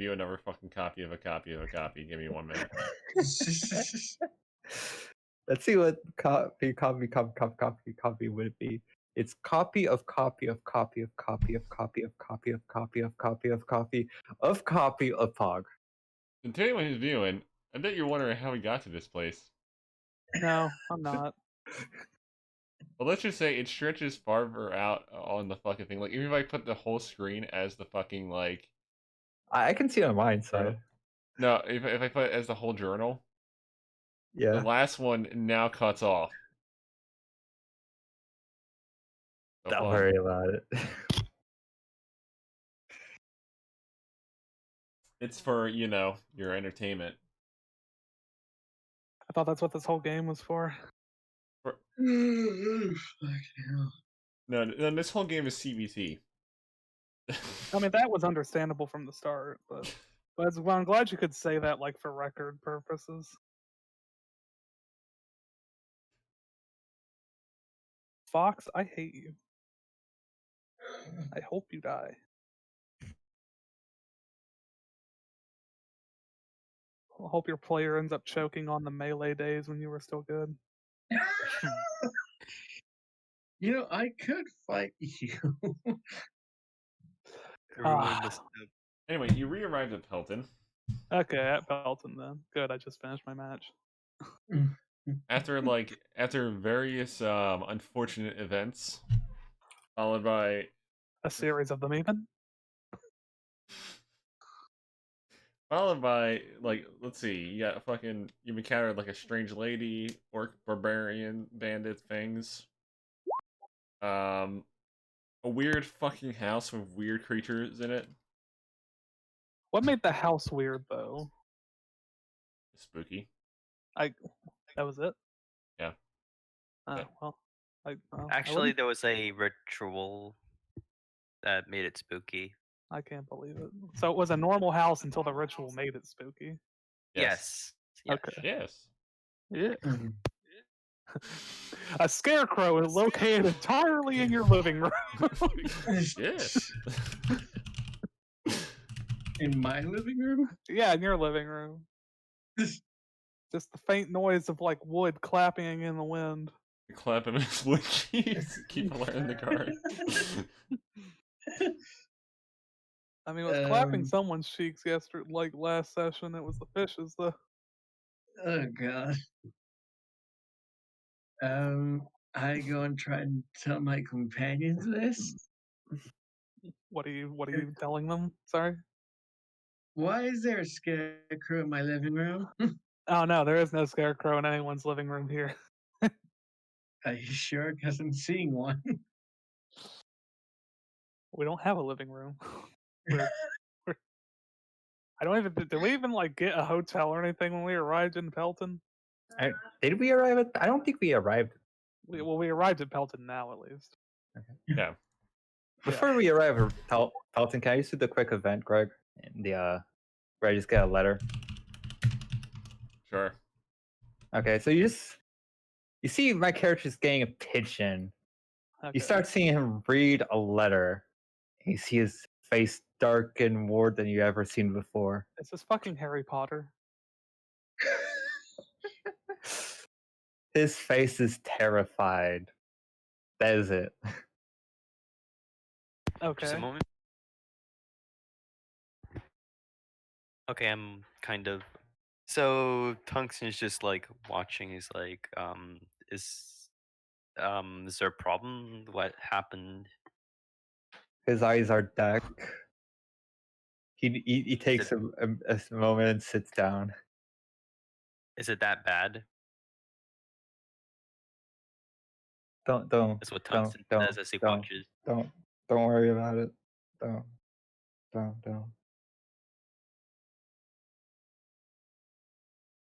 you another fucking copy of a copy of a copy. Give me 1 minute. Let's see what copy would it be. It's copy of copy of copy of copy of copy of copy of copy of copy of copy of copy of Pog. And to anyone who's viewing, I bet you're wondering how we got to this place. No, I'm not. Well, let's just say it stretches farther out on the fucking thing. Like, even if I put the whole screen as the fucking, like... I can see it on mine side. No, if I put it as the whole journal, Yeah. the last one now cuts off. So Don't fun. worry about it. It's for, you know, your entertainment. I thought that's what this whole game was for. No, this whole game is CBT. I mean, that was understandable from the start, but well, I'm glad you could say that, like, for record purposes. Fox, I hate you. I hope you die. I hope your player ends up choking on the melee days when you were still good. You know, I could fight you. Anyway, you re-arrived at Pelton. Okay, at Pelton then. Good, I just finished my match. After various unfortunate events, followed by a series of them, even. Followed by, like, let's see, you encountered like a strange lady, orc, barbarian, bandit things. A weird fucking house with weird creatures in it. What made the house weird though? Spooky. That was it? Yeah. Well, actually, there was a ritual that made it spooky. I can't believe it. So it was a normal house until the ritual made it spooky. Yes. Okay. Yes. Yeah. A scarecrow is located entirely in your living room. Yes. In my living room? Yeah, in your living room. Just the faint noise of like wood clapping in the wind. Clapping with wood cheese. Keep learning the card. I mean, it was clapping someone's cheeks yesterday, like last session. It was the fishes, though. Oh god. I go and try and tell my companions this. What are you telling them? Sorry. Why is there a scarecrow in my living room? Oh no, there is no scarecrow in anyone's living room here. Are you sure? Because I'm seeing one. We don't have a living room. I don't even. Did we even like get a hotel or anything when we arrived in Pelton? Did we arrive at? I don't think we arrived. We arrived at Pelton now, at least. Okay. Yeah. Before we arrive at Pelton, can I just do the quick event, Greg? And where I just get a letter. Sure. Okay, so you see my character's getting a pigeon. Okay. You start seeing him read a letter. You see his face darken more than you ever seen before. Is this fucking Harry Potter? His face is terrified. That is it. Okay. Just a moment. Okay, I'm kind of. So Tungsten's just like watching. He's like, is there a problem? What happened? His eyes are dark. He takes a moment and sits down. Is it that bad? Don't. That's what Tungsten says as he watches. Don't worry about it. Don't.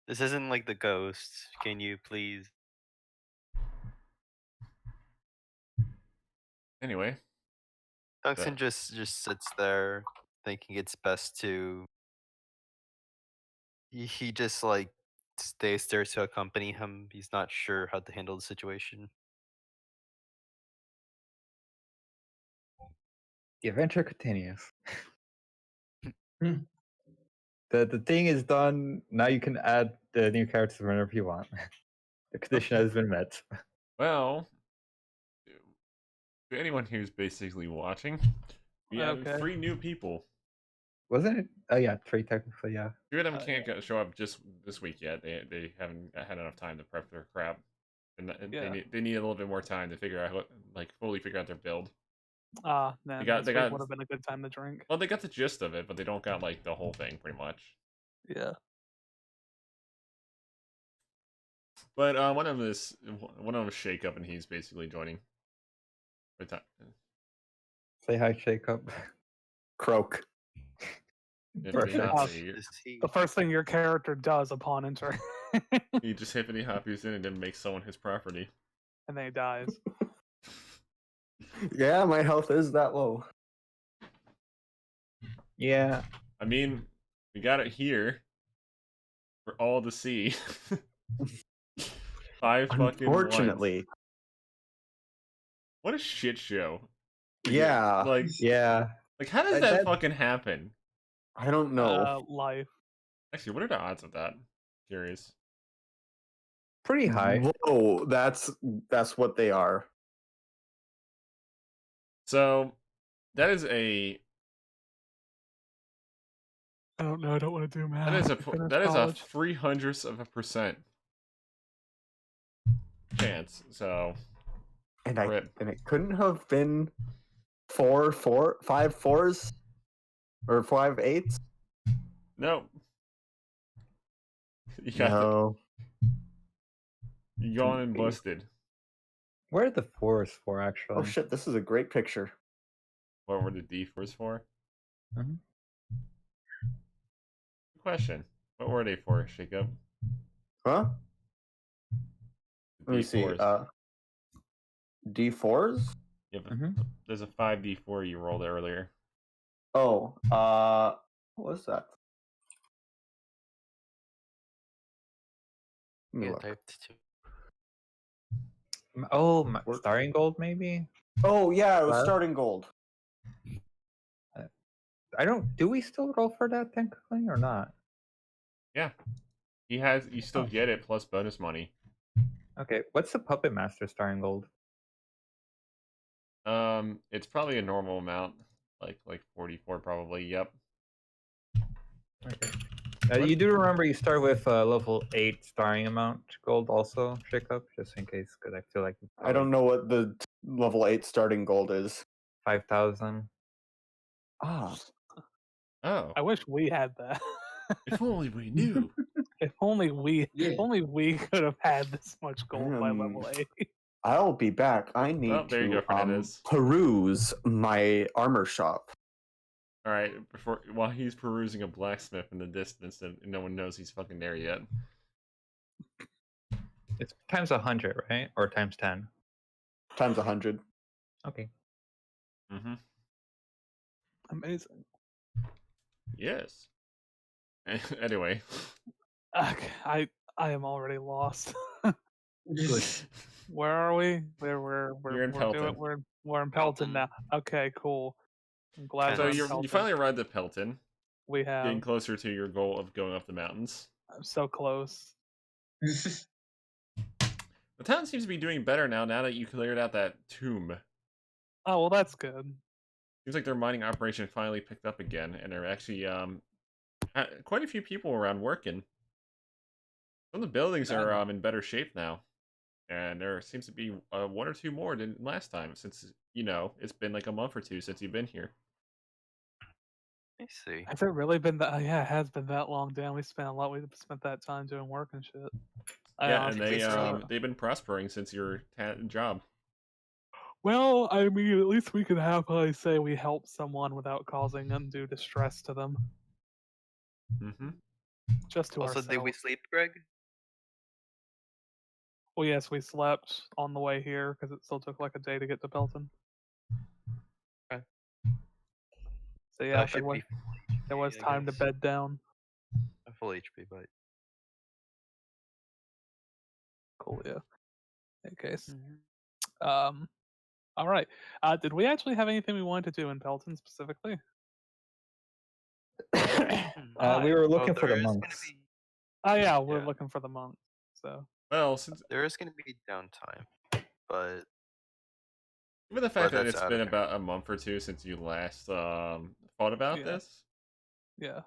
This isn't like the ghost. Can you please? Anyway. Tungsten just sits there thinking it's best to. He just like stays there to accompany him. He's not sure how to handle the situation. The adventure continues. The thing is done. Now you can add the new characters whenever you want. The condition has been met. Well, to anyone who's basically watching, we added Okay. 3 new people. Wasn't it? Oh yeah, 3 technically, yeah. 2 of them can't show up just this week yet. They haven't had enough time to prep their crap, and Yeah. they need a little bit more time to figure out fully figure out their build. Then got- this they week got- would have been a good time to drink. Well, they got the gist of it, but they don't got like the whole thing pretty much. Yeah. But one of them is Shake Up, and he's basically joining. Say hi, Shake Up. Croak. Hippity hoppity. Is he- The first thing your character does upon entering, He just hippity hoppies in and then makes someone his property. and then he dies. Yeah, my health is that low. Yeah. I mean, we got it here for all to see. 5 fucking ones. Unfortunately. What a shit show. Yeah. Like Yeah. how does that That- fucking happen? I don't know. Life. Actually, what are the odds of that? Curious. Pretty high. Whoa, that's what they are. So that is a I don't know. I don't want to do math. that is a 0.03% chance. So And rip. it couldn't have been 5 4s or 5 8s. No. You got No. you gone and busted. Where are the 4s for, actually? Oh shit, this is a great picture. What were the D4s for? Mhm. Good question. What were they for, Shake Up? Huh? The Let me see. D4s. D4s? Yeah, but Mhm. there's a 5D4 you rolled earlier. Oh, what was that? Let me Yeah, look. typed 2. Oh, Work. Starring Gold, maybe? Oh yeah, it was What? starting gold. Do we still roll for that technically or not? Yeah. You still Oh. get it plus bonus money. Okay, what's the Puppet Master Starring Gold? It's probably a normal amount. Like 44 probably, yep. Okay. What? You do remember you start with level 8 starring amount gold also, Shake Up, just in case, because I feel like I don't know what the level 8 starting gold is. 5,000. Ah, Oh. I wish we had that. If only we knew. If only we Yeah. could have had this much gold by Um, level 8. I'll be back. I need Well, there you go, to Fernandez. peruse my armor shop. Alright, while he's perusing a blacksmith in the distance and no one knows he's fucking there yet. It's times 100, right? Or times 10. Times 100. Okay. Mm-hmm. Amazing. Yes. Anyway. Okay, I am already lost. Good. Where are we? We're You're in Pelton. we're in Pelton now. Okay, cool. I'm glad So we're in you Pelton. finally arrived at Pelton, We getting have. closer to your goal of going up the mountains. I'm so close. The town seems to be doing better now that you cleared out that tomb. Oh well, that's good. Seems like their mining operation finally picked up again, and there are actually quite a few people around working. Some of the buildings are in better shape now, and there seems to be 1 or 2 more than last time. Since it's been like a month or 2 since you've been here. I see. Has it really been that? Yeah, it has been that long. Damn, we spent that time doing work and shit. I Yeah, and honestly think so. they've been prospering since your job. Well, I mean, at least we can happily say we helped someone without causing undue distress to them. Mm-hmm. Just to Also, ourselves. did we sleep, Greg? Well, yes, we slept on the way here because it still took like a day to get to Pelton. Okay. So yeah, That should be there was I time to guess. bed down. a full HP, but Cool, yeah. In case. Mm-hmm. All right. Did we actually have anything we wanted to do in Pelton specifically? We were looking for there the is gonna monks. be Oh yeah, we're Yeah. looking for the monk. So Well, since there is gonna be downtime, but given the fact that that's it's out been of about a month or two since you last thought about Yeah. this, yeah.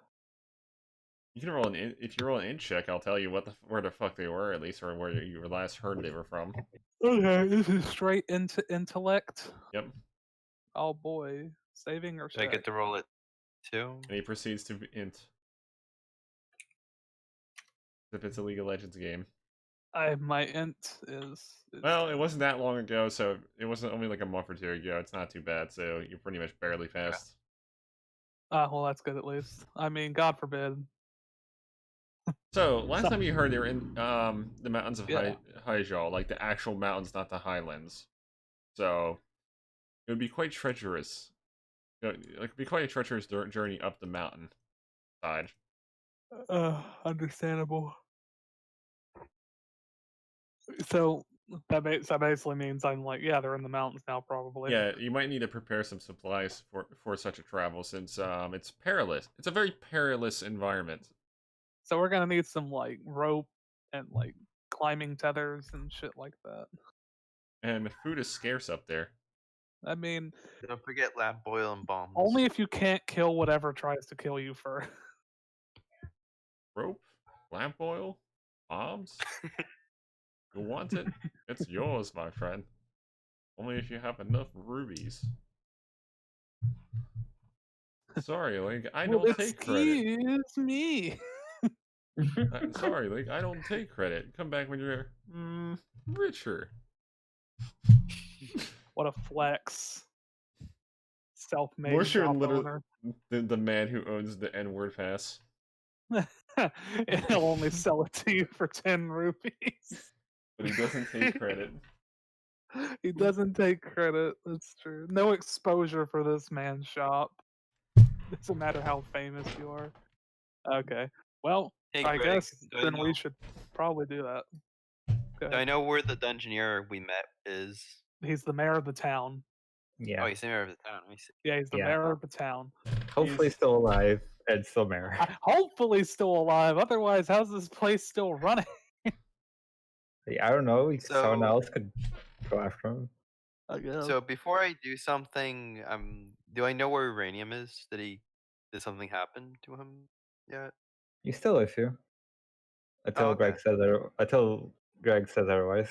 you can roll if you roll an int check, I'll tell you where the fuck they were at least, or where you last heard they were from. Okay, this is straight into intellect. Yep. Oh boy, saving or do I check? get to roll it too? And he proceeds to int. If it's a League of Legends game. My int is Well, it wasn't that long ago, so it wasn't only like a month or two ago. It's not too bad, so you're pretty much barely fast. well, that's good at least. I mean, God forbid. So, last So- time you heard they were in the mountains of Yeah. Hydral, like the actual mountains, not the highlands. So, it would be quite treacherous. It'd be quite a treacherous journey up the mountain side. Understandable. So that basically means I'm like, yeah, they're in the mountains now, probably. Yeah, you might need to prepare some supplies for such a travel, since it's perilous. It's a very perilous environment. So we're gonna need some like rope and like climbing tethers and shit like that. And food is scarce up there. I mean, Don't forget lamp oil and bombs. only if you can't kill whatever tries to kill you first. Rope, lamp oil, bombs. You want it? It's yours, my friend. Only if you have enough rubies. Sorry, Link, I don't take credit. Excuse me. Sorry, Link, I don't take credit. Come back when you're richer. What a flex. Self-made Busher shop literally owner. the man who owns the N-word pass. And he'll only sell it to you for 10 rupees. But he doesn't take credit. He doesn't take credit. That's true. No exposure for this man's shop. Doesn't matter how famous you are. Okay. Well, Hey, I Greg, guess do I then know- we should probably do that. Go Do I ahead. know where the dungeoneer we met is? He's the mayor of the town. Yeah. Oh, he's the mayor of the town. Let me see. Yeah, he's the Yeah. mayor of the town. Hopefully he's- still alive and still mayor. Hopefully still alive. Otherwise, how's this place still running? I don't know. Someone So- else could go after him. I guess. So before I do something, do I know where uranium is? Did something happen to him yet? You still live here. Until okay. Until Greg says otherwise.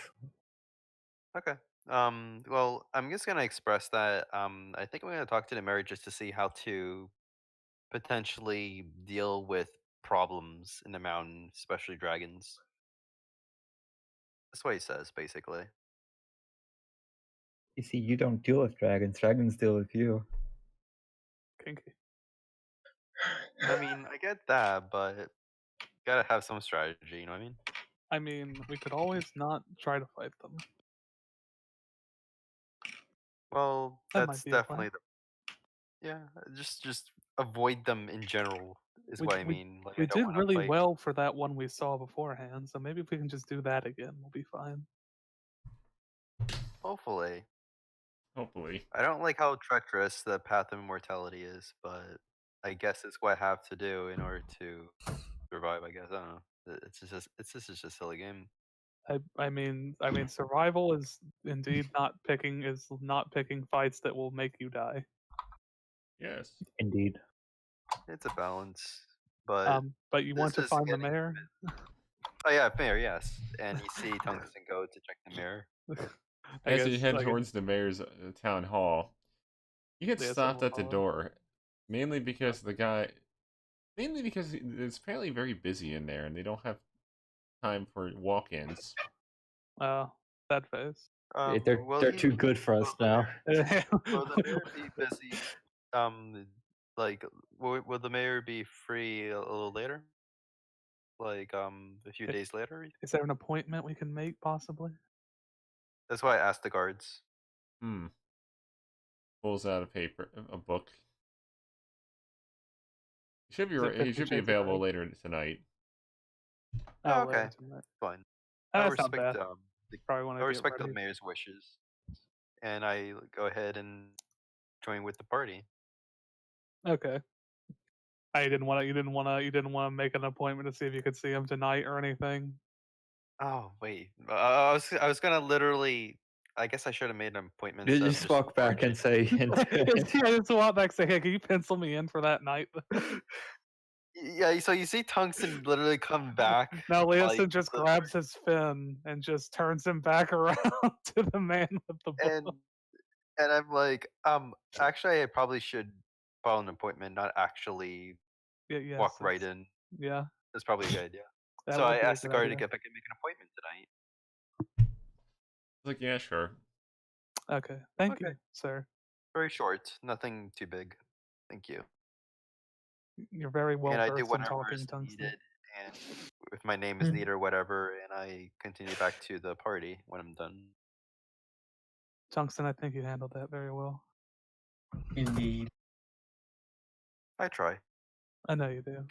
Okay. Well, I'm just gonna express that. I think I'm gonna talk to the mayor just to see how to potentially deal with problems in the mountain, especially dragons. That's what he says, basically. You see, you don't deal with dragons. Dragons deal with you. Kinky. I mean, I get that, but gotta have some strategy. You know what I mean? I mean, we could always not try to fight them. Well, That that's might be a plan. definitely yeah. Just avoid them in general is what I mean. Like, I We don't did wanna really fight. well for that one we saw beforehand, so maybe if we can just do that again, we'll be fine. Hopefully, Hopefully. I don't like how treacherous the path of immortality is, but I guess it's what I have to do in order to survive. I guess I don't know. It's just a silly game. I mean, survival is indeed not picking fights that will make you die. Yes. Indeed. It's a balance, but But you want to this is find the getting- mayor? oh yeah, mayor, yes. And you see Tungsten go to check the mayor. I As you guess, head like, towards the mayor's town hall, you get Yeah, stopped someone at the follow. door, mainly because it's apparently very busy in there, and they don't have time for walk-ins. Sad face. They're too good for us now. Will the mayor be busy? Like, will the mayor be free a little later? Like, a few days later? Is there an appointment we can make, possibly? That's why I asked the guards. Pulls out a book. He should be Is it 50 he should be Shades of available Grey? later tonight. Oh, later okay. tonight. Fine. Ah, I that's not respect bad. Probably want I to respect the ready. mayor's wishes, and I go ahead and join with the party. Okay. You didn't want to make an appointment to see if you could see him tonight or anything. Oh wait, I was gonna literally. I guess I should have made an appointment. You instead of just walk back and barging. say, I just walk back and say, hey, can you pencil me in for that night? Yeah, so you see Tungsten literally come back. Now Leosin like, just the- grabs his fin and just turns him back around to the man with the book. and I'm like, actually, I probably should file an appointment, not actually Yeah, yes, walk right in. Yeah. That's probably a good idea. That So would I be a asked the good guard idea. to get back and make an appointment tonight. Like, yeah, sure. Okay. Thank Okay. you, sir. Very short, nothing too big. Thank you. You're very well and I do versed in whatever talking, is Tungsten. needed, and if my name is needed or whatever, and I continue back to the party when I'm done. Tungsten, I think you handled that very well. Indeed. I try. I know you do.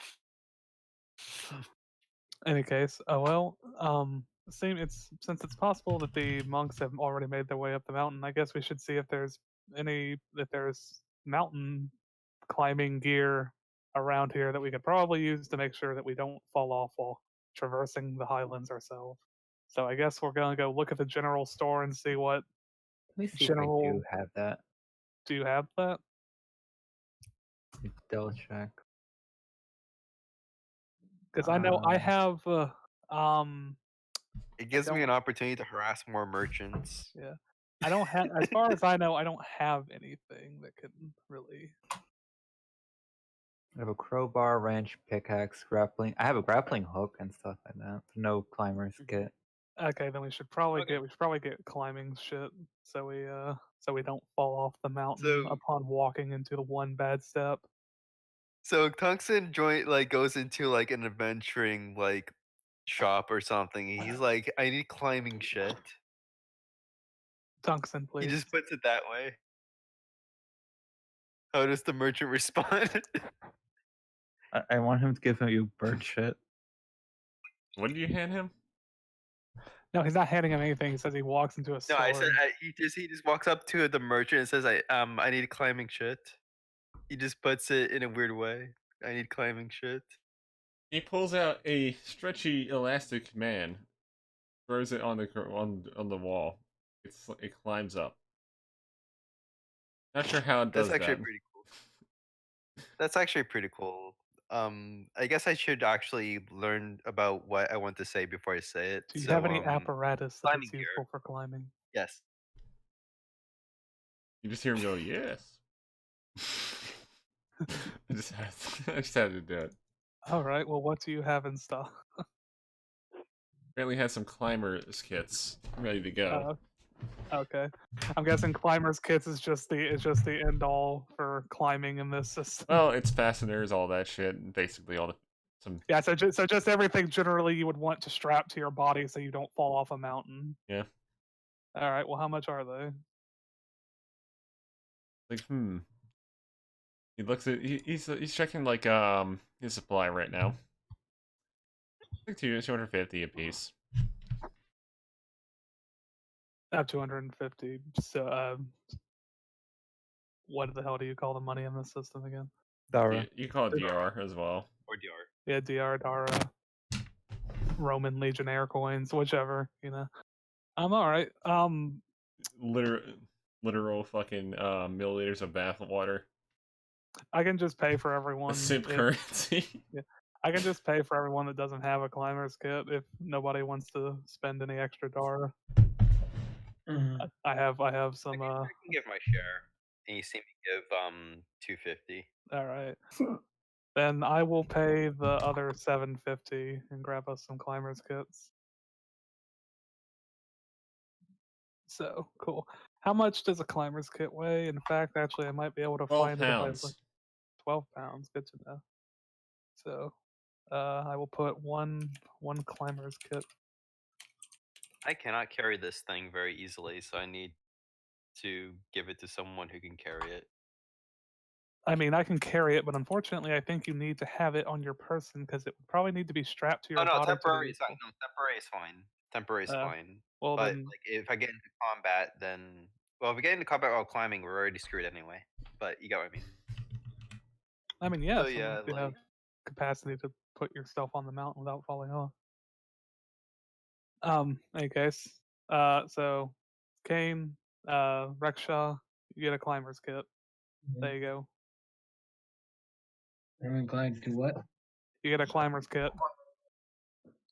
Any case, since it's possible that the monks have already made their way up the mountain, I guess we should see if there's mountain climbing gear around here that we could probably use to make sure that we don't fall off while traversing the highlands ourselves. So I guess we're gonna go look at the general store and see what. let me see if I do General- have that. Do you have that? Double check. Because I know I have. It gives me don't- an opportunity to harass more merchants. Yeah. I don't have, as far as I know, I don't have anything that can really. I have a crowbar, wrench, pickaxe, grappling. I have a grappling hook and stuff like that. No climber's kit. Okay, then we should probably get climbing shit so we don't fall off the mountain So- upon walking into the one bad step. So Tungsten goes into like an adventuring shop or something. And he's like, I need climbing shit. Tungsten, please. He just puts it that way. How does the merchant respond? I want him to give you bird shit. What did you hand him? No, he's not handing him anything. He says he walks into a No, store. I said he just walks up to the merchant and says, I need climbing shit. He just puts it in a weird way. I need climbing shit. He pulls out a stretchy elastic man, throws it on the wall. It climbs up. Not sure how it does That's actually that. pretty cool. That's actually pretty cool. I guess I should actually learn about what I want to say before I say it. Do you have any So, apparatus that climbing is gear. useful for climbing? Yes. You just hear him go, yes. I just had to do it. All right. Well, what do you have in stock? Apparently has some climbers kits ready to go. Okay. I'm guessing climbers kits is just the end all for climbing in this system. Well, it's fasteners, all that shit, and basically all the Yeah, so just everything generally you would want to strap to your body so you don't fall off a mountain. Yeah. All right. Well, how much are they? Like, He looks at he's checking his supply right now. Like 250 a piece. I have 250. So, what the hell do you call the money in this system again? Dara. You call it DR as well. Or DR. Yeah, DR, Dara, Roman Legionnaire coins, whichever. I'm all right. Literal fucking milliliters of bath water. I can just pay for everyone. A simp currency. I can just pay for everyone that doesn't have a climber's kit if nobody wants to spend any extra Dara. I have some. I can give my share. And you see me give 250. All right. Then I will pay the other 750 and grab us some climbers kits. So cool. How much does a climbers kit weigh? In fact, actually, I might be able to 12 find it. If I pounds. look. 12 pounds. Good to know. So, I will put one climbers kit. I cannot carry this thing very easily, so I need to give it to someone who can carry it. I mean, I can carry it, but unfortunately, I think you need to have it on your person because it would probably need to be strapped to your Oh no, body. temporary is fine. No, temporary is fine. Temporary is fine. Well, But then, if I get into combat, then if we get into combat while climbing, we're already screwed anyway. But you get what I mean. I mean, yes, So yeah, you like have capacity to put yourself on the mountain without falling off. Any case, so Kane, Rexhaw, you get a climber's kit. There you go. I'm inclined to what? You get a climber's kit.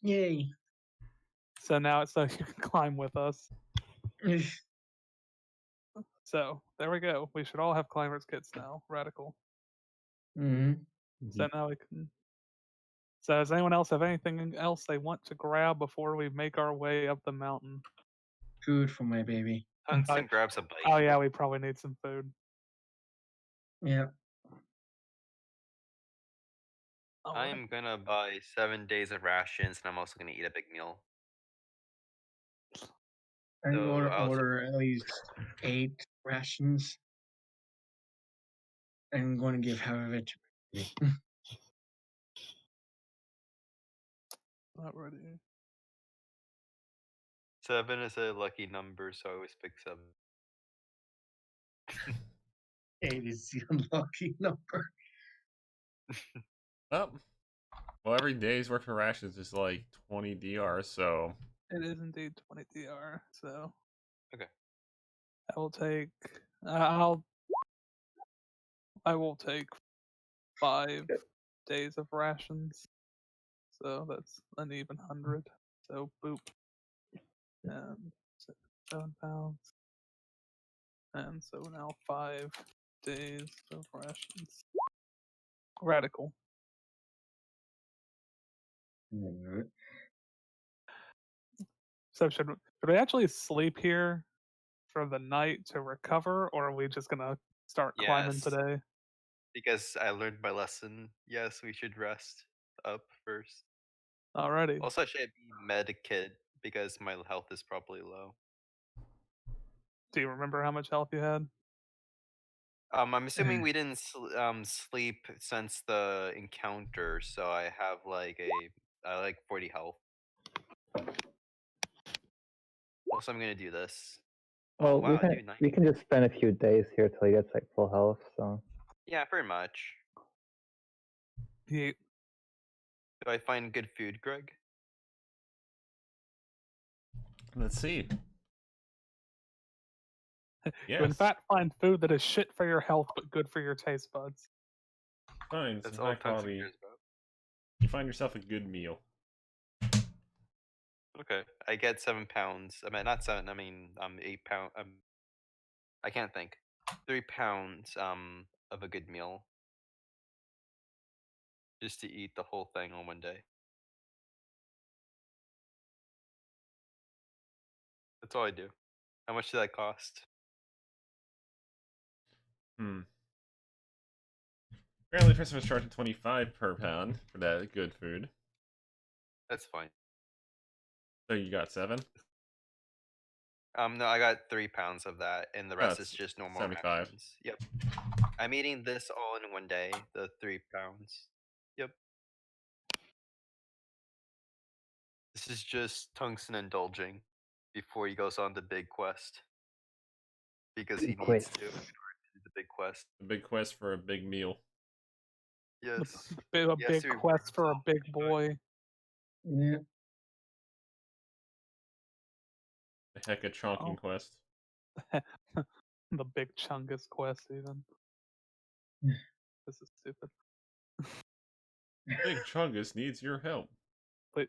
Yay. So now it's so you can climb with us. So there we go. We should all have climber's kits now. Radical. Mm-hmm. So now we can. So does anyone else have anything else they want to grab before we make our way up the mountain? Food for my baby. Tungsten grabs a bite. Oh yeah, we probably need some food. Yeah. I am gonna buy 7 days of rations, and I'm also gonna eat a big meal. I'm So going to I'll- order at least 8 rations. I'm going to give half of it to my baby. Not ready. 7 is a lucky number, so I always pick 7. 8 is the unlucky number. Oh. Well, every day's worth of rations is like 20 DR, so It is indeed 20 DR. So. Okay. I will take. I will take 5 days of rations. So that's an even 100. So boop. And 7 pounds. And so now 5 days of rations. Radical. So should we actually sleep here for the night to recover, or are we just gonna start climbing Yes. today? Because I learned my lesson. Yes, we should rest up first. Alrighty. Also, I should be medikit because my health is probably low. Do you remember how much health you had? I'm assuming we didn't sleep since the encounter, so I have like 40 health. Also, I'm gonna do this. Well, Oh wow, I do 90. we can just spend a few days here till he gets like full health. So Yeah, pretty much. Yeah. Do I find good food, Greg? let's see. You in Yes. fact find food that is shit for your health but good for your taste buds. Fine. That's It's all high Tungsten quality. cares about. You find yourself a good meal. Okay, I get 7 pounds. I mean, not 7. I mean, 8 pound. I can't think. 3 pounds of a good meal, just to eat the whole thing on one day. That's all I do. How much did that cost? Apparently, the person was charging 25 per pound for that good food. That's fine. So you got 7? No, I got 3 pounds of that, and the rest is That's just normal 75. rations. Yep. I'm eating this all in one day. The 3 pounds. Yep. This is just Tungsten indulging before he goes on the big quest. Because he Big needs quest. to in order to do the big quest. The big quest for a big meal. Yes. A He has big to reward quest for a himself big each time. boy. Yeah. The heck of chonking Oh. quest. The big chungus quest even. This is stupid. Big Chungus needs your help. Wait,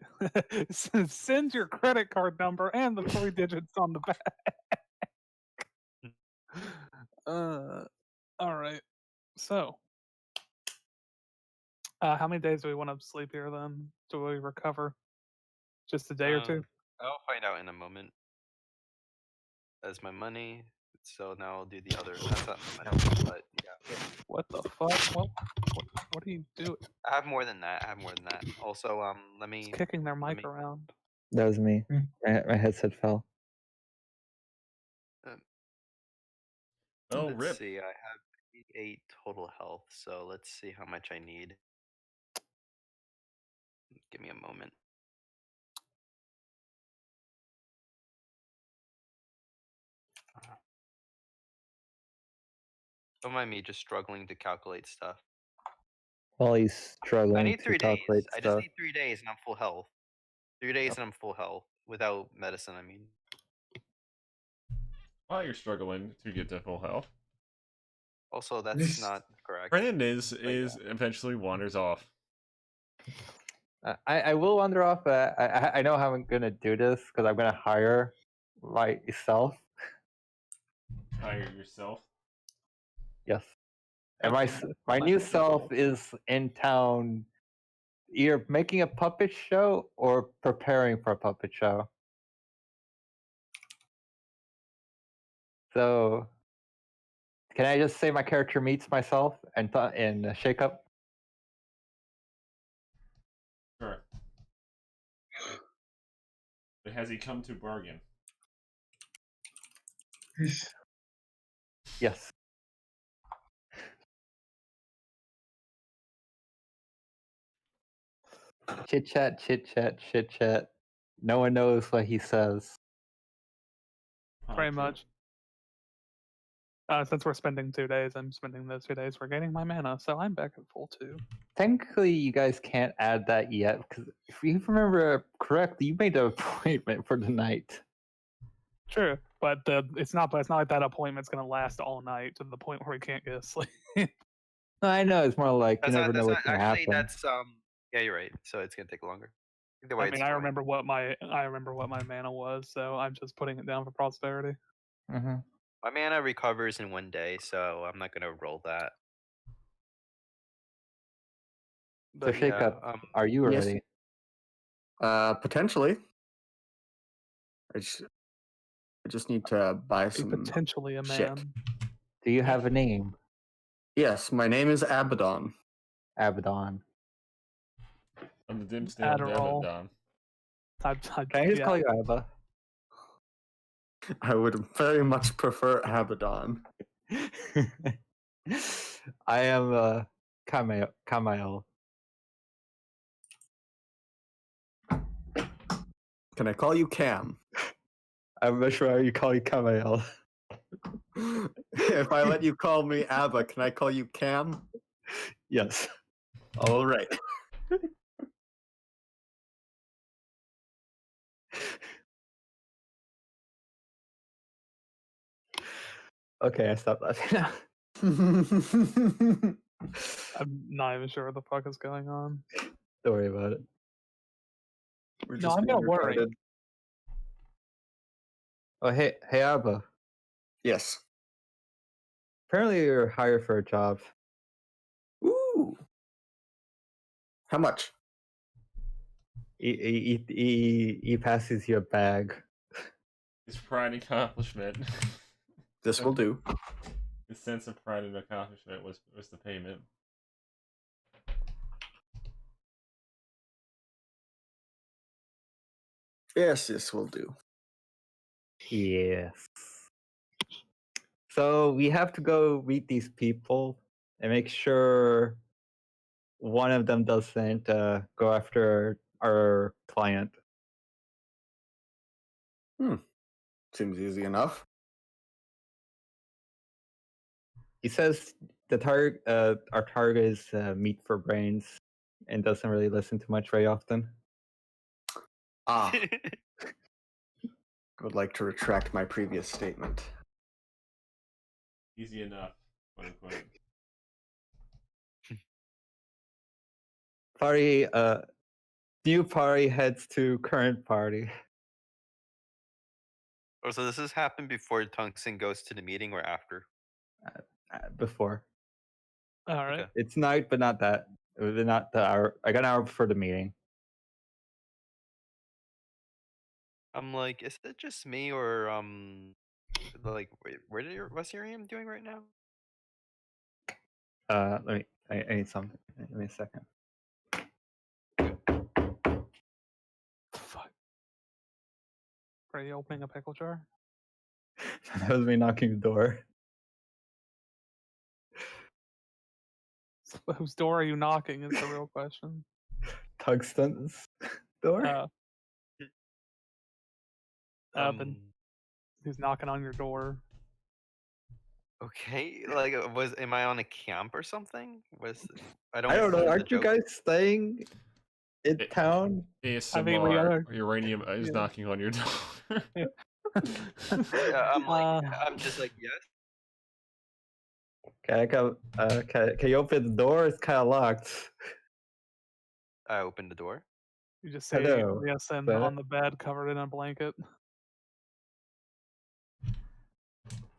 send your credit card number and the 3 digits on the back. All right. So, how many days do we want to sleep here then? Do we recover? Just a day or two? I'll find out in a moment. That's my money. So now I'll do the other. That's not my money, but yeah. What the fuck? What are you doing? I have more than that. Also, let me. It's kicking their mic me- around. that was me. My headset fell. Oh, Let's rip. see. I have 8 total health. So let's see how much I need. Give me a moment. Don't mind me just struggling to calculate stuff. While he's I struggling need to 3 days. calculate I just stuff. need 3 days and I'm full health. 3 days and I'm full health without medicine. I mean, While you're struggling to get to full health, also that's This- not correct. Brennan is eventually wanders off. I will wander off, but I know how I'm gonna do this because I'm gonna hire myself. Hire yourself. Yes, and my new self is in town, either making a puppet show or preparing for a puppet show. So, can I just say my character meets myself and in shake up? Sure. But has he come to bargain? this- Yes. Chit chat, chit chat, chit chat. No one knows what he says. Pretty Okay. much. Since we're spending 2 days, I'm spending those 2 days regaining my mana, so I'm back at full 2. Technically, you guys can't add that yet because if you remember correctly, you made an appointment for the night. True, but it's not like that appointment's gonna last all night to the point where we can't get asleep. No, I know it's more like you That's never not, know that's what's not gonna actually. happen. That's yeah, you're right. So it's gonna take longer. Either way, I it's mean, I fine. remember what my mana was, so I'm just putting it down for prosperity. Mm-hmm. My mana recovers in 1 day, so I'm not gonna roll that. So But shake yeah, up. Are you Yes. ready? Potentially. I just need to buy Be some potentially a shit. man. Do you have a name? Yes, my name is Abaddon. Abaddon. I'm the dim snail Adderall. Abaddon. Can I just call you Abba? I would very much prefer Abaddon. I am Kamael. Can I call you Cam? I'm not sure how you call you Kamael. If I let you call me Abba, can I call you Cam? Yes. All right. Okay, I stopped laughing now. I'm not even sure what the fuck is going on. Don't worry about it. We're No, just I'm being gonna worry. retarded. Oh, hey, Abba. Yes. Apparently, you're hired for a job. Ooh. How much? He passes you a bag. His pride and accomplishment. This will do. His sense of pride and accomplishment was the payment. Yes, this will do. Yes. So we have to go meet these people and make sure one of them doesn't go after our client. Seems easy enough. He says the target, our target is meat for brains, and doesn't really listen to much very often. Ah, I would like to retract my previous statement. Easy enough, quote unquote. Party, new party heads to current party. Oh, so does this happen before Tungsten goes to the meeting or after? Before. All right. Okay. It's night, but not that. Not the hour. I got an hour before the meeting. I'm like, is it just me or like, wait, what's Urium doing right now? Let me. I need something. Give me a second. Fuck. Are you opening a pickle jar? That was me knocking the door. Whose door are you knocking? Is the real question. Tungsten's door. Then who's knocking on your door? Okay, like am I on a camp or something? I I don't don't know. get the Aren't you joke. guys staying in It- town? I mean, we ASMR, are. uranium is Yeah. knocking on your door. Yeah. Yeah, I'm like, Uh, I'm just like, yes. Can you open the door? It's kind of locked. I opened the door. You just see Hello, Riasen sir. on the bed covered in a blanket.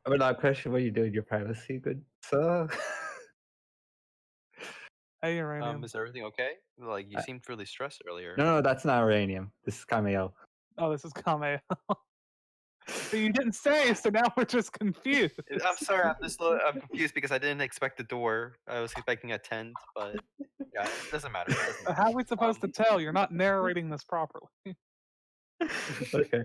I would not question what you do in your privacy, good sir. Hey, Uranium. Is everything okay? Like you I- seemed really stressed earlier. No, that's not uranium. This is cameo. Oh, this is Kame. But you didn't say, so now we're just confused. I'm sorry, I'm confused because I didn't expect the door. I was expecting a tent, but yeah, it doesn't matter. It doesn't How are we supposed to Um, tell? You're not narrating this properly. Okay.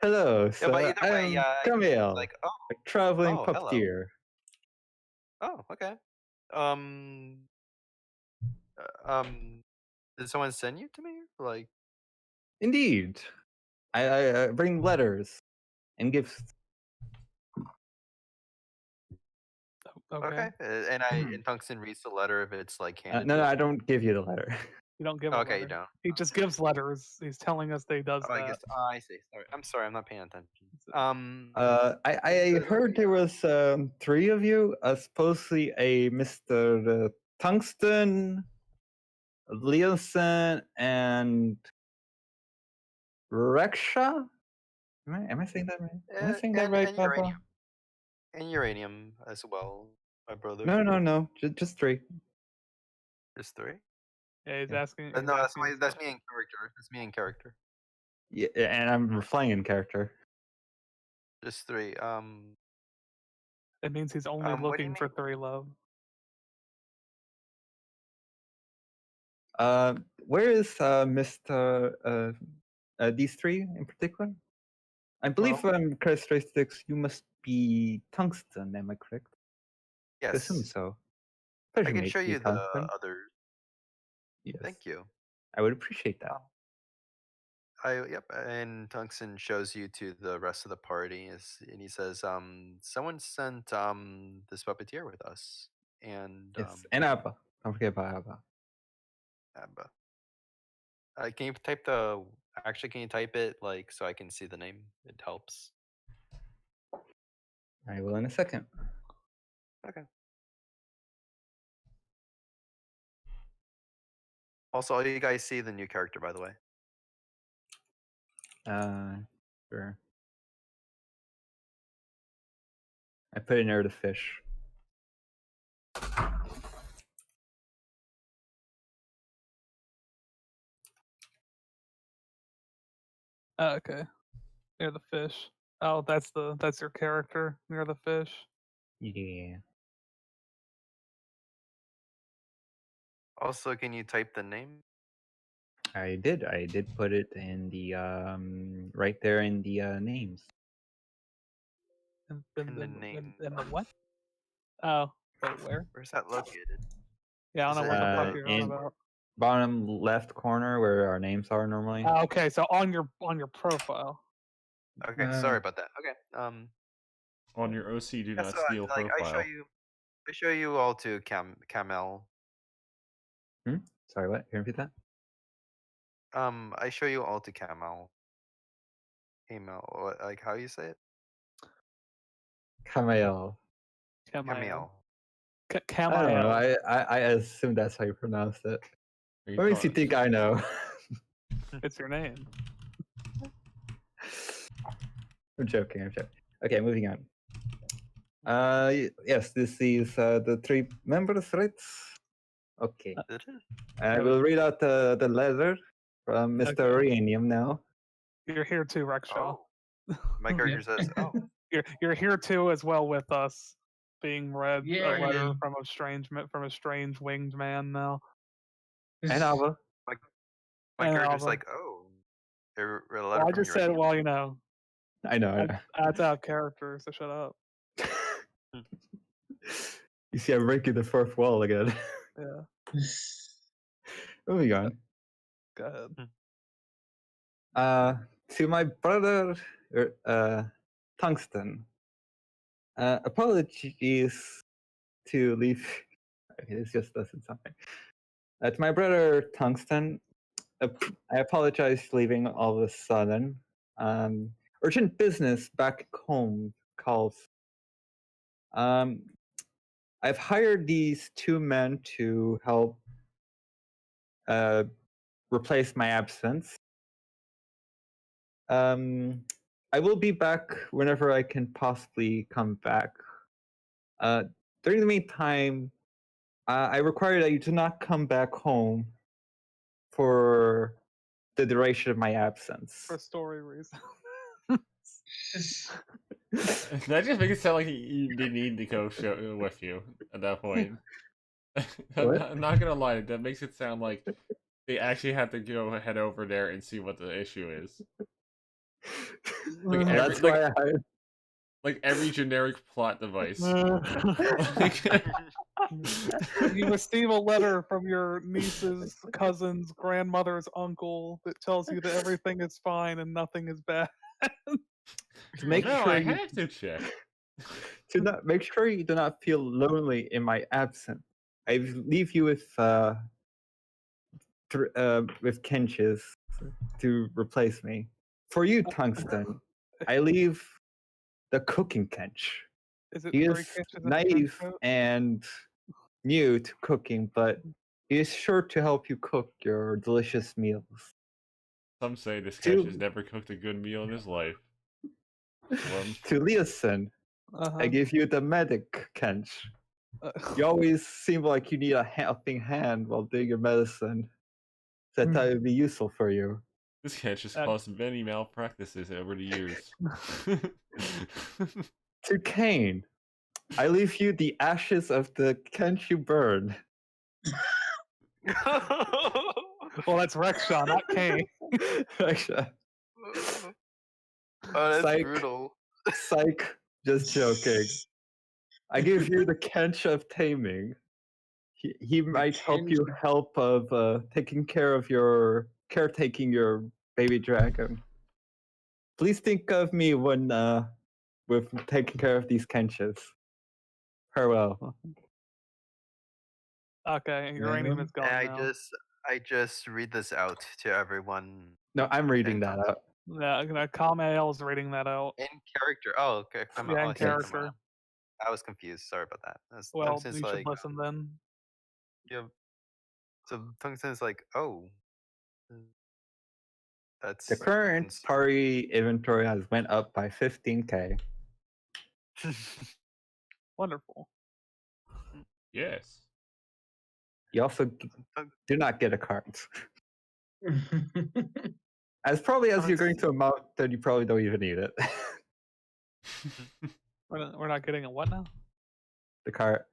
Hello, Yeah, sir. but either way, I'm yeah, Camille, like, a traveling oh, hello. puppeteer. Oh, okay. Did someone send you to me? Like, Indeed. I bring letters and gifts. Okay. and Tungsten reads the letter if it's like handed. No, to I him. don't give you the letter. You don't give Oh, a okay, you letter. don't. He just gives letters. He's telling us that he does Oh, I that. guess. I see. Sorry, I'm sorry. I'm not paying attention. I heard there was 3 of you. Supposedly a Mr. Tungsten, Leoson, and Reksha. Am I saying that right? Am I saying that right, and Papa? uranium, and uranium as well, my brother. No. Just 3. There's 3. Yeah, he's Yeah. asking. No, He's that's asking us that's me in character. That's me in character. Yeah, and I'm playing in character. There's 3. It means he's only what do you looking for mean? 3 love. Where is Mr. These 3 in particular? I believe Well- if I'm characteristics, you must be Tungsten. Am I correct? I assume Yes. so. I Pleasure can meet show you the Tungsten. others. Yes, Thank you. I would appreciate that. Yep, and Tungsten shows you to the rest of the party, and he says, someone sent this puppeteer with us, and Yes, and Abba. Don't forget about Abba. Abba. Can you type the? Actually, can you type it like so I can see the name? It helps. I will in a second. Okay. Also, all you guys see the new character, by the way. Sure. I put in there the fish. Okay. Near the fish. Oh, that's your character near the fish. Yeah. Also, can you type the name? I did put it in the right there in the names. In In the name. in the what? Oh, wait, where? Where's that located? Yeah, I Is don't know what it, the fuck you're on in about. bottom left corner where our names are normally. Okay, so on your profile. Okay, sorry about that. Okay. On your OC, do Yeah, not so steal like profile. I show you all to Camel. Sorry, what? Can you repeat that? I show you all to Camel. Camel, like how you say it? Camille. Camille. Camel. I don't know. Camille. I assume that's how you pronounce it. Are you What makes call- you think I know? It's your name. I'm joking. Okay, moving on. Yes, this is the 3 members, right? Okay. Did it? I will read out the letter from Mr. Okay. Uranium now. You're here too, Rexshaw. Oh. My character says, "Oh, You're here too as well with us, being read a letter Yay. from a strange winged man now. And Alva. my And character's Alva. like, oh, a letter Well, I from just said, uranium." well, you know, I know. that's out of character, so shut up. You see, I'm breaking the 4th wall again. Yeah, Moving on. go ahead. To my brother, Tungsten. Apologies to leave. Okay, this just doesn't something. To my brother Tungsten, I apologize for leaving all of a sudden. Urgent business back home calls. I've hired these 2 men to help replace my absence. I will be back whenever I can possibly come back. During the meantime, I require that you do not come back home for the duration of my absence. For story reasons. That just makes it sound like they need to go with you at that point. I'm not gonna lie, that makes it sound like they actually have to go head over there and see what the issue is. That's why Like every generic plot device. You receive a letter from your niece's cousin's grandmother's uncle that tells you that everything is fine and nothing is bad. To make no, sure I you have to check. to not make sure you do not feel lonely in my absence. I leave you with Kenches to replace me. For you, Tungsten, I leave the cooking Kench. Is it He three is kitchens in a naive trench coat? and new to cooking, but he is sure to help you cook your delicious meals. Some say this To- catch has never cooked a good meal in his life. To Leosin, I give you the medic Kench. You always seem like you need a helping hand while doing your medicine. So I thought it would be useful for you. This catch has caused many malpractices over the years. To Kane, I leave you the ashes of the Kench you burn. Well, that's Rexhaw, not Kane. Actually, Oh, that's Psych. brutal. psych, just joking. I give you the Kench of taming. He might help you taking care of caretaking your baby dragon. Please think of me when with taking care of these Kenches. Farewell. Okay, uranium is gone And now. I just read this out to everyone No, I'm reading Okay. that out. Yeah, Kamael is reading that out. in character. Oh, okay. Yeah, in I see, character. I was confused. Sorry about that. Well, Tungsten's you should like, listen then. yeah. So Tungsten's like, oh, that's The current party inventory has went up by 15k. Wonderful. Yes. You also do not get a card. As probably as you're going to a mountain, you probably don't even need it. We're not getting a what now? The cart.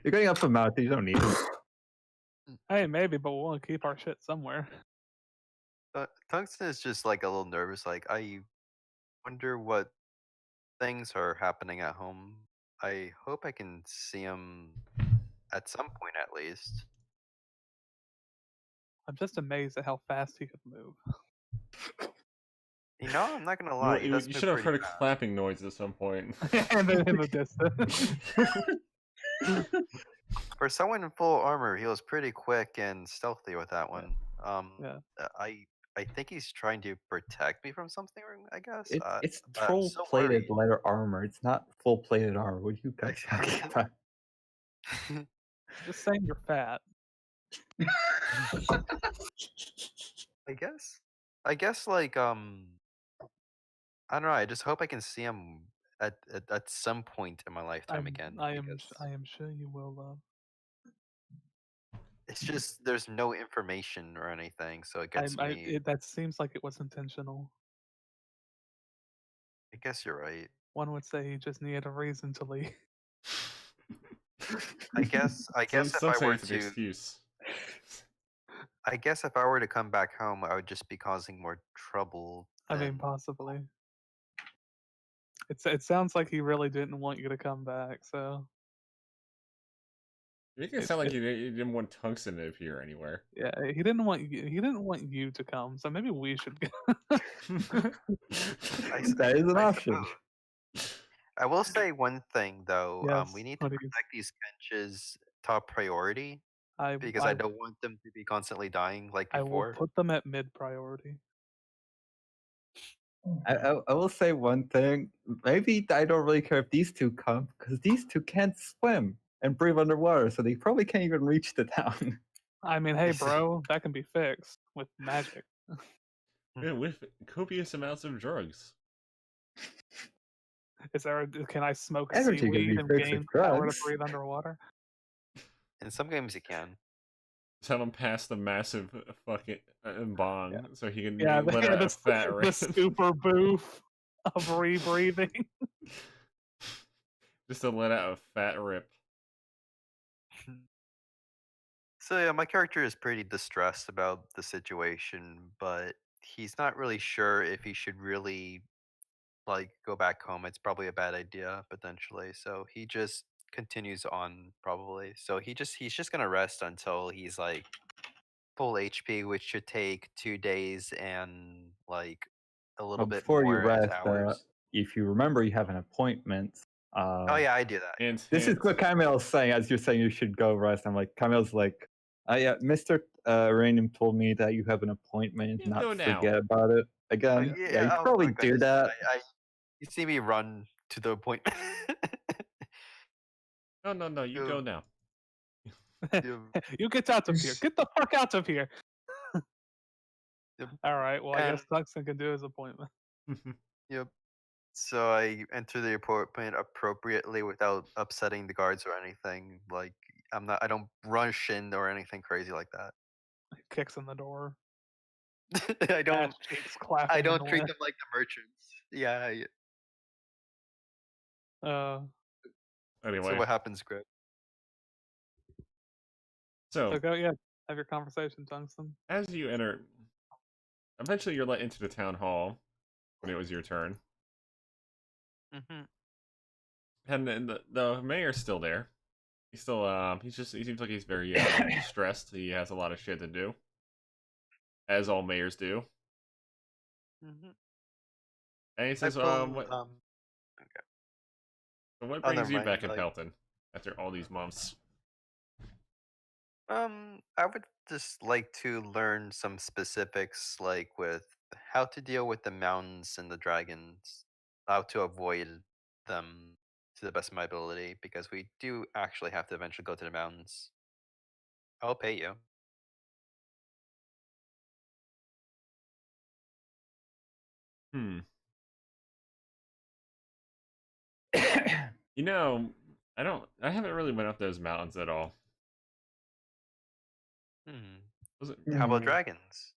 You're going up a mountain, you don't need it. Hey, maybe, but we'll want to keep our shit somewhere. Tungsten is just like a little nervous. Like, I wonder what things are happening at home. I hope I can see him at some point at least. I'm just amazed at how fast he could move. You know, I'm not gonna lie. He does You move should have pretty heard a fast. clapping noise at some point. And then in the distance. For someone in full armor, he was pretty quick and stealthy with that one. Yeah. I think he's trying to protect me from something. I guess It's but I'm troll so plated worried. leather armor. It's not full plated armor. What are you guys talking about? Just saying you're fat. I guess like I don't know. I just hope I can see him at some point in my lifetime again. I am because sure you will, love. It's just there's no information or anything, so it gets me. That seems like it was intentional. I guess you're right. One would say he just needed a reason to leave. I guess if Some I say were it's an to, excuse. I guess if I were to come back home, I would just be causing more trouble. I mean, possibly. It sounds like he really didn't want you to come back, so. You make it sound like you didn't want Tungsten to appear anywhere. Yeah, he didn't want you to come, so maybe we should go. That is an option. I will say one thing though. Yes, We need to please. protect these Kenches top priority because I don't want them to be constantly dying like I will before. put them at mid priority. I will say one thing. Maybe I don't really care if these two come because these two can't swim and breathe underwater, so they probably can't even reach the town. I mean, hey, bro, that can be fixed with magic. Yeah, with copious amounts of drugs. Can I smoke Energy can be seaweed and fixed gain with power to drugs. breathe underwater? In some games you can. Tell him pass the massive fucking bong so he can Yeah, let out a fat the rip. super boof of rebreathing. Just to let out a fat rip. So yeah, my character is pretty distressed about the situation, but he's not really sure if he should really like go back home. It's probably a bad idea potentially. So he just continues on probably. So he's just gonna rest until he's like full HP, which should take 2 days and like a little bit Before you more as rest, hours. if you remember, you have an appointment. Oh yeah, I do that. Hint, This is hint. what Camille's saying. As you're saying, you should go rest. I'm like, Camille's like, yeah, Mr. Rainium told me that you have an appointment. You Not go now. forget about it. Again, yeah, you oh could probably my do goodness, that. You see me run to the appointment. No, you go now. You get out of here. Get the fuck out of here. Yep. All right. Well, I And- guess Tuxton can do his appointment. Yep. So I enter the appointment appropriately without upsetting the guards or anything. Like I don't rush in or anything crazy like that. He kicks in the door. I don't Ass cheeks clapping in the treat wind. them like the merchants. Yeah. Anyway, So what happens, Greg? so So go, yeah, have your conversation, Tungsten. as you enter, eventually you're let into the town hall when it was your turn. Mm-hmm. And then the mayor's still there. He's still he seems like he's very stressed. He has a lot of shit to do, as all mayors do. Mm-hmm. And he says, what Oh, brings never you mind, back in like- Pelton after all these months? I would just like to learn some specifics, like with how to deal with the mountains and the dragons, how to avoid them to the best of my ability, because we do actually have to eventually go to the mountains. I'll pay you. You know, I haven't really went up those mountains at all. Was it? How about dragons?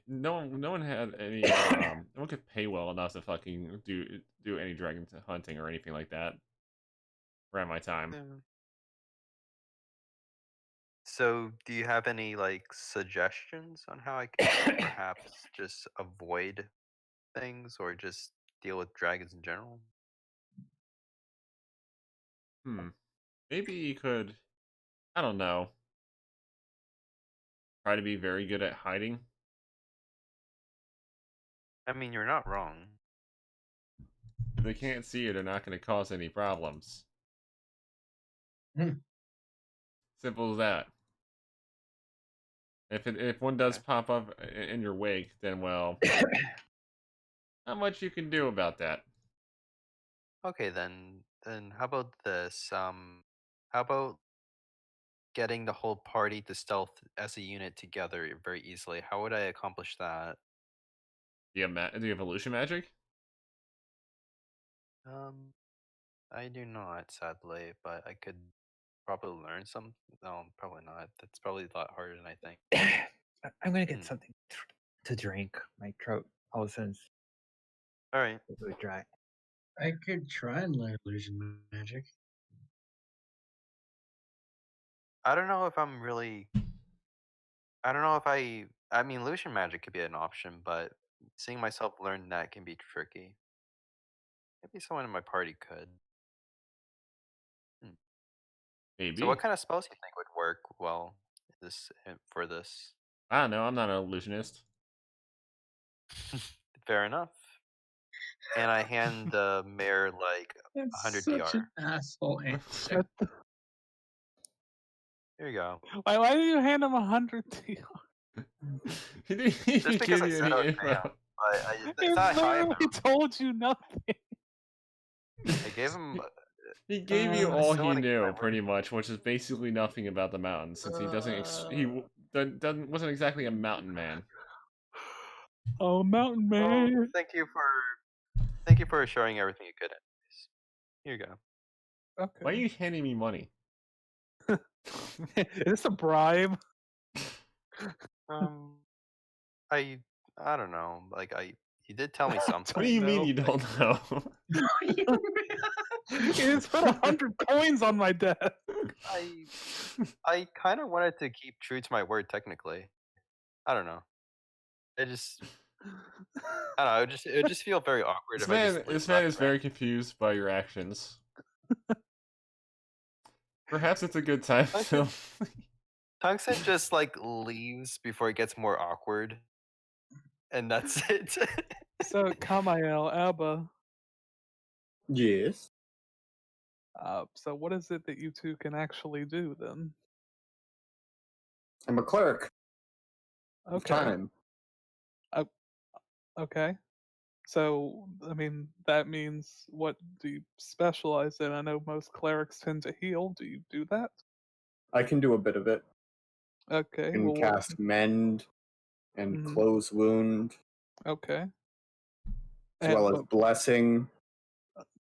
No one had any. No one could pay well enough to fucking do any dragon hunting or anything like that. Around my time. So, do you have any like suggestions on how I can perhaps just avoid things or just deal with dragons in general? Maybe you could. I don't know. Try to be very good at hiding. I mean, you're not wrong. If they can't see you, they're not going to cause any problems. Simple as that. If one does pop up in your wake, then well, not much you can do about that. Okay, then how about this? How about getting the whole party to stealth as a unit together very easily? How would I accomplish that? Do you have illusion magic? I do not, sadly, but I could probably learn some. No, probably not. That's probably a lot harder than I think. I'm gonna get something to drink. My throat all of a sudden All right. is really dry. I could try and learn illusion magic. I don't know if I'm really. I don't know if I mean, illusion magic could be an option, but seeing myself learn that can be tricky. Maybe someone in my party could. Maybe. So, what kind of spells do you think would work well for this? I don't know. I'm not an illusionist. Fair enough. and I hand the mayor like That's 100 such DR. an asshole answer. Here you go. Why do you hand him 100 DR? He didn't even Just because give I you said any I would pay info. him. But He it's not high literally amount. told you nothing. I gave him. He gave you I all still he wanna keep my knew, word. pretty much, which is basically nothing about the mountains, since he doesn't. Wasn't exactly a mountain man. Oh, mountain Well, man. thank you for showing everything you could. Anyways. Here you go. Okay. Why are you handing me money? Is this a bribe? I don't know. Like he did tell me something. What do you mean know. you don't know? He just put 100 coins on my desk. I kind of wanted to keep true to my word. Technically, I don't know. I don't know. It would just feel very awkward This if I just man is left very confused by your actions. Perhaps it's a good time I to. Tungsten just like leaves before it gets more awkward, and that's it. So, Kamael, Abba. Yes. So what is it that you two can actually do then? I'm a cleric. Of Okay. time. Okay. So, I mean, that means what do you specialize in? I know most clerics tend to heal. Do you do that? I can do a bit of it. Okay. I can Well, cast mend and Mhm. close wound, okay. as well as blessing.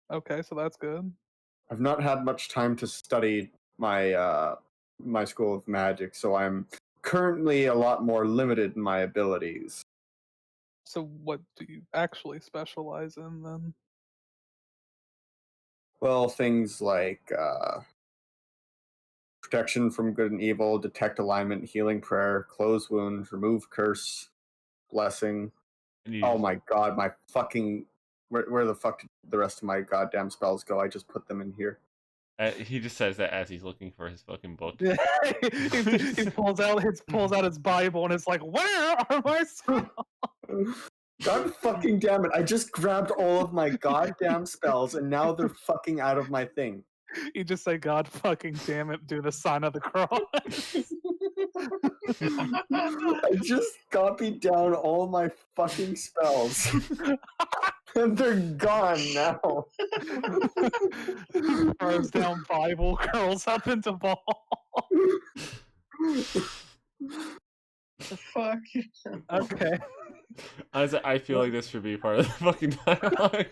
Okay, so that's good. I've not had much time to study my my school of magic, so I'm currently a lot more limited in my abilities. So what do you actually specialize in then? Well, things like protection from good and evil, detect alignment, healing prayer, close wound, remove curse, blessing. Oh my god, my fucking where the fuck did the rest of my goddamn spells go? I just put them in here. He just says that as he's looking for his fucking book. Yeah, he pulls out his Bible and it's like, where are my spells? God fucking damn it! I just grabbed all of my goddamn spells and now they're fucking out of my thing. You just say, God fucking damn it, do the sign of the cross. I just copied down all my fucking spells. And they're gone now. Throws down Bible, curls up into ball. Fuck. Okay. I feel like this should be part of the fucking dialogue.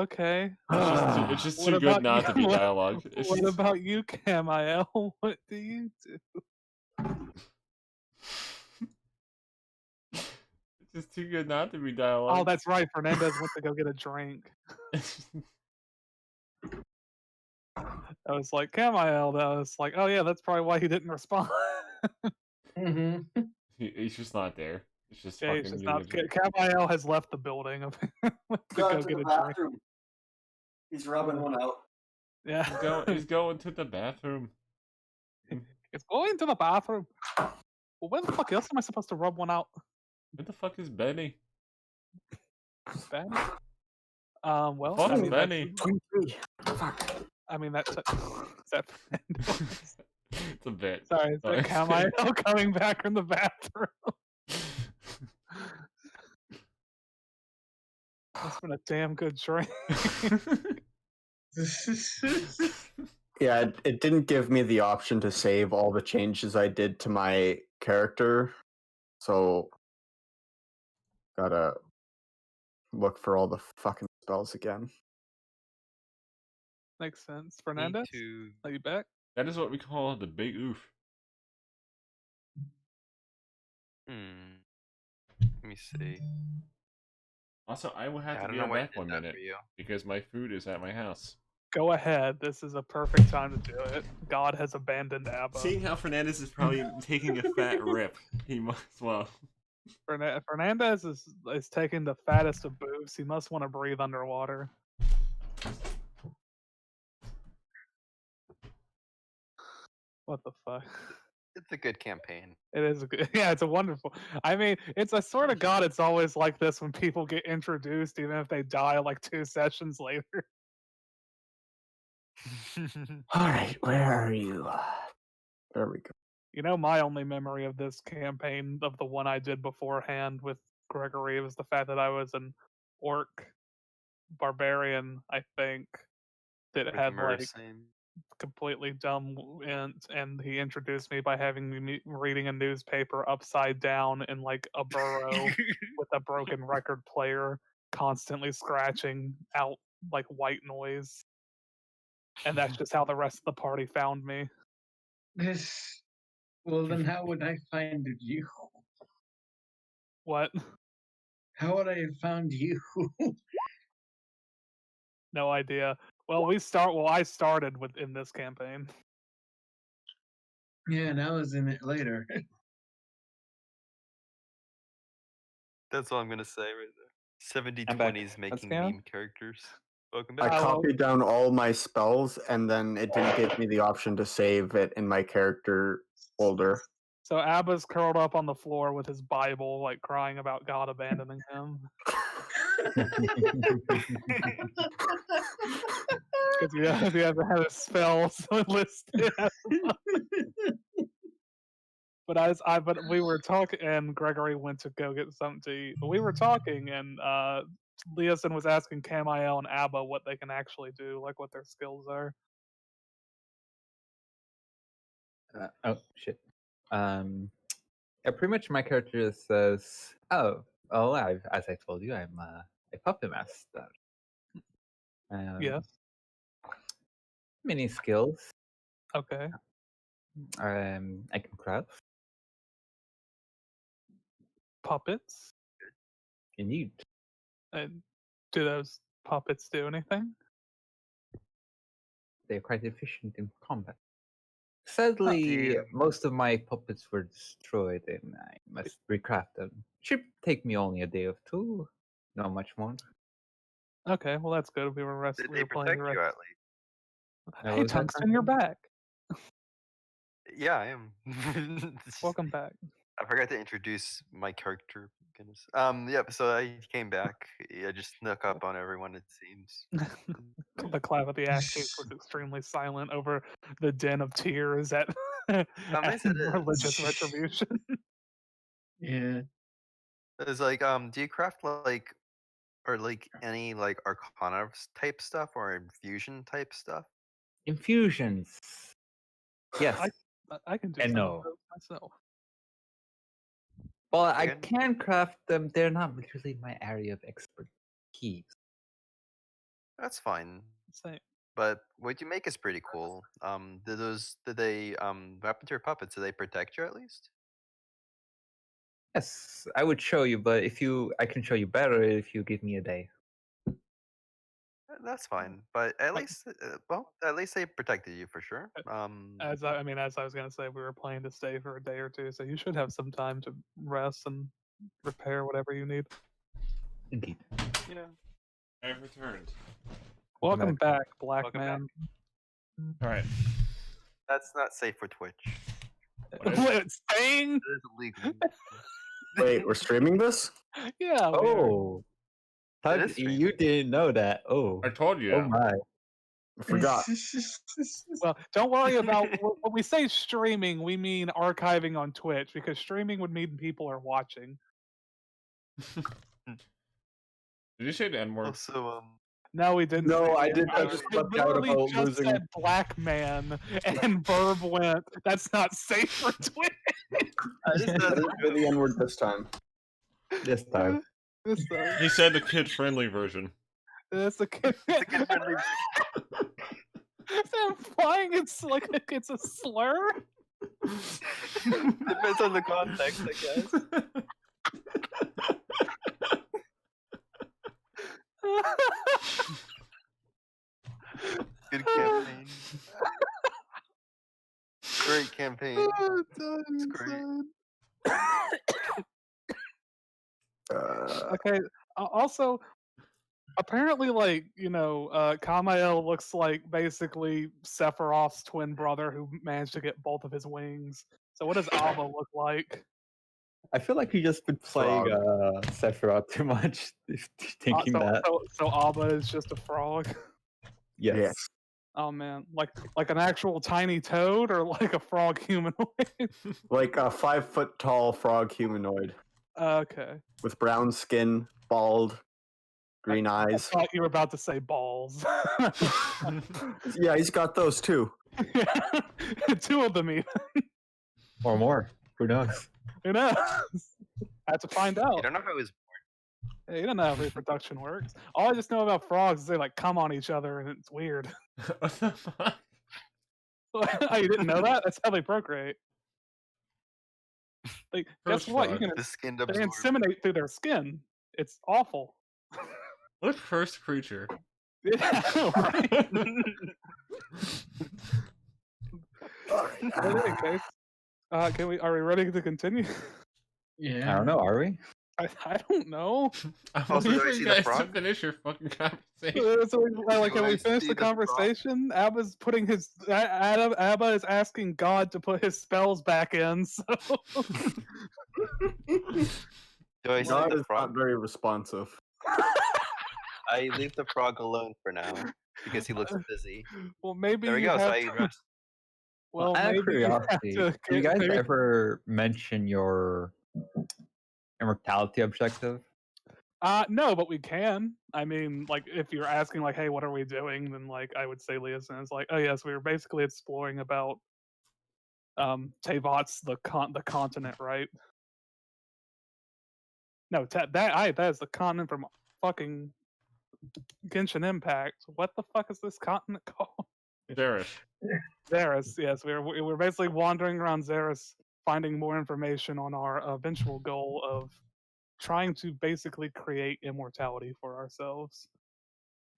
Okay. It's just too What good about not to be you? dialogue. What about you, Kamael? What do you do? It's just too good not to be dialogue. Oh, that's right. Fernandez went to go get a drink. I was like, Kamael. I was like, oh yeah, that's probably why he didn't respond. Mm-hmm. He's just not there. It's just Yeah, he's fucking. just not. Kamael has left the building to go get a drink. He's rubbing one out. Yeah. He's going to the bathroom. It's going to the bathroom. Well, where the fuck else am I supposed to rub one out? Where the fuck is Benny? Ben? Well, Fuck I mean, Benny. 23. Fuck. I mean, that's is that It's a bit. sorry, is that Kamael coming back from the bathroom? That's been a damn good drink. Yeah, it didn't give me the option to save all the changes I did to my character, so gotta look for all the fucking spells again. Makes sense. Fernandez, are you back? That is what we call the big oof. Let me see. Also, I will have I to don't be know right why I back did 1 that minute for you. because my food is at my house. Go ahead. This is a perfect time to do it. God has abandoned Abba. Seeing how Fernandez is probably taking a fat rip, he might as well. Fernandez is taking the fattest of boobs. He must want to breathe underwater. What the fuck? It's a good campaign. It is a good, yeah, it's a wonderful. I mean, it's I swear to God, it's always like this when people get introduced, even if they die like 2 sessions later. All right, where are you? There we go. You know, my only memory of this campaign, of the one I did beforehand with Gregory, was the fact that I was an orc barbarian, I think, that With had like Mersin. completely dumb and he introduced me by having me reading a newspaper upside down in like a burrow with a broken record player constantly scratching out like white noise. And that's just how the rest of the party found me. Well, then how would I find you? What? How would I have found you? No idea. Well, I started in this campaign. Yeah, and I was in it later. That's all I'm gonna say right there. I'm back. 70/20s Let's making go. meme characters. Welcome I back. copied down all my spells, and then it didn't give me the option to save it in my character folder. So Abba's curled up on the floor with his Bible, like crying about God abandoning him. Because he hasn't had a spell so listed. But we were talking, and Gregory went to go get something to eat. But we were talking, and Leosin was asking Camiel and Abba what they can actually do, like what their skills are. Oh shit. Pretty much my character says, as I told you, I'm a puppet master. Yes. Many skills. Okay. I can craft. Puppets. Indeed. And do those puppets do anything? They're quite efficient in combat. Sadly, most of my puppets were destroyed, and I must recraft them. Should take me only a day or two, not much more. Okay, well that's good. We were Did we they were playing protect the rest. you at least? Now, Hey, was that Tungsten, you're back. Yeah, I am. Welcome back. I forgot to introduce my character. Goodness. Yep. So I came back. I just snuck up on everyone. It seems. The clap of the axe case was extremely silent over the den of tears at, at nice it is. religious retribution. Yeah. It's like, do you craft like, or like any like Arcana type stuff or infusion type stuff? Infusions. Yes. I can do And some no. of those myself. Well, I Again? can craft them. They're not really my area of expertise. That's fine. Same. But what you make is pretty cool. Did they what happened to your puppets? Do they protect you at least? Yes, I would show you, but I can show you better if you give me a day. That's fine. But at least, at least they protected you for sure. As I was gonna say, we were planning to stay for a day or two, so you should have some time to rest and repair whatever you need. Indeed. Yeah. I've returned. Welcome back, Black Welcome Man. All right. That's not safe for Twitch. What it's saying? It is illegal. Wait, we're streaming this? Yeah. we are. Oh, It is streaming. you didn't know that? Oh, I told you. oh my! I forgot. Well, don't worry about when we say streaming, we mean archiving on Twitch, because streaming would mean people are watching. Did you say the N word? Also, No, we didn't. No, say I that. didn't. I just flipped out literally about just losing. said Black Man, and Verb went, "That's not safe for Twitch." I didn't do the N word this time. This time. This time. He said the kid-friendly version. That's the kid. kid-friendly. Is that implying it's like it's a slur? Depends on the context, I guess. Good campaign. Great campaign. It's great. Okay. Also, apparently, like, Kamael looks like basically Sephiroth's twin brother who managed to get both of his wings. So what does Abba look like? I feel like you just been playing Sephiroth too much, thinking that. So Abba is just a frog. Yes. Oh man, like an actual tiny toad or like a frog humanoid? Like a 5 foot tall frog humanoid Okay. with brown skin, bald, green I eyes. thought you were about to say balls. Yeah, he's got those too. Two of them even. Or more. Who knows? Who knows? I have to find out. You don't know how his Hey, you don't know how reproduction works. All I just know about frogs is they like come on each other and it's weird. What the fuck? Oh, you didn't know that? That's how they procreate. Like, guess First what? frog. You can the skin they absorb. inseminate through their skin. It's awful. What first creature? Yeah, right. In any case, are we ready to continue? Yeah. I don't know, are we? I don't know. I'm Also, waiting do I for see you the guys to frog? finish your fucking conversation. So like, Do can I we finish see the the frog? conversation? Abba's putting his Abba is asking God to put his spells back in. So Do I see God the is not frog? very responsive. I leave the frog alone for now because he looks busy. well, maybe There we you go. So have I to- rest. well, Out of maybe you have curiosity, to do you get- guys maybe- ever mention your immortality objective? No, but we can. I mean, like, if you're asking, like, hey, what are we doing? Then, like, I would say Liaison is like, oh yes, we were basically exploring about Tevat's the continent, right? No, that is the continent from fucking Genshin Impact. What the fuck is this continent called? Darish. Xeris. Yes, we're basically wandering around Xeris, finding more information on our eventual goal of trying to basically create immortality for ourselves.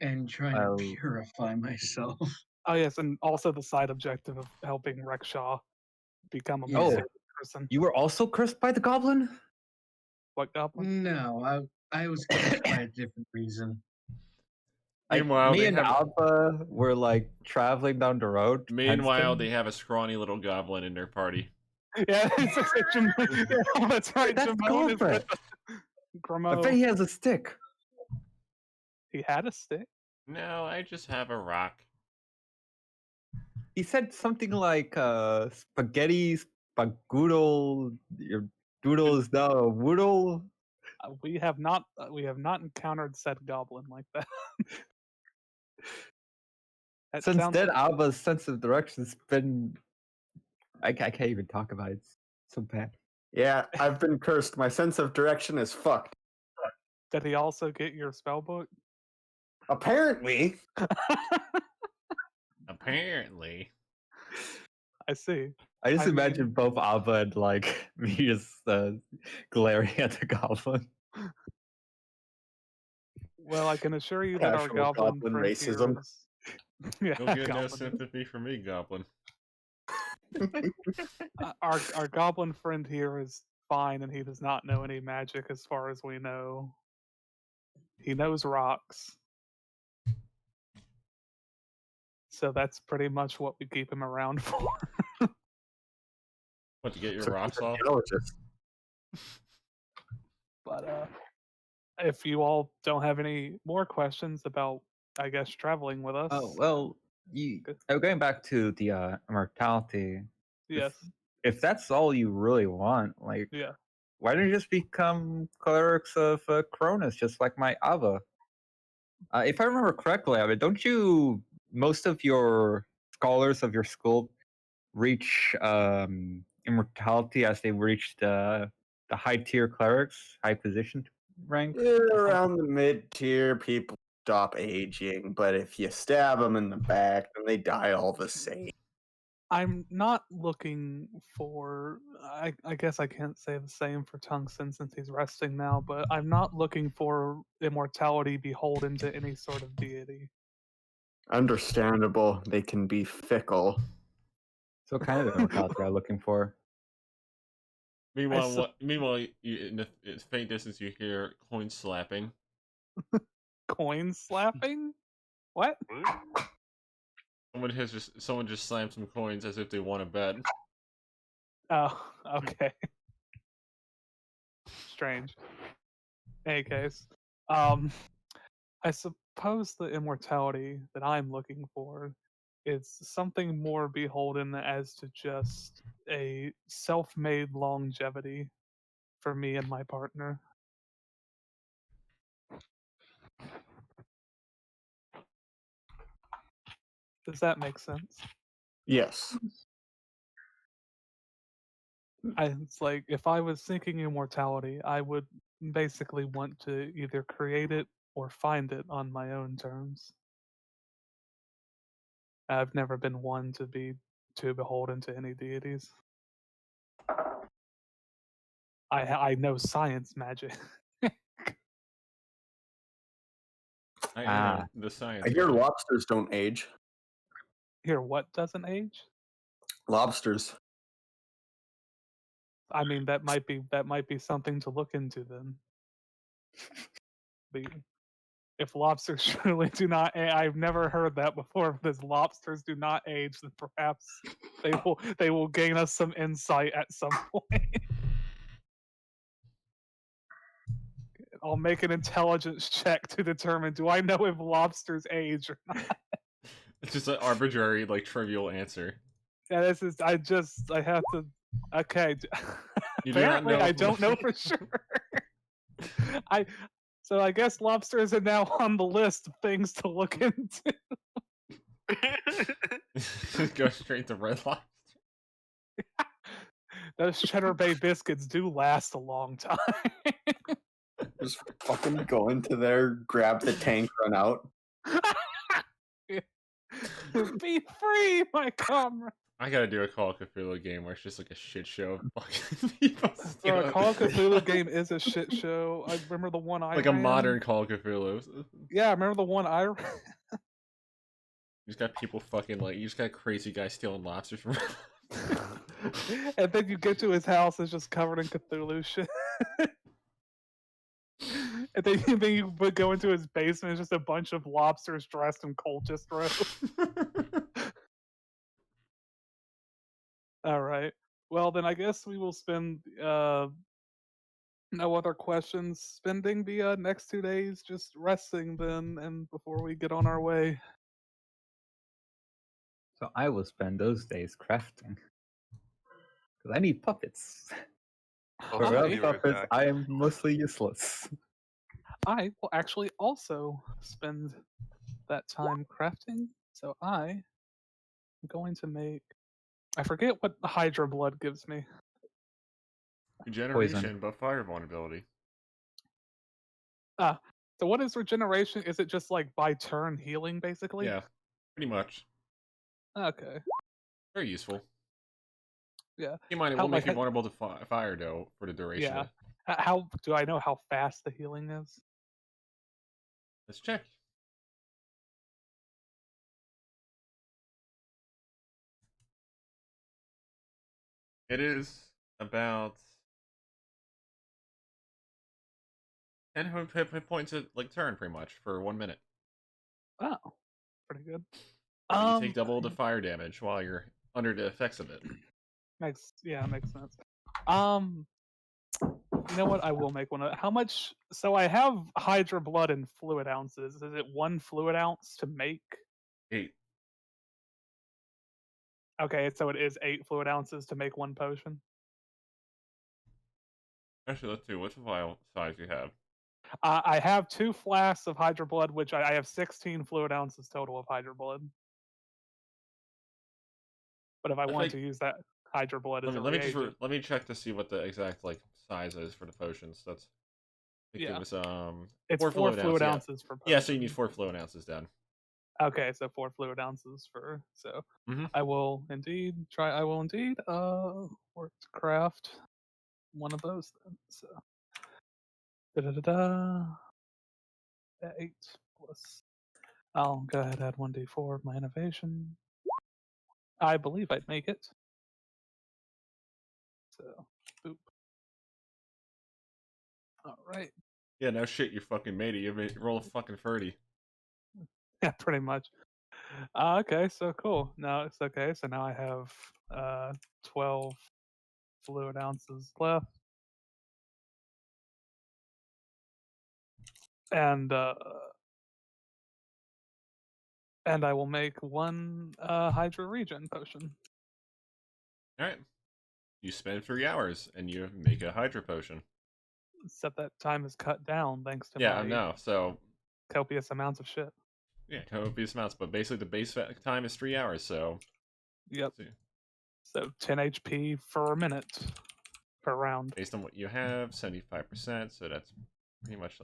And trying Oh. to purify myself. Oh yes, and also the side objective of helping Rexhaw become a Yeah. more Oh. stable person. You were also cursed by the goblin? What goblin? No, I was cursed by a different reason. Meanwhile, me they and have Alpha were like traveling down the road. to meanwhile Penston. they have a scrawny little goblin in their party. Yeah, oh, that's right. That's Jamon is with Gilbert. I Gramo. bet he has a stick. He had a stick. No, I just have a rock. He said something like spaghetti, spagoodle, your doodle is now a woodle. We have not encountered said goblin like that. That Since sounds then, like- Alba's sense of direction's been. I can't even talk about it. It's so bad. Yeah, I've been cursed. My sense of direction is fucked. Did he also get your spell book? Apparently. Apparently. I see. I just I mean- imagine both Alba and like me just glaring at the goblin. Well, I can assure you that our Casual goblin goblin friend racism. here is... yeah, You'll get no goblin. sympathy from me, goblin. Our goblin friend here is fine, and he does not know any magic as far as we know. He knows rocks. So that's pretty much what we keep him around for. What, to get your So rocks he's a off? geologist. But if you all don't have any more questions about, I guess, traveling with us. Oh well, Good. going back to the immortality. Yes. If that's all you really want, like, Yeah. why don't you just become clerics of Cronus, just like my Ava? If I remember correctly, I mean, don't you most of your scholars of your school reach immortality as they reach the high tier clerics, high position rank? Yeah, around the mid tier, people stop aging, but if you stab them in the back, then they die all the same. I'm not looking for. I guess I can't say the same for Tungsten since he's resting now, but I'm not looking for immortality beholden to any sort of deity. Understandable, they can be fickle. So what kind of immortality are you looking for? Meanwhile, in the faint distance, you hear coin slapping. Coin slapping? What? Someone just slammed some coins as if they won a bet. Oh, okay. Strange. In any case, I suppose the immortality that I'm looking for is something more beholden as to just a self-made longevity for me and my partner. Does that make sense? Yes. It's like if I was seeking immortality, I would basically want to either create it or find it on my own terms. I've never been one to be too beholden to any deities. I know science magic. I Ah. am the science. I hear guy. lobsters don't age. Here, what doesn't age? Lobsters. I mean, that might be something to look into then. The if lobsters truly do not, I've never heard that before. If those lobsters do not age, then perhaps they will gain us some insight at some point. I'll make an intelligence check to determine: do I know if lobsters age or not? It's just an arbitrary, like, trivial answer. Yeah, this is. I have to. Okay. You do not Apparently, know I if- don't know for sure. So I guess lobsters are now on the list of things to look into. Go straight to Red Lobster. Those Cheddar Bay biscuits do last a long time. Just fucking go into there, grab the tank, run out. Be free, my comrade. I gotta do a Call of Cthulhu game where it's just like a shit show of fucking people Bro, stealing- a Call of Cthulhu game is a shit show. I remember the one I like a ran. modern Call of Cthulhu. Yeah, I remember the one I ran. You just got people fucking like you just got crazy guys stealing lobsters from. And then you get to his house, it's just covered in Cthulhu shit. And then you would go into his basement, it's just a bunch of lobsters dressed in cultist robes. All right. Well, then I guess we will spend no other questions. Spending the next 2 days just resting then, and before we get on our way. So I will spend those days crafting. Because I need puppets. I'll Without be right puppets, back. I am mostly useless. I will actually also spend that time crafting. So I am going to make. I forget what Hydra blood gives me. Regeneration, but fire vulnerability. So what is regeneration? Is it just like by turn healing, basically? Yeah, pretty much. Okay. Very useful. Yeah. You mind it How- will make like, you vulnerable to fire though for the duration. Yeah. How do I know how fast the healing is? Let's check. It is about 10 hit points a like turn, pretty much, for 1 minute. Oh, pretty good. You take double the fire damage while you're under the effects of it. Makes sense. You know what? I will make one. How much? So I have Hydra blood in fluid ounces. Is it 1 fluid ounce to make? 8. Okay, so it is 8 fluid ounces to make 1 potion. Actually, let's do what's the vial size you have. I have 2 flasks of Hydra blood, which I have 16 fluid ounces total of Hydra blood. But if I want to use that Hydra blood as a reagent, let me check to see what the exact like size is for the potions. That's Yeah. it was it's 4 fluid ounces per potion. Yeah, so you need 4 fluid ounces down. Okay, so 4 fluid ounces for so. Mhm. I will indeed work to craft one of those then. So da 8 plus. I'll go ahead and add 1d4 of my innovation. I believe I'd make it. So boop. All right. Yeah, no shit, you fucking made it. You roll a fucking 30. Yeah, pretty much. Okay, so cool. Now it's okay. So now I have 12 fluid ounces left. And I will make one Hydra Regen potion. All right. You spend 3 hours and you make a Hydra potion. Except that time is cut down thanks to Yeah, I my know. So copious amounts of shit. yeah, copious amounts, but basically the base time is 3 hours. So Yep. see, So 10 HP for a minute per round. based on what you have, 75%. So that's pretty much.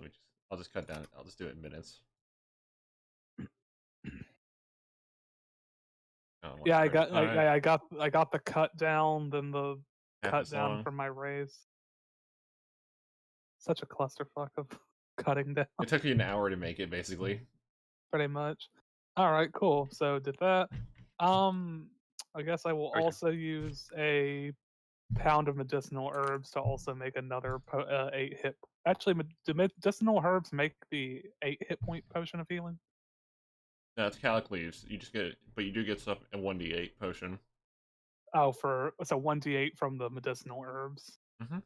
I'll just cut down. I'll just do it in minutes. Yeah, I got the cut down, then the cut down long. from my raise. Such a clusterfuck of cutting down. It took you an hour to make it, basically. Pretty much. All right, cool. So did that. I guess I will also use a pound of medicinal herbs to also make another 8 hit. Actually, do medicinal herbs make the 8 hit point potion of healing? No, it's Calic leaves. You just get, but you do get stuff in 1d8 potion. Oh, so 1d8 from the medicinal herbs. Mm-hmm.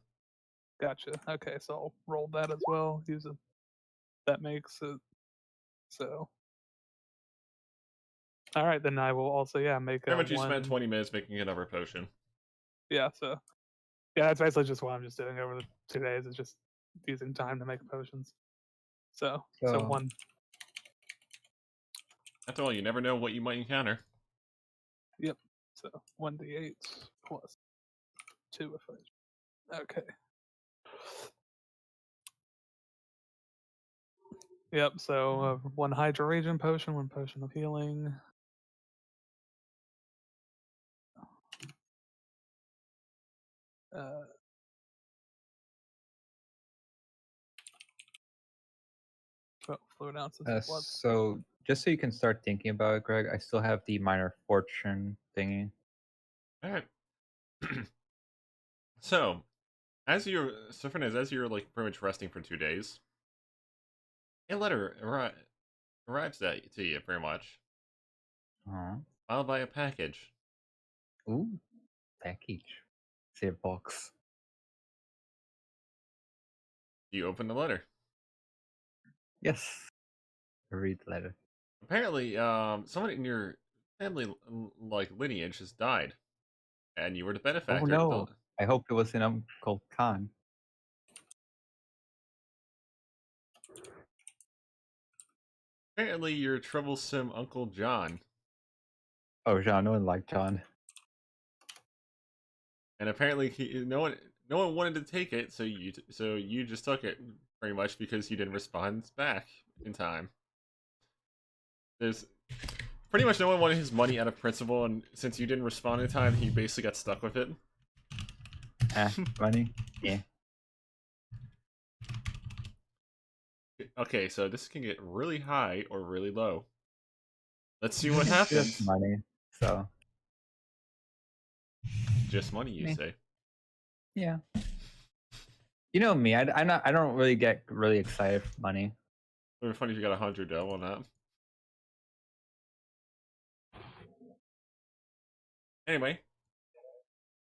Gotcha. Okay, so I'll roll that as well. Use it. That makes it so. All right, then I will also make. Pretty much, you spent 20 minutes making another potion. Yeah, so that's basically just what I'm just doing over the 2 days. Is just using time to make potions. So one. After all, you never know what you might encounter. Yep. So 1d8 plus 2 if I. Okay. Yep. So 1 Hydra Regen potion, 1 potion of healing. Fluid ounces of blood. So just so you can start thinking about it, Greg, I still have the minor fortune thingy. All right. So, as you're like pretty much resting for 2 days, a letter arrives to you pretty much. Followed by a package. Ooh, package. Say a box. You open the letter. Yes. I read the letter. Apparently, someone in your family like lineage has died, and you were the benefactor. Oh no! I hope it was an Uncle Khan. Apparently, your troublesome Uncle John. Oh, John! No one liked John. And apparently, no one wanted to take it, so you just took it pretty much because you didn't respond back in time. There's pretty much no one wanted his money out of principle, and since you didn't respond in time, he basically got stuck with it. Money? Yeah. Okay, so this can get really high or really low. Let's see what happens. Just money, so. Just money, you say? Yeah. You know me, I don't really get really excited for money. It would be funny if you got 100 though on that. Anyway,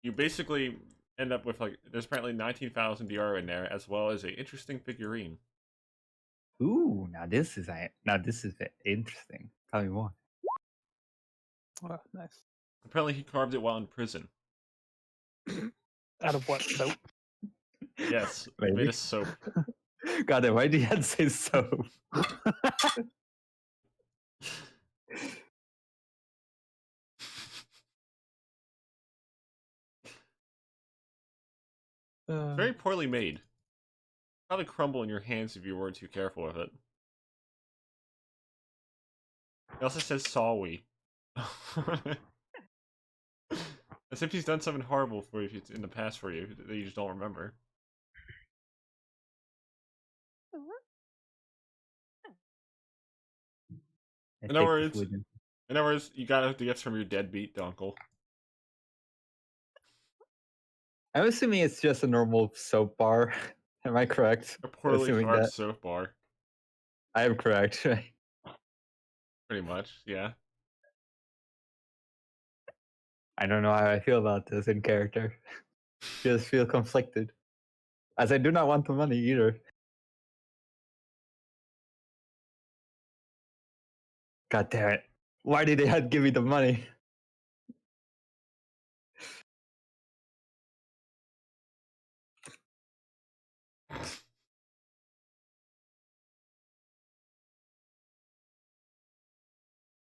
you basically end up with there's apparently 19,000 DR in there, as well as an interesting figurine. Ooh, now this is interesting. Tell me more. Oh, nice. Apparently, he carved it while in prison. Out of what, soap? Yes, he made a soap. God, why did you have to say soap? Very poorly made. Probably crumble in your hands if you weren't too careful with it. It also says Sawi. As if he's done something horrible for you in the past for you that you just don't remember. In other words, you got the gifts from your deadbeat uncle. I'm assuming it's just a normal soap bar. Am I correct? A poorly carved soap bar. I am correct. Pretty much, yeah. I don't know how I feel about this in character. Just feel conflicted. As I do not want the money either. God damn it. Why did they have to give me the money?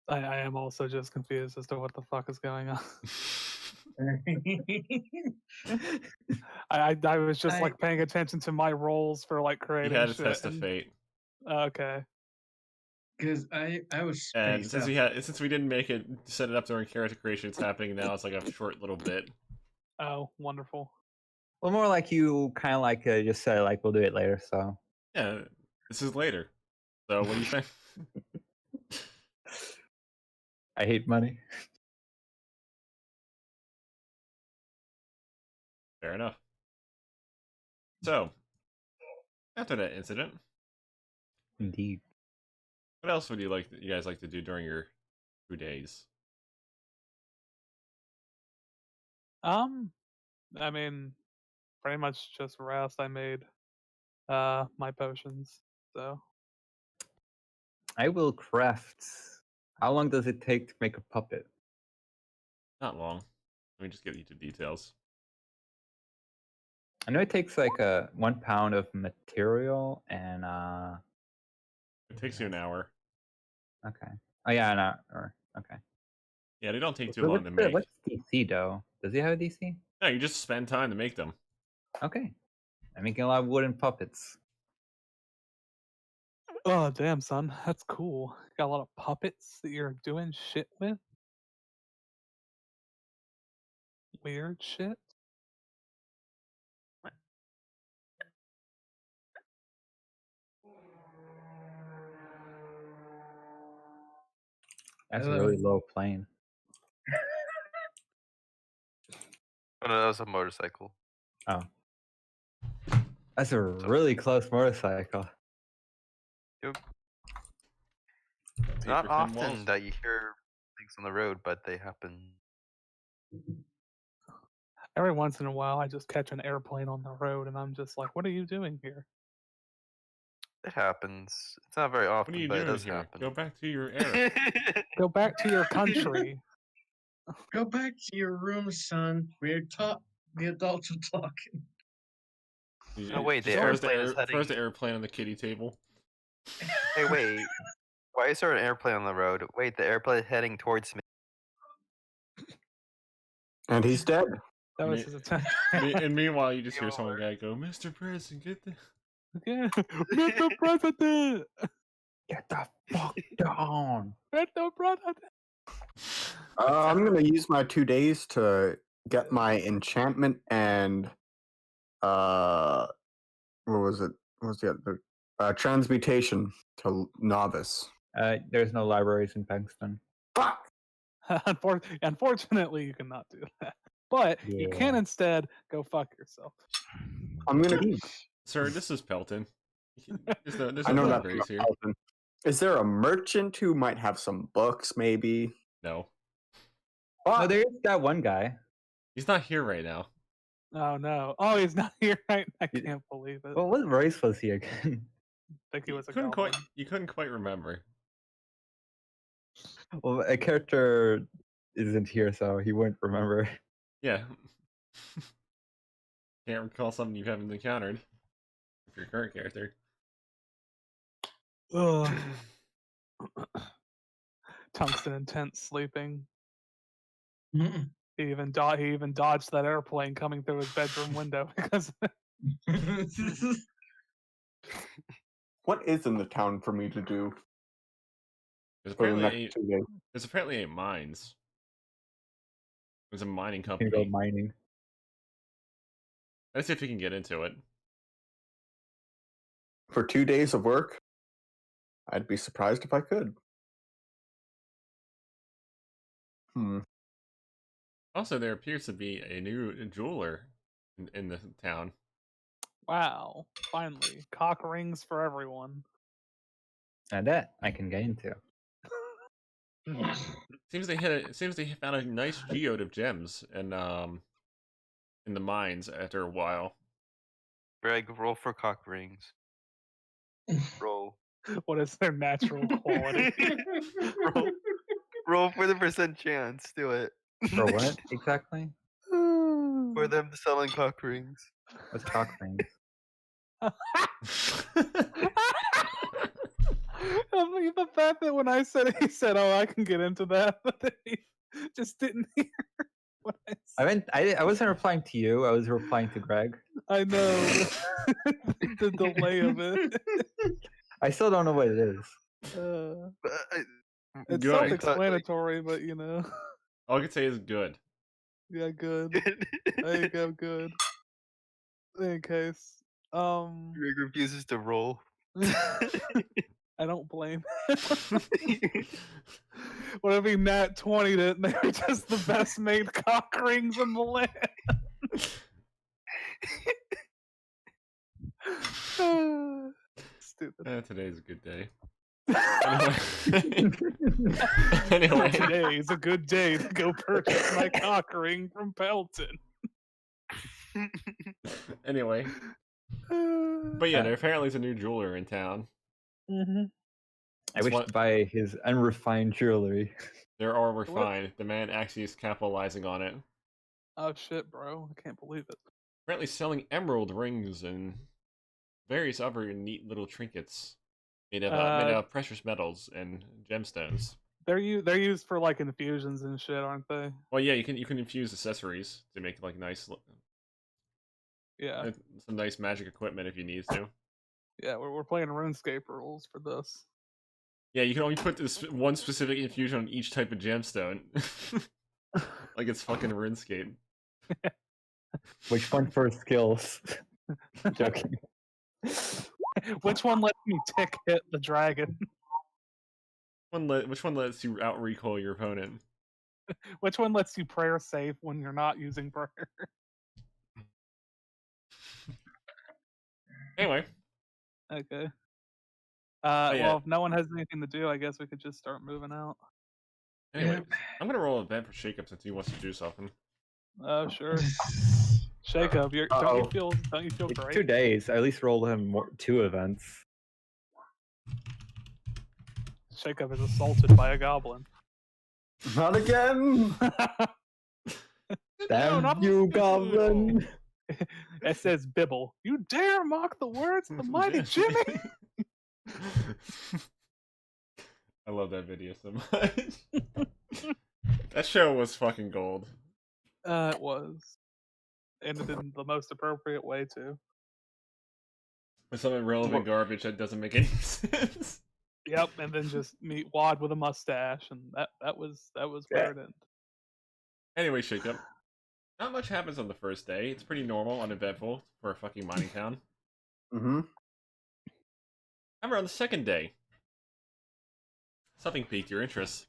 I am also just confused as to what the fuck is going on. I was just like paying attention to my roles for like He creating had a shit. test of fate. Okay. Because I was And spaced since we didn't make it set it up during character creation, it's happening now. It's like a short little bit. Oh, wonderful. Well, more like you kind of like just said, like, we'll do it later, so. Yeah, this is later. So what do you think? I hate money. Fair enough. So, after that incident, Indeed. what else would you guys like to do during your 2 days? I mean, pretty much just rest. I made my potions, so I will craft. How long does it take to make a puppet? Not long. Let me just get you the details. I know it takes like 1 pound of material and It takes you an hour. okay. Oh yeah, an hour. Okay. Yeah, they don't take too So long to make. what's DC though? Does he have a DC? No, you just spend time to make them. Okay. I'm making a lot of wooden puppets. oh damn, son, that's cool. Got a lot of puppets that you're doing shit with. Weird shit. That's a really low plane. Oh no, that was a motorcycle. Oh. That's a really close motorcycle. It's Paper not thin often walls. that you hear things on the road, but they happen. Every once in a while, I just catch an airplane on the road, and I'm just like, "What are you doing here?" It happens. It's not very often, What are you but it doing does here? happen. Go back to your era. Go back to your country. Go back to your room, son. The adults are talking. Oh, wait, the Just airplane is heading- Throws the airplane on the kiddie table. Hey, wait. Why is there an airplane on the road? Wait, the airplane heading towards me. And he's dead. That was Me- his attempt. And meanwhile, you just hear someone guy go, "Mr. President, get the." Yeah. Mr. President! Get the fuck down. Mr. President! I'm gonna use my 2 days to get my enchantment and what was it? What was the other? Transmutation to novice. There's no libraries in Paxton. Fuck. Unfortunately, you cannot do that. But you can Yeah. instead go fuck yourself. I'm gonna. Sir, this is Pelton. There's I no know nothing libraries about here. Pelton. Is there a merchant who might have some books, maybe? No, No, there is that one guy. he's not here right now. Oh no. Oh, he's not here right. I You- can't believe it. Well, what race was he again? I think he was a couldn't goblin. you couldn't quite remember. Well, a character isn't here, so he wouldn't remember. Yeah. Can't recall something you haven't encountered. With your current character. Ugh. Tungsten intense sleeping. Mm-mm. He even dodged that airplane coming through his bedroom window because What is in the town for me to do There's for the apparently next 2 days? there's apparently a mines. There's a mining Can company. go mining. Let's see if we can get into it. For 2 days of work? I'd be surprised if I could. Also, there appears to be a new jeweler in the town. wow, finally, cock rings for everyone. And that I can get into. Seems they found a nice geode of gems and in the mines after a while. Greg, roll for cock rings. Roll. What is their natural quality? Roll for the % chance. Do it. For what exactly? For them selling cock rings. What's cock rings? The fact that when I said it, he said, "Oh, I can get into that," but then he just didn't hear what I said. I wasn't replying to you. I was replying to Greg. I know the delay of it. I still don't know what it is. It's Good. self-explanatory, but you know. All I can say is good. Yeah, good. There you go, good. In case, Greg refuses to roll. I don't blame him. What if he nat 20'd it and they were just the best made cock rings in the land? Stupid. Today's a good day. Anyway. Today is a good day to go purchase my cock ring from Pelton. Anyway. But yeah, there apparently is a new jeweler in town. Mm-hmm. I wish to buy his unrefined jewelry. They're all refined. The man actually is capitalizing on it. Oh shit, bro. I can't believe it. Apparently selling emerald rings and various other neat little trinkets made of precious metals and gemstones. They're used for like infusions and shit, aren't they? Well, yeah, you can infuse accessories to make like nice. Yeah. Some nice magic equipment if you need to. Yeah, we're playing RuneScape rules for this. Yeah, you can only put this one specific infusion on each type of gemstone. Like it's fucking RuneScape. Which one for skills? Joking. Which one lets me tick hit the dragon? Which one lets you out recoil your opponent? Which one lets you prayer safe when you're not using prayer? Anyway. Okay. Yeah. Well, if no one has anything to do, I guess we could just start moving out. Anyway, I'm gonna roll an event for Shakeup since he wants to do something. Oh, sure. Shakeup, don't you feel It's great? 2 days. I at least roll him 2 events. Shakeup is assaulted by a goblin. Not again! Damn you, goblin! It says Bibble. You dare mock the words of the mighty Jimmy? I love that video so much. That show was fucking gold. It was. Ended in the most appropriate way, too. With some irrelevant garbage that doesn't make any sense. Yep, and then just meet Wad with a mustache, and that was where it ended. Anyway, Shakeup. Not much happens on the first day. It's pretty normal, uneventful for a fucking mining town. Mm-hmm. However, on the second day, something piqued your interest.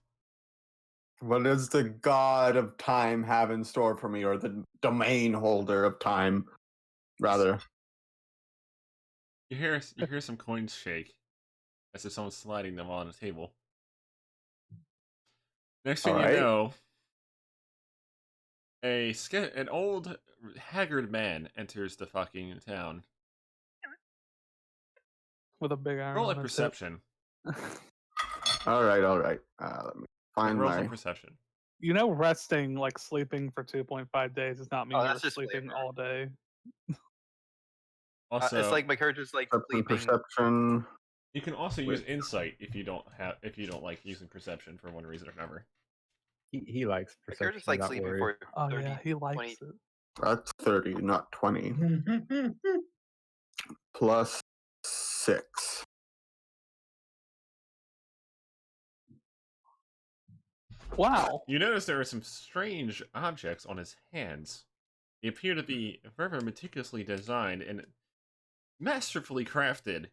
What does the god of time have in store for me, or the domain holder of time, rather? You hear some coins shake, as if someone's sliding them on a table. Next thing you know, an old, haggard man enters the fucking town. With a big iron. Roll a perception. All right. Let me find my perception. You know, resting, like sleeping for 2.5 days, does not mean you're sleeping all day. Also, it's like my character's like sleeping. Perception. You can also use insight if you don't like using perception for one reason or another. He likes perception. My character's like sleeping for 30, yeah, he likes 20. it. That's 30, not 20. Plus 6. Wow. You notice there are some strange objects on his hands. They appear to be very meticulously designed and masterfully crafted.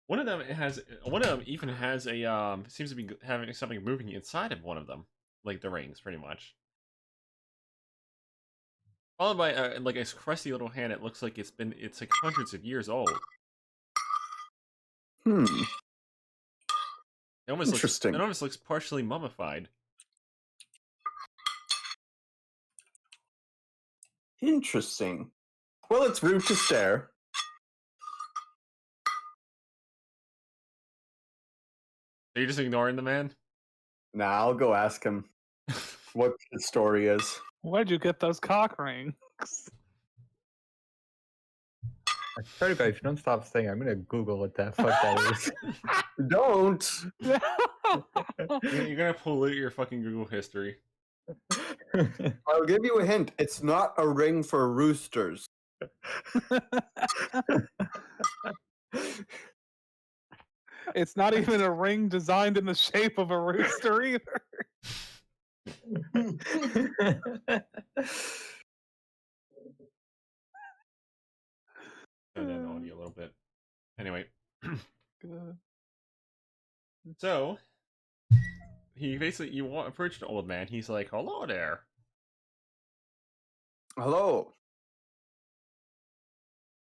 One of them even has a seems to be having something moving inside of one of them, like the rings, pretty much. Followed by like a crusty little hand. It looks like it's like hundreds of years old. Interesting. It almost looks partially mummified. Interesting. Well, it's rude to stare. Are you just ignoring the man? Nah, I'll go ask him what his story is. Where'd you get those cock rings? I swear to God, if you don't stop saying, I'm gonna Google what the fuck that is. Don't! You're gonna pollute your fucking Google history. I'll give you a hint. It's not a ring for roosters. It's not even a ring designed in the shape of a rooster either. Turn down the audio a little bit. Anyway. So, he basically, approach the old man. He's like, hello there. Hello.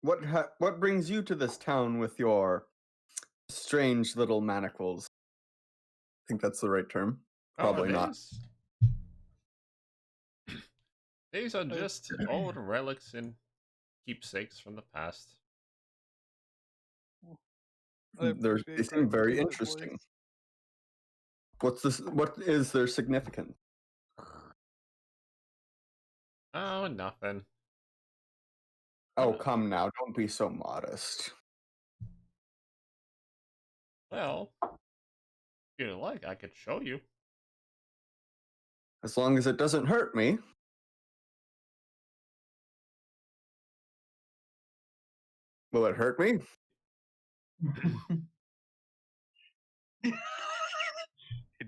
What brings you to this town with your strange little manacles? I think that's the right term. Probably not. These are just old relics and keepsakes from the past. They seem very interesting. What is their significance? Oh, nothing. Oh, come now. Don't be so modest. Well, if you like, I could show you. As long as it doesn't hurt me. Will it hurt me?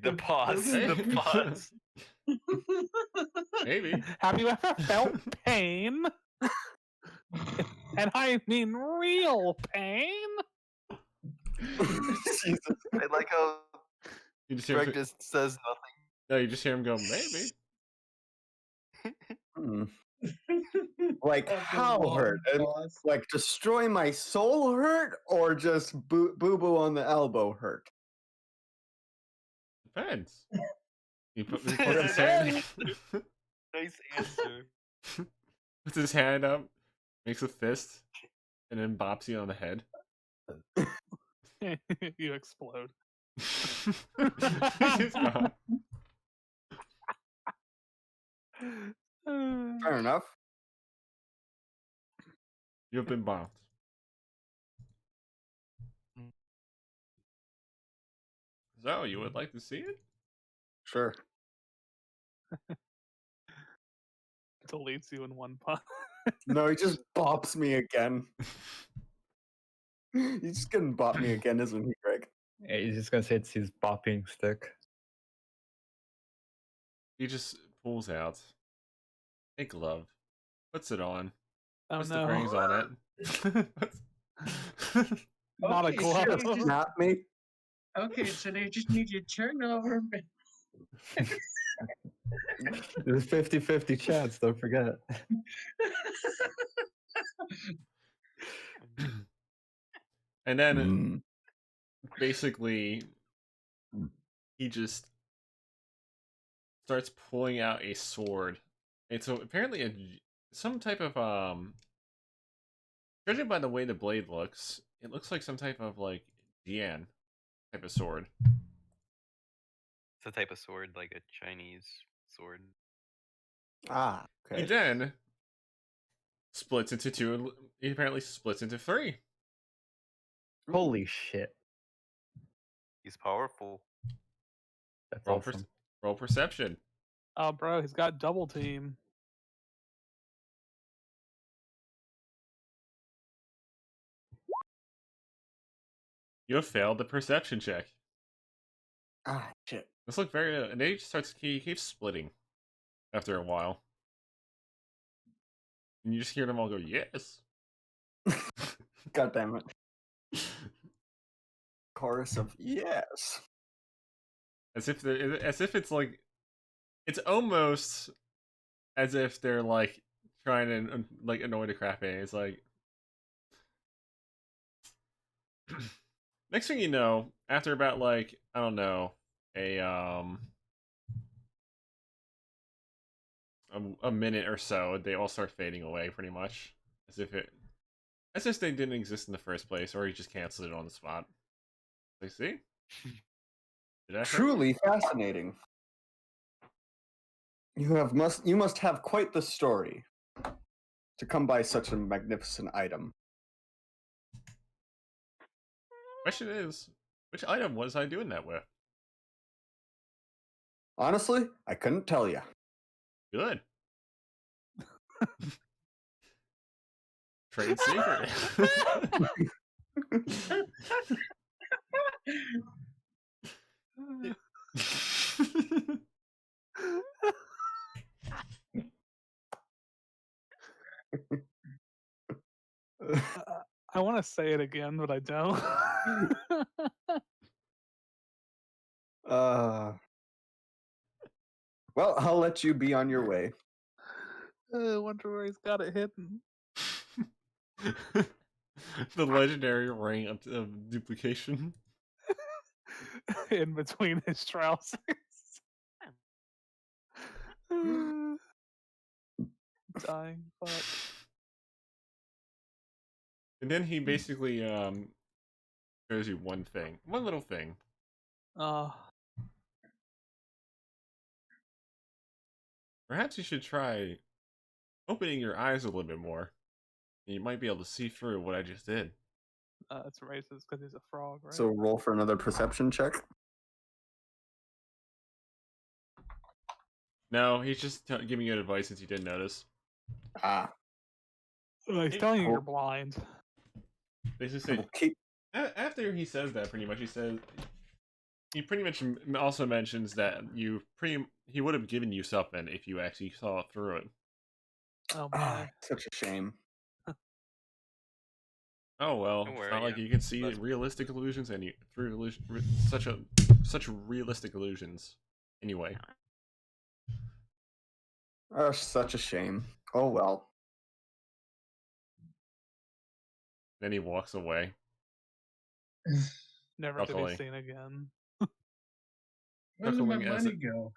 The pause. The pause. Maybe. Have you ever felt pain? And I mean real pain? Jesus. I like how You just hear Greg just says nothing. No, you just hear him go, maybe. Like, how hurt? Like, destroy my soul hurt? Or just boo-boo on the elbow hurt? Depends. He puts his hand. Nice answer. Puts his hand up, makes a fist, and then bops you on the head. You explode. He's gone. Fair enough. You've been bopped. So, you would like to see it? Sure. Deletes you in one punch. No, he just bops me again. He's just gonna bop me again, isn't he, Greg? Yeah, he's just gonna say it's his bopping stick. He just pulls out a glove, puts it on, Oh puts no. the rings on it. Not a Okay, glove. so they just- Snap me. Okay, so they just need you to turn over. There's 50-50 chance, don't forget. And then basically he just starts pulling out a sword. And so apparently some type of judging by the way the blade looks, it looks like some type of like Jian type of sword. It's a type of sword, like a Chinese sword. Ah, He okay. then splits into two. He apparently splits into three. Holy shit. He's powerful. That's Roll, awesome. roll perception. Oh, bro, he's got double team. You have failed the perception check. Ah, shit. This look very. And then he keeps splitting after a while. And you just hear them all go, yes. God damn it. Chorus of yes. As if it's like, it's almost as if they're like trying to like annoy the crap out of it. It's like, next thing you know, after about like, I don't know, a minute or so, they all start fading away pretty much, as if they didn't exist in the first place, or he just canceled it on the spot. Like, see, did I hurt Truly fascinating. You must have quite the story to come by such a magnificent item. Question is, which item was I doing that with? Honestly, I couldn't tell you. Good. Trade secret. I want to say it again, but I don't. Well, I'll let you be on your way. I wonder where he's got it hidden. The legendary ring of duplication. In between his trousers. Dying fuck. And then he basically shows you one little thing. Perhaps you should try opening your eyes a little bit more. You might be able to see through what I just did. It's racist because he's a frog, right? So roll for another perception check. No, he's just giving you advice since you didn't notice. He's telling you you're blind. They just say, after he says that, pretty much, he pretty much also mentions that he would have given you something if you actually saw through it. Oh my. Such a shame. Oh well, it's not like you can see realistic illusions and such realistic illusions. Anyway. Oh, such a shame. Oh well. Then he walks away. Never to be seen again. Where did my money go?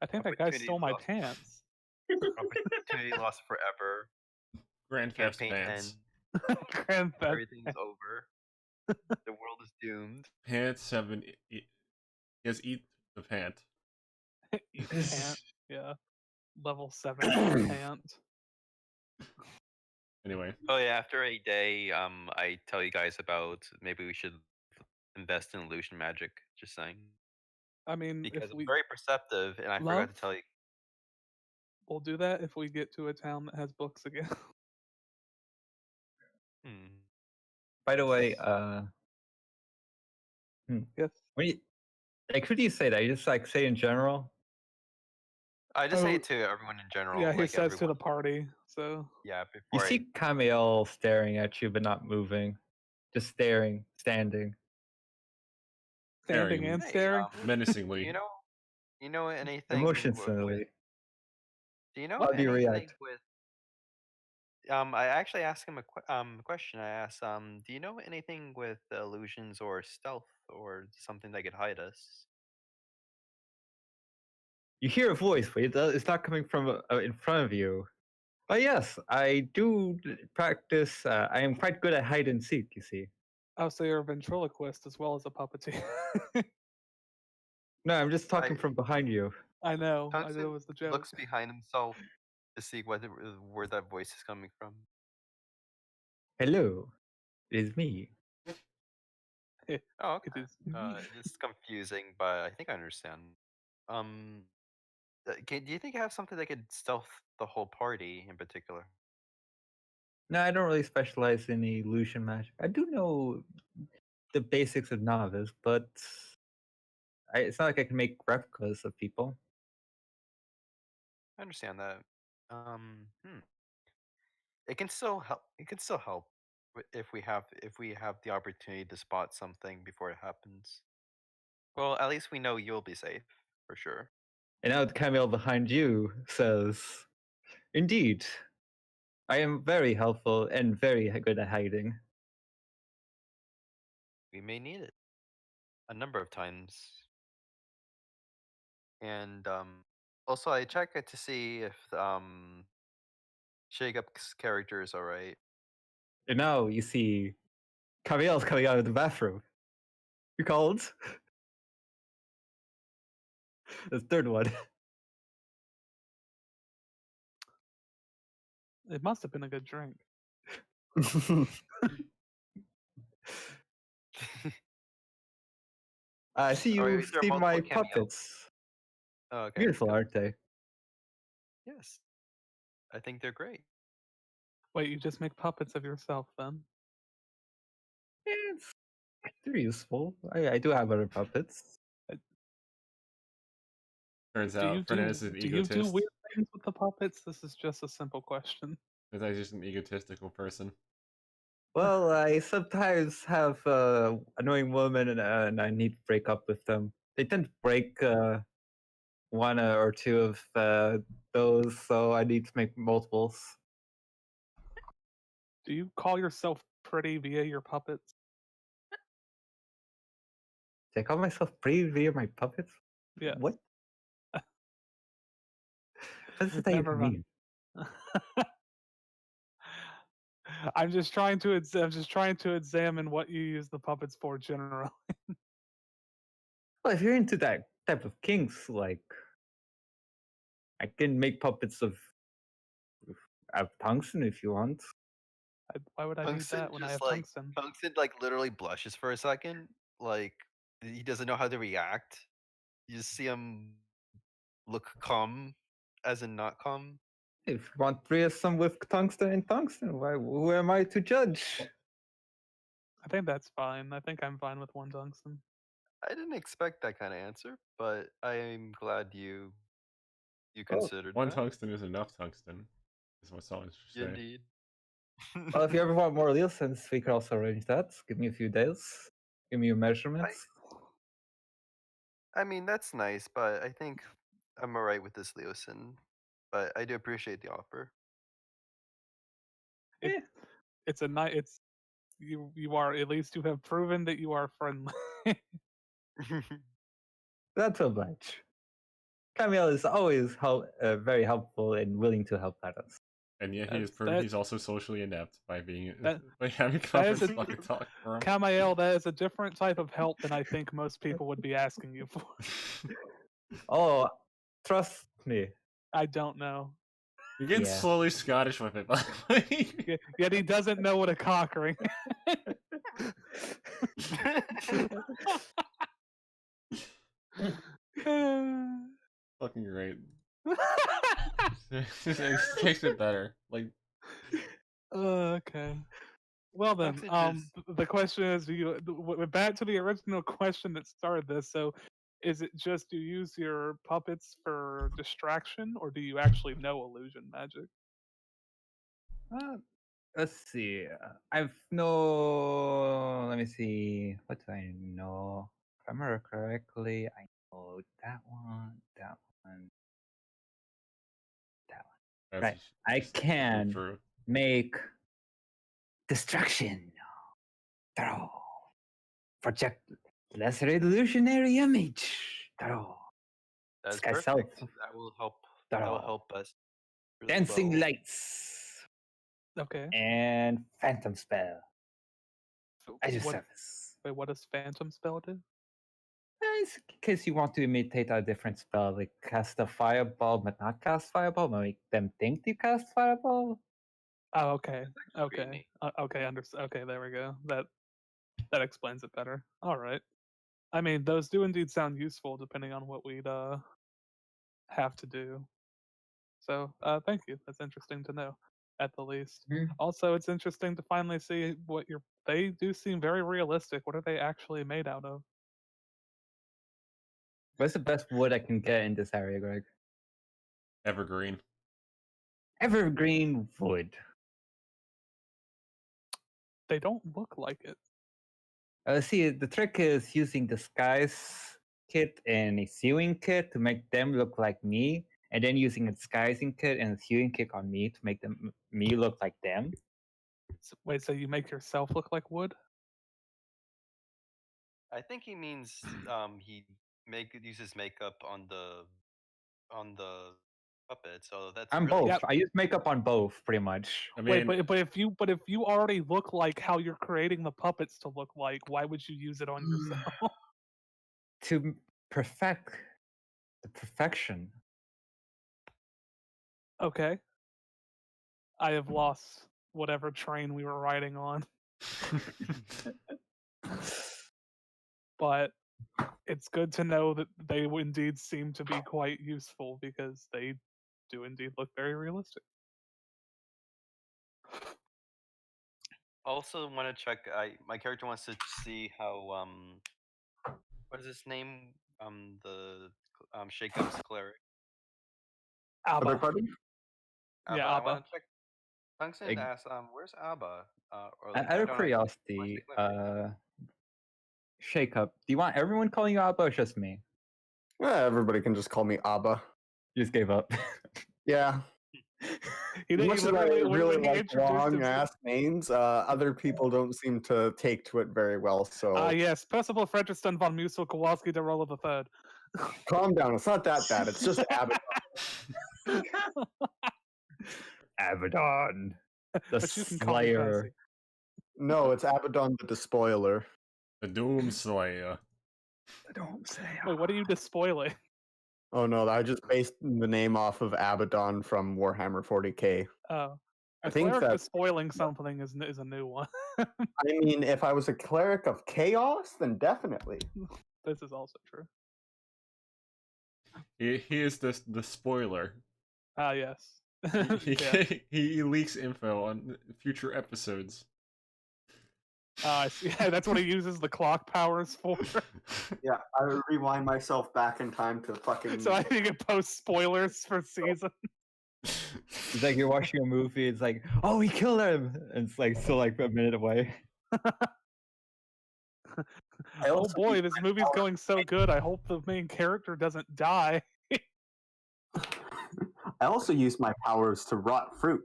I think that guy stole my pants. Opportunity lost forever. Grand Theft Pants. Grand Theft. Everything's over. The world is doomed. Pants 7. He has eat the pant. Eat the pant. Yeah. Level 7 pant. Anyway. Oh yeah, after a day, I tell you guys about maybe we should invest in illusion magic. Just saying. I mean, because I'm very perceptive, and I forgot to tell you. We'll do that if we get to a town that has books again. By the way, yes. Who do you say that? You just like say in general? I just say it to everyone in general. Yeah, he says to the party. So yeah, you see Camille staring at you, but not moving, just standing. Standing and staring. Menacingly. You know anything? Emotionally. Do you know How do you anything react? with? I actually asked him a question. I asked, do you know anything with illusions or stealth or something that could hide us? You hear a voice, but it's not coming from in front of you. But yes, I do practice. I am quite good at hide and seek, you see. Oh, so you're a ventriloquist as well as a puppeteer. No, I'm just talking from behind you. I know. I know it was the joke. Looks behind himself to see where that voice is coming from. Hello, it is me. Oh, okay. It's confusing, but I think I understand. Do you think I have something that could stealth the whole party in particular? No, I don't really specialize in illusion magic. I do know the basics of novice, but it's not like I can make replicas of people. I understand that. It can still help. It can still help if we have the opportunity to spot something before it happens. Well, at least we know you'll be safe for sure. And now Camille behind you says, "Indeed, I am very helpful and very good at hiding." We may need it a number of times. And also I check it to see if Shake Up's character is alright. And now you see Camiel's coming out of the bathroom. You called? The third one. It must have been a good drink. I see Or you is there see my multiple Camiels? puppets. Oh, okay. Beautiful, cool. aren't they? Yes. I think they're great. Wait, you just make puppets of yourself then? Yeah, they're useful. I do have other puppets. Turns Do you out Fernandez do is an do you do egotist. weird things with the puppets? This is just a simple question. Because he's just an egotistical person. Well, I sometimes have annoying women and I need to break up with them. They tend to break one or two of those, so I need to make multiples. Do you call yourself pretty via your puppets? Do I call myself pretty via my puppets? Yes. What? What does that Never even mind. mean? I'm just trying to examine what you use the puppets for generally. Well, if you're into that type of kinks, like I can make puppets of tungsten if you want. Why would I need Tungsten that when I just have like tungsten? Tungsten like literally blushes for a second, like he doesn't know how to react. You just see him look calm, as in not calm. If you want threesome with tungsten and tungsten, who am I to judge? I think that's fine. I think I'm fine with one tungsten. I didn't expect that kind of answer, but I'm glad you Well, considered One that. tungsten is enough tungsten, is what someone should say. Indeed. Well, if you ever want more Leosens, we can also arrange that. Give me a few days. Give me your measurements. I mean, that's nice, but I think I'm alright with this Leosin. But I do appreciate the offer. It's a nice. It's you are, at least you have proven that you are friendly. Not so much. Camille is always very helpful and willing to help others. And yet he has That's- proven that- he's also socially inept by being that- by having that confidence is a- fucking talk for him. Kamael, that is a different type of help than I think most people would be asking you for. Oh, trust me. I don't know. You're getting Yeah. slowly Scottish with it, by the way. Yet he doesn't know what a cock ring. Fucking great. It makes it better. Like, Okay. Well then, Oxygen the question is, back to the original question that started this. So, is it just you use your puppets for distraction, or do you actually know illusion magic? Let's see. I've no. Let me see. What do I know? If I remember correctly, I know that one, that one, that one. Right. I can make distraction. Throw. Project lesser illusionary image. Throw. That's Sky perfect. self. That will help. That will help us. Really Dancing well. lights. Okay. And phantom spell. As your What, service. wait, what does phantom spell do? It's in case you want to imitate a different spell, like cast a fireball but not cast fireball, but make them think you cast fireball. Oh, okay. pretty Okay. neat. Okay. Okay. There we go. That explains it better. All right. I mean, those do indeed sound useful, depending on what we'd have to do. So, thank you. That's interesting to know, at the least. Mhm. Also, it's interesting to finally see what they do seem very realistic. What are they actually made out of? What's the best wood I can get in this area, Greg? evergreen. Evergreen wood. They don't look like it. See, the trick is using the skies kit and a sewing kit to make them look like me, and then using a disguising kit and a sewing kit on me to make me look like them. Wait, so you make yourself look like wood? I think he means he uses makeup on the puppet, so that's I'm really both. Yep. I use makeup on both, pretty much. I mean, Wait, but if you already look like how you're creating the puppets to look like, why would you use it on yourself? To perfect the perfection. Okay. I have lost whatever train we were riding on, but it's good to know that they indeed seem to be quite useful because they do indeed look very realistic. Also want to check. My character wants to see how what is his name? The Shakeup's cleric. Other Abba. party? Yeah, I Abba. want to check. Tungsten Eg- asked, where's Abba? Or Out I of don't know. curiosity, Cleric. Shake Up. Do you want everyone calling you Abba or just me? Yeah, everybody can just call me Abba. You just gave up. Yeah. He As much as I literally, really when he like introduced long himself. ass names, other people don't seem to take to it very well. So Yes, Percival Frederickson von Musel Kowalski de Rolla III. calm down. It's not that bad. It's just Abaddon. Abaddon, the But you can call me Slayer. Percy. No, it's Abaddon the Despoiler. the Doomslayer. Wait, what are you despoiling? Oh no, I just based the name off of Abaddon from Warhammer 40k. Oh, I a think cleric that despoiling something is a new one. I mean, if I was a cleric of chaos, then definitely. This is also true. He is the spoiler. Ah, yes. He, Yeah. he leaks info on future episodes. I see. Yeah, that's what he uses the clock powers for. Yeah, I rewind myself back in time to fucking. So I think it posts spoilers for season. It's like you're watching a movie. It's like, oh, he killed him, and it's like still like a minute away. Oh boy, this movie's going so good. I hope the main character doesn't die. I also use my powers to rot fruit.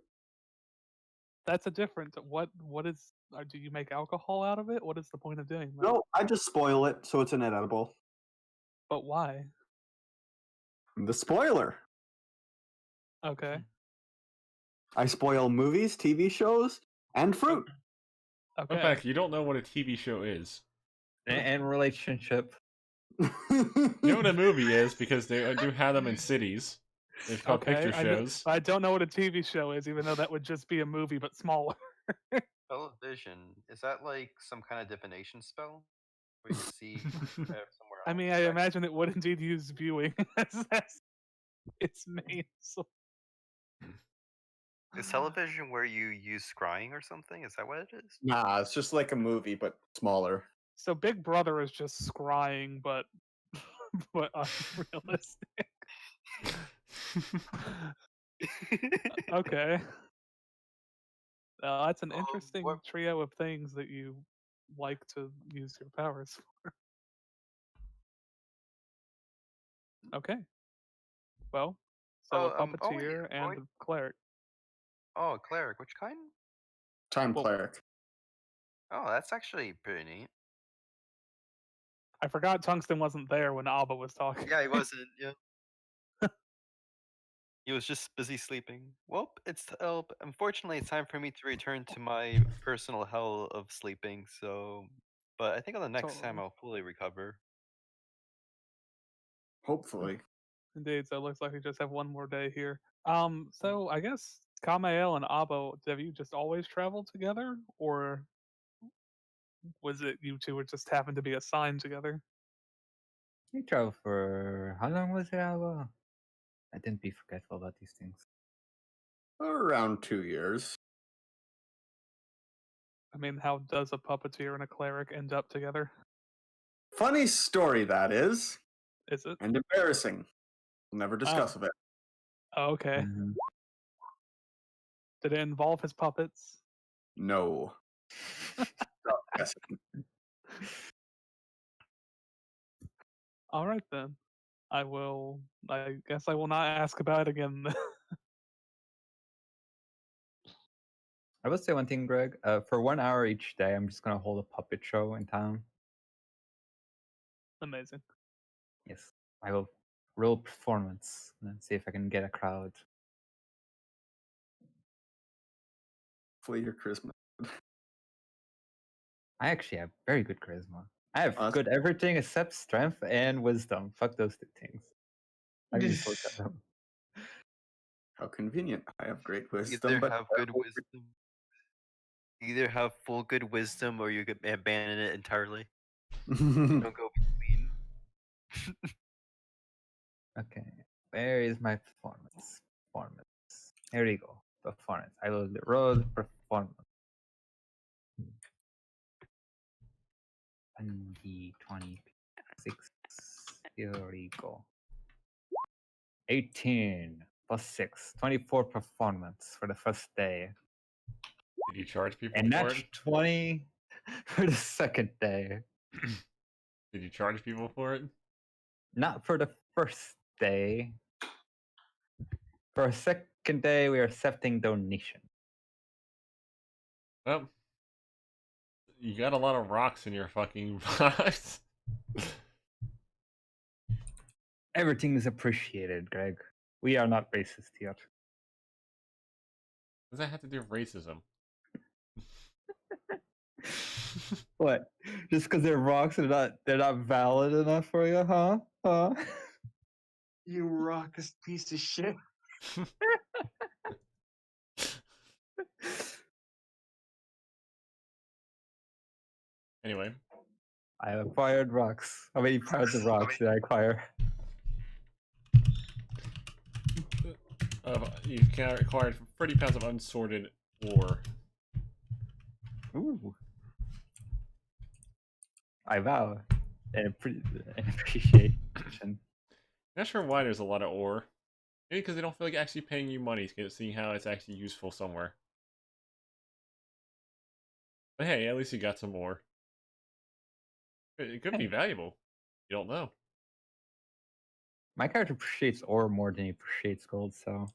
That's a different. What is? Do you make alcohol out of it? What is the point of doing that? No, I just spoil it so it's inedible. But why? The spoiler. Okay. I spoil movies, TV shows, and fruit. Okay. In fact, you don't know what a TV show is. And relationship. You know what a movie is because they do have them in cities. It's called picture shows. I don't know what a TV show is, even though that would just be a movie but smaller. Television, is that like some kind of divination spell? Where you see somewhere else? I mean, I imagine it would indeed use viewing as its main source. Is television where you use scrying or something? Is that what it is? Nah, it's just like a movie, but smaller. So Big Brother is just scrying, but but unrealistic. Okay. That's an interesting trio of things that you like to use your powers for. Okay. Well, so a puppeteer and a cleric. Oh, a cleric. Which kind? Time cleric. Oh, that's actually pretty neat. I forgot Tungsten wasn't there when Abba was talking. Yeah, he wasn't. Yeah. He was just busy sleeping. Well, unfortunately, it's time for me to return to my personal hell of sleeping. So, but I think on the next time I'll fully recover. Hopefully. Indeed. So it looks like we just have one more day here. So I guess Kamael and Abba, have you just always traveled together, or was it you two were just happened to be assigned together? We traveled for how long was it, Abba? I didn't be forgetful about these things. Around 2 years. I mean, how does a puppeteer and a cleric end up together? Funny story, that is. Is it? And embarrassing. We'll never discuss of it. Oh, okay. Did it involve his puppets? No. Yes. All right then. I guess I will not ask about it again. I will say one thing, Greg. For 1 hour each day, I'm just gonna hold a puppet show in town. Amazing. Yes, I will roll performance and then see if I can get a crowd. Hopefully your charisma. I actually have very good charisma. I have Awesome. good everything except strength and wisdom. Fuck those two things. I can just look at them. How convenient. I have great Either wisdom, but have good wisdom. Either have full good wisdom, or you could abandon it entirely. Don't go between. Okay, where is my performance? Performance. Here we go. Performance. I will roll performance. 26. Here we go. 18 plus 6. 24 performance for the first day. Did you charge people And for that's it? 20 for the second day. Did you charge people for it? Not for the first day. For a second day, we are accepting donation. Well, you got a lot of rocks in your fucking box. Everything is appreciated, Greg. We are not racist yet. What does that have to do with racism? What? Just because they're rocks, they're not valid enough for you, huh? Huh? You raucous piece of shit. Anyway, I acquired rocks. How many pounds of rocks did I acquire? you've acquired 30 pounds of unsorted ore. Ooh. I vow. An appreciation. Not sure why there's a lot of ore. Maybe because they don't feel like actually paying you money, seeing how it's actually useful somewhere. But hey, at least you got some ore. It could be valuable. You don't know. My character appreciates ore more than he appreciates gold, so.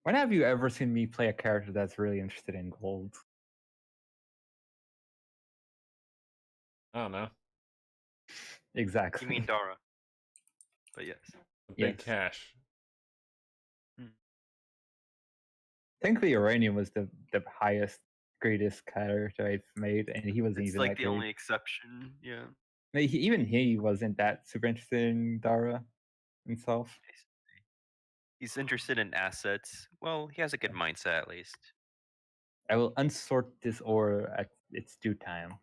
When have you ever seen me play a character that's really interested in gold? I don't know. Exactly. You mean Dara? But yes. Big Yes. cash. I think the uranium was the highest, greatest character I've made, and he wasn't It's even like that the great. only exception. Yeah. Even he wasn't that super interested in Dara himself. He's interested in assets. Well, he has a good mindset at least. I will unsort this ore at its due time.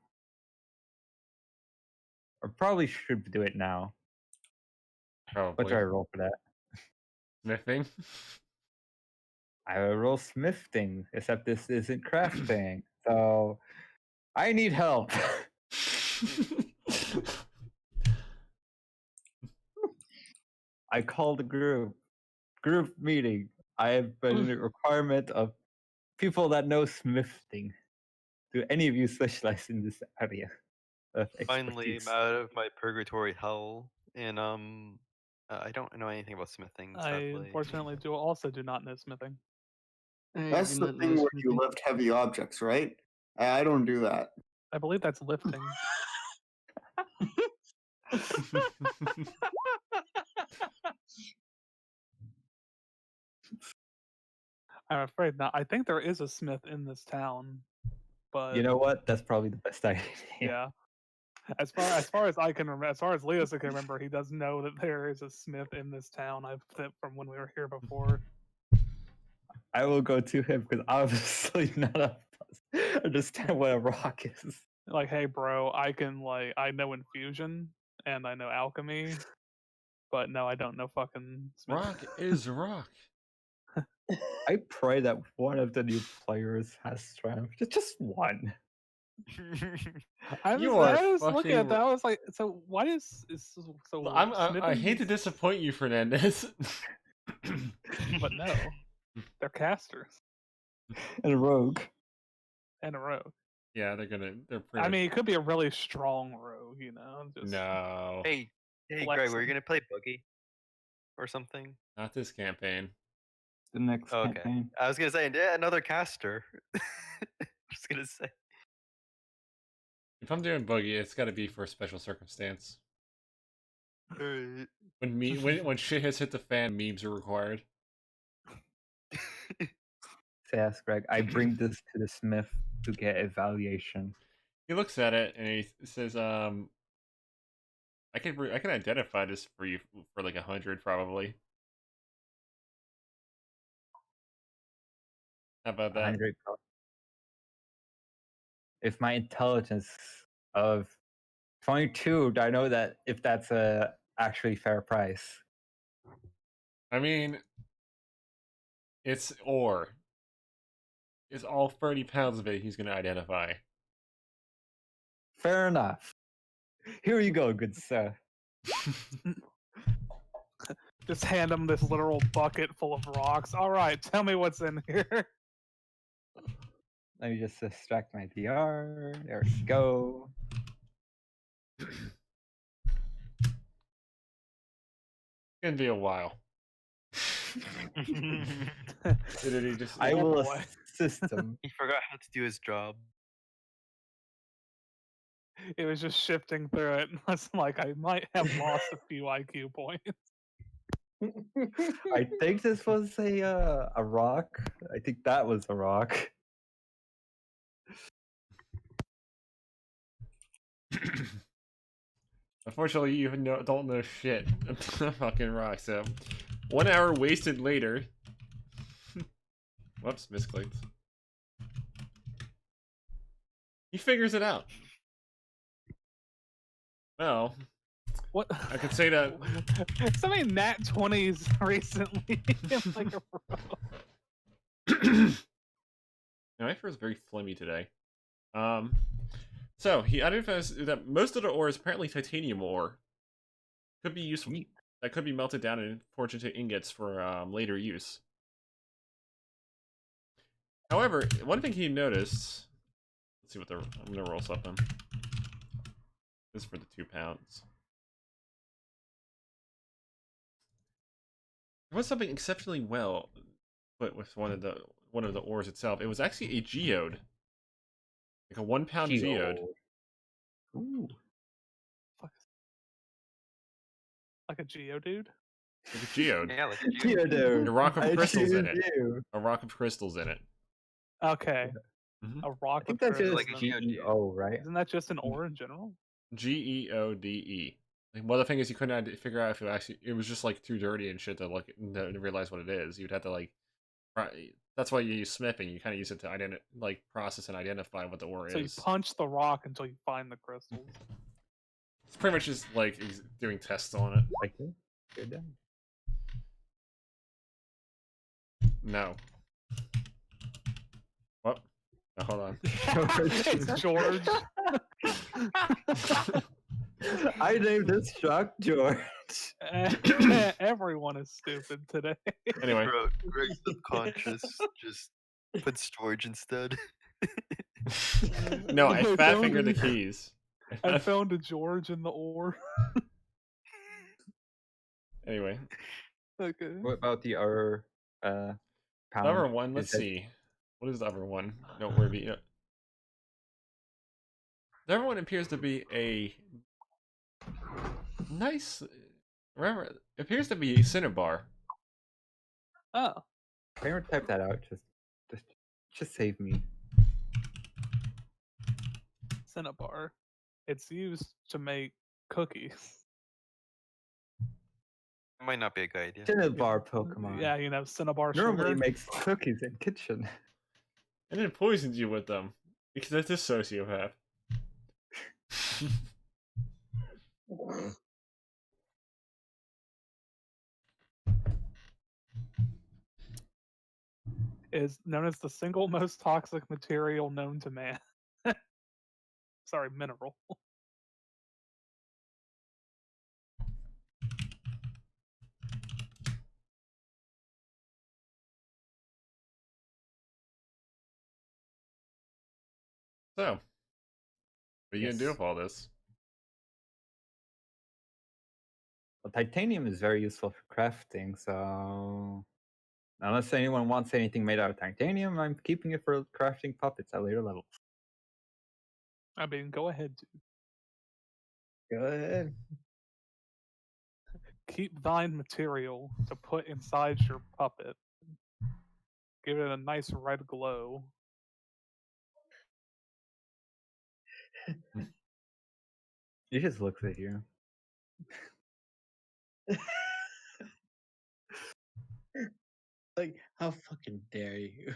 Or probably should do it now. What Probably. do I roll for that? Smithing? I will roll smithing, except this isn't crafting. So I need help. I called a group meeting. I have been a requirement of people that know smithing. Do any of you specialize in this area of Finally, expertise? I'm out of my purgatory hell, and I don't know anything about smithing. I Sadly. unfortunately do not know smithing. That's the thing where you lift heavy objects, right? I don't do that. I believe that's lifting. I'm afraid not. I think there is a smith in this town, but You know what? That's probably the best idea. yeah. As far as I can remember, as far as Leos can remember, he does know that there is a smith in this town. From when we were here before. I will go to him because obviously none of us understand what a rock is. Like, hey, bro, I know infusion and I know alchemy, but no, I don't know fucking smithing. Rock is rock. I pray that one of the new players has strength. Just one. I was looking at that. I was like, so why is so? I hate to disappoint you, Fernandez. But no, they're casters And a rogue. and a rogue. Yeah, they're pretty. I mean, it could be a really strong rogue, you know. Just No. Hey, Greg, were flexing. you gonna play Boogie or something? Not this campaign. The next campaign. I was gonna say, yeah, another caster. Just gonna say. If I'm doing boogie, it's got to be for a special circumstance. Alright. When shit has hit the fan, memes are required. Say, ask Greg. I bring this to the smith to get evaluation. He looks at it and he says, I can identify this for you for like 100 probably. How about that? 100. If my intelligence of 22, I know that if that's a actually fair price. I mean, it's ore. It's all 30 pounds of it he's going to identify. Fair enough. Here you go, good sir. Just hand him this literal bucket full of rocks. All right, tell me what's in here. Let me just extract my DR. There we go. It's going to be a while. Did he just... I will boy. assist him. He forgot how to do his job. It was just shifting through it. It's like I might have lost a few IQ points. I think this was a rock. I think that was a rock. Unfortunately, you don't know shit about fucking rock, so 1 hour wasted later. Whoops, misclicked. He figures it out. Well, What? I could say that. So many nat 20s recently in like a row. Now, my first very flimmy today. So he identifies that most of the ore is apparently titanium ore. Could be useful. That could be melted down and forged into ingots for later use. However, one thing he noticed. Let's see what the. I'm gonna roll something. This is for the 2 pounds. There was something exceptionally well put with one of the ores itself. It was actually a geode, like a 1 pound geode. Ooh. Like a Geodude? Like a geode. Yeah, like Geodude. A rock of I crystals in it. do. A rock of crystals in it. Okay. Mhm. A rock I think of that's just like a crystals. GEO, right? Isn't that just an ore in general? Geode. Like, well, the thing is, you couldn't figure out if it was just like too dirty and shit to look to realize what it is. You'd have to like. That's why you use smithing. You kind of use it to process and identify what the ore So you is. punch the rock until you find the crystals. It's pretty much just like doing tests on it. Like this? You're done. No. What? No, hold on. It's George. I named this truck George. Everyone is stupid today. Anyway. Bro, Greg's subconscious just put storage instead. No, I fat fingered the keys. I found a George in the ore. Anyway. Okay. What about the other The pound? other one, let's Is it- see. What is the other one? Don't worry. The other one appears to be a nice. Remember, it appears to be a cinnabar. Oh. Can you type that out? Just save me. Cinnabar. It's used to make cookies. Might not be a good idea. Cinnabar Pokemon. Yeah, you know, Cinnabar Normally sugar. makes cookies in kitchen. And it poisons you with them. Because that's a sociopath. Is known as the single most toxic material known to man. Sorry, mineral. So, what are you gonna do Yes. with all this? Well, titanium is very useful for crafting, so unless anyone wants anything made out of titanium, I'm keeping it for crafting puppets at later levels. I mean, go ahead, dude. Go ahead. Keep thine material to put inside your puppet. Give it a nice red glow. He just looks at you. Like, how fucking dare you?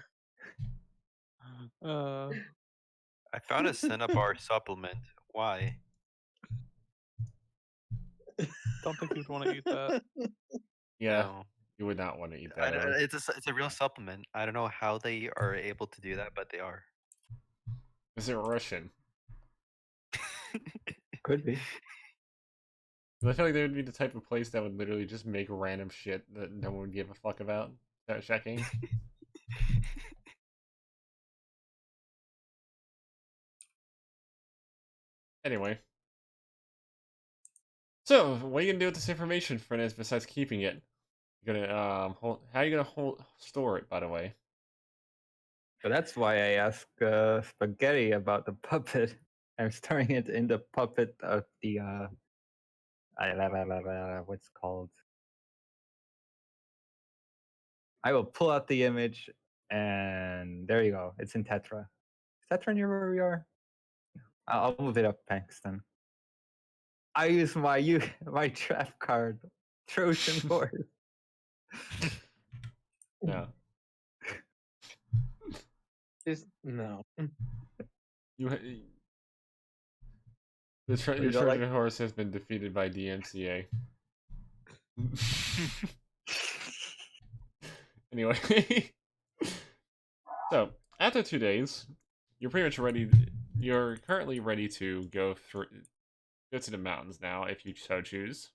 I found a Cinnabar supplement. Why? Don't think you'd want to eat that. Yeah, No. you would not want to eat I that. don't, it's a real supplement. I don't know how they are able to do that, but they are. Is it Russian? Could be. 'Cause I feel like they would be the type of place that would literally just make random shit that no one would give a fuck about checking. Anyway. So, what are you gonna do with this information, Fernandez, besides keeping it? You're gonna how are you gonna store it, by the way? So that's why I asked Spaghetti about the puppet. I'm storing it in the puppet of the what's it called? I will pull out the image, and there you go. It's in Tetra. Is Tetra near where we are? I'll move it up, thanks. Then I use my trap card, Trojan horse. No. Just no. You your You don't Trojan like- horse has been defeated by DMCA. Anyway. So, after 2 days, you're pretty much ready. You're currently ready to go to the mountains now, if you so choose.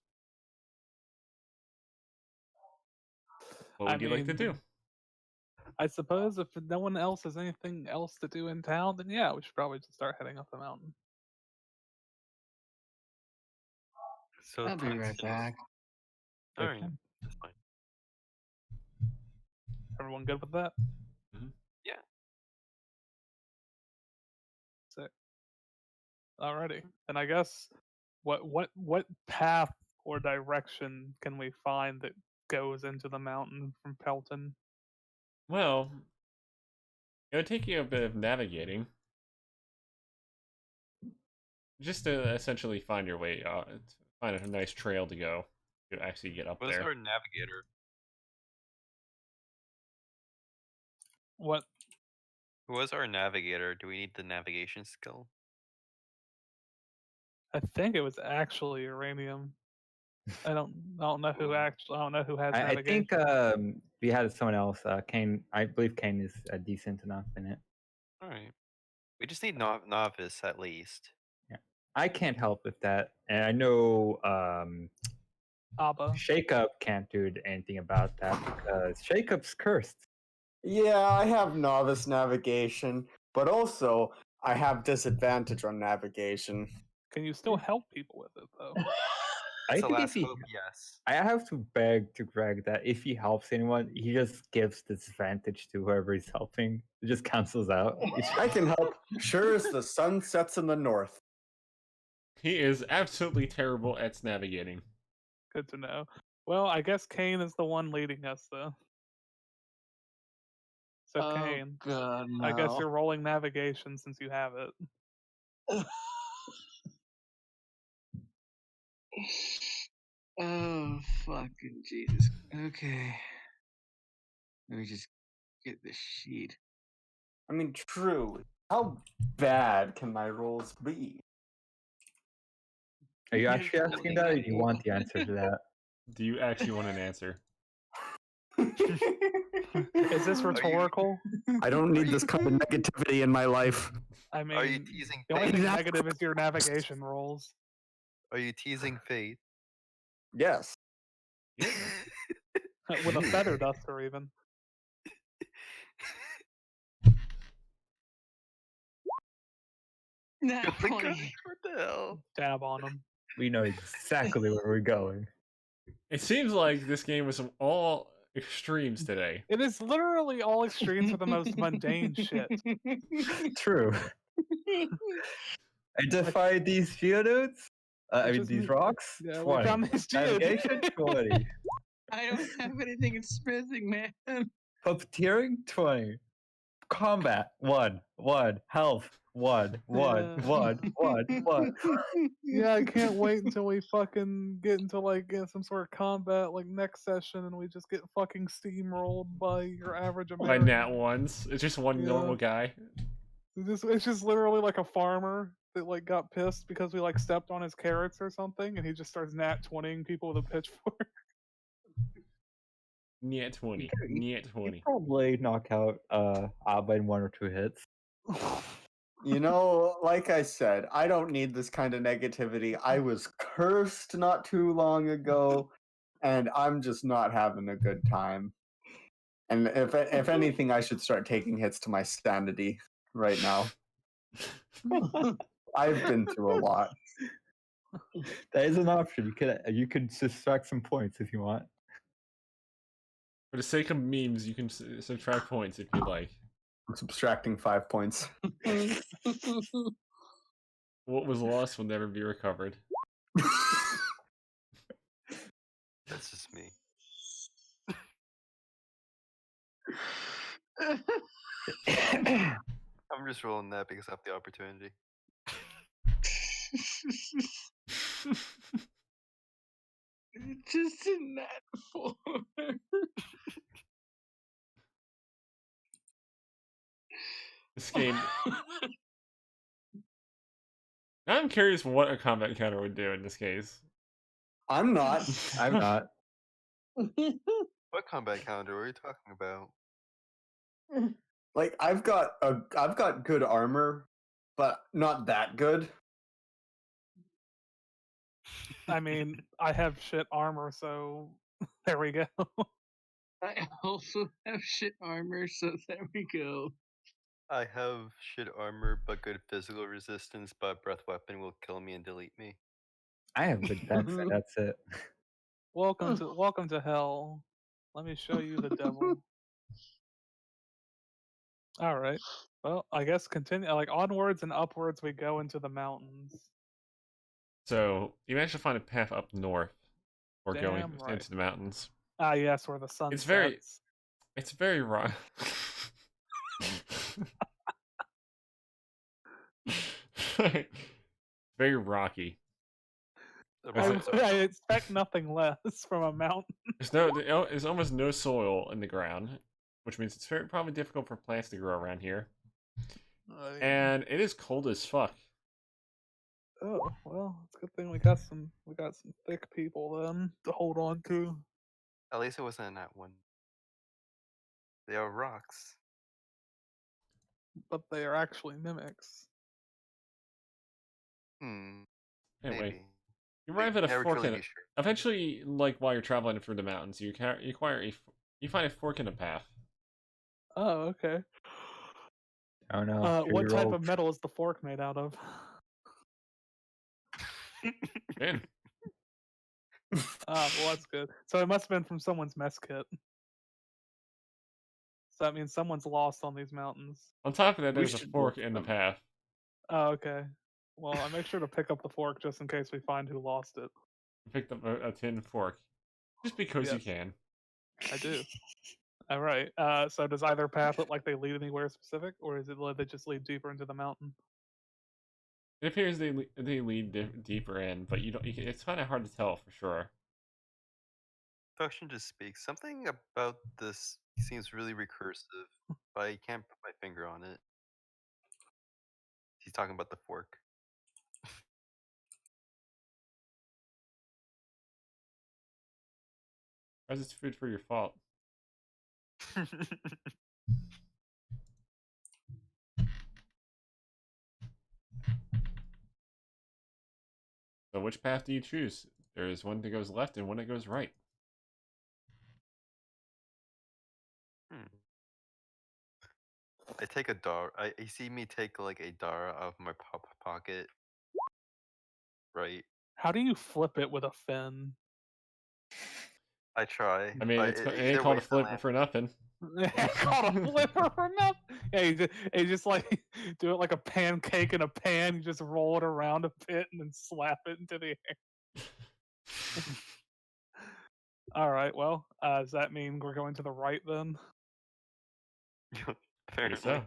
What would you like to do? I suppose if no one else has anything else to do in town, then yeah, we should probably just start heading up the mountain. So I'll be right tungsten- back. All right, that's fine. Everyone good with that? Mhm. Yeah. Sick. Alrighty. And I guess what path or direction can we find that goes into the mountain from Pelton? Well, it would take you a bit of navigating. Just to essentially find your way, find a nice trail to go to actually get up What is there. our navigator? What? Who was our navigator? Do we need the navigation skill? I think it was actually uranium. I don't know who has I navigation. think we had someone else. Kane, I believe Kane is decent enough in it. All right. We just need novice at least. I can't help with that, and I know Abba. Shake Up can't do anything about that because Shake Up's cursed. Yeah, I have novice navigation, but also I have disadvantage on navigation. Can you still help people with it though? I It's a think last hope, yes. I have to beg to Greg that if he helps anyone, he just gives disadvantage to whoever he's helping. It just cancels out. I can help. Sure as the sun sets in the north. He is absolutely terrible at navigating. Good to know. Well, I guess Kane is the one leading us though. So Oh Kane, God, no. I guess you're rolling navigation since you have it. Oh fucking Jesus. Okay. Let me just get this sheet. I mean, true. How bad can my rolls be? Are you actually asking that, or do you want the answer to that? Do you actually want an answer? Is this rhetorical? I don't need this kind of negativity in my life. I mean, Are you teasing the only fate? thing negative is your navigation rolls. Are you teasing fate? Yes. With a feather duster, even. Not Oh my God, 20. what the hell? Dab on them. We know exactly where we're going. It seems like this game was all extremes today. It is literally all extremes for the most mundane shit. True. Identify these geodudes. These rocks. Yeah, 20. we found these Navigation. 20. I don't have anything in smithing, man. Puppeteering. 20. Combat. 1. Health. 1. Yeah, I can't wait until we fucking get into some sort of combat next session and we just get fucking steamrolled by your average By American. nat ones. It's just one normal guy. It's just literally like a farmer that got pissed because we stepped on his carrots or something, and he just starts nat 20ing people with a pitchfork. Nat 20. Nat 20. Probably knock out Abba in 1 or 2 hits. You know, like I said, I don't need this kind of negativity. I was cursed not too long ago, and I'm just not having a good time. And if anything, I should start taking hits to my sanity right now. I've been through a lot. That is an option. You can subtract some points if you want. For the sake of memes, you can subtract points if you like. I'm subtracting 5 points. What was lost will never be recovered. That's just me. I'm just rolling that because I have the opportunity. Just a nat 4. This game. Now I'm curious what a combat counter would do in this case. I'm not. I'm not. What combat calendar are you talking about? Like I've got good armor, but not that good. I mean, I have shit armor, so there we go. I also have shit armor, so there we go. I have shit armor but good physical resistance, but breath weapon will kill me and delete me. I have good defense, and that's it. Welcome to hell. Let me show you the devil. All right. Well, I guess continue. Onwards and upwards we go into the mountains. So you managed to find a path up north, or going Damn right. into the mountains. Ah, yes, where the sun It's sets. It's very rough. Very rocky. I expect nothing less from a mountain. There's almost no soil in the ground, which means it's probably difficult for plants to grow around here. And it is cold as fuck. Oh well, it's a good thing we got some thick people then to hold on to. At least it wasn't in that one. They are rocks. But they are actually mimics. Anyway, Maybe. you arrive at a Never fork truly in be sure. Eventually, while you're traveling through the mountains, you find a fork in a path. Oh, okay. Oh no. What type of metal is the fork made out of? Man. Well, that's good. So it must have been from someone's mess kit. So that means someone's lost on these mountains. On top of that, there's a fork in the path. Oh, okay. Well, I make sure to pick up the fork just in case we find who lost it. You picked up a tin fork. Just because you can. I do. All right. So does either path look like they lead anywhere specific, or is it they just lead deeper into the mountain? It appears they lead deeper in, but it's kind of hard to tell for sure. Function just speaks. Something about this seems really recursive, but I can't put my finger on it. He's talking about the fork. How's it's food for your fault? So which path do you choose? There is one that goes left and one that goes right. I take a Dara. You see me take a Dara out of my pocket. Right. How do you flip it with a fin? I try. I mean, but it either ain't called way, a flipper for nothing. Called a flipper for nothing. Yeah, you just like do it like a pancake in a pan. You just roll it around a pit and then slap it into the air. All right. Well, does that mean we're going to the right then? Apparently. So.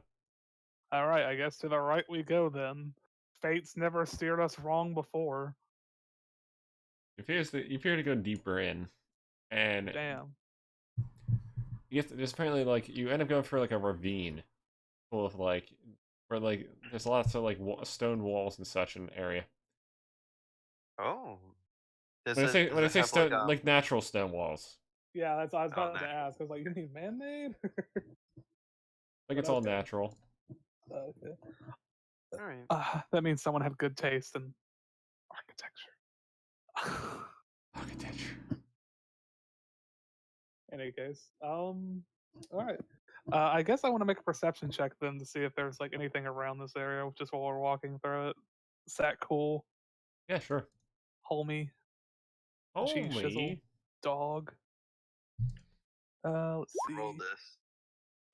All right. I guess to the right we go then. Fate's never steered us wrong before. You appear to go deeper in, and Damn. there's apparently like you end up going for like a ravine, full of like where like there's lots of like stone walls and such in the area. Oh. When I say have, stone, like natural stone walls. Yeah, that's what I was about to natural. ask. I was like, you mean man-made? Like it's all natural. Okay. All right. That means someone had good taste in architecture. Architecture. In any case, all right. I guess I want to make a perception check then to see if there's like anything around this area just while we're walking through it. Is that cool? Yeah, sure. Homie. Cheese shizzle. Holy. Dog. Let's see. Roll this.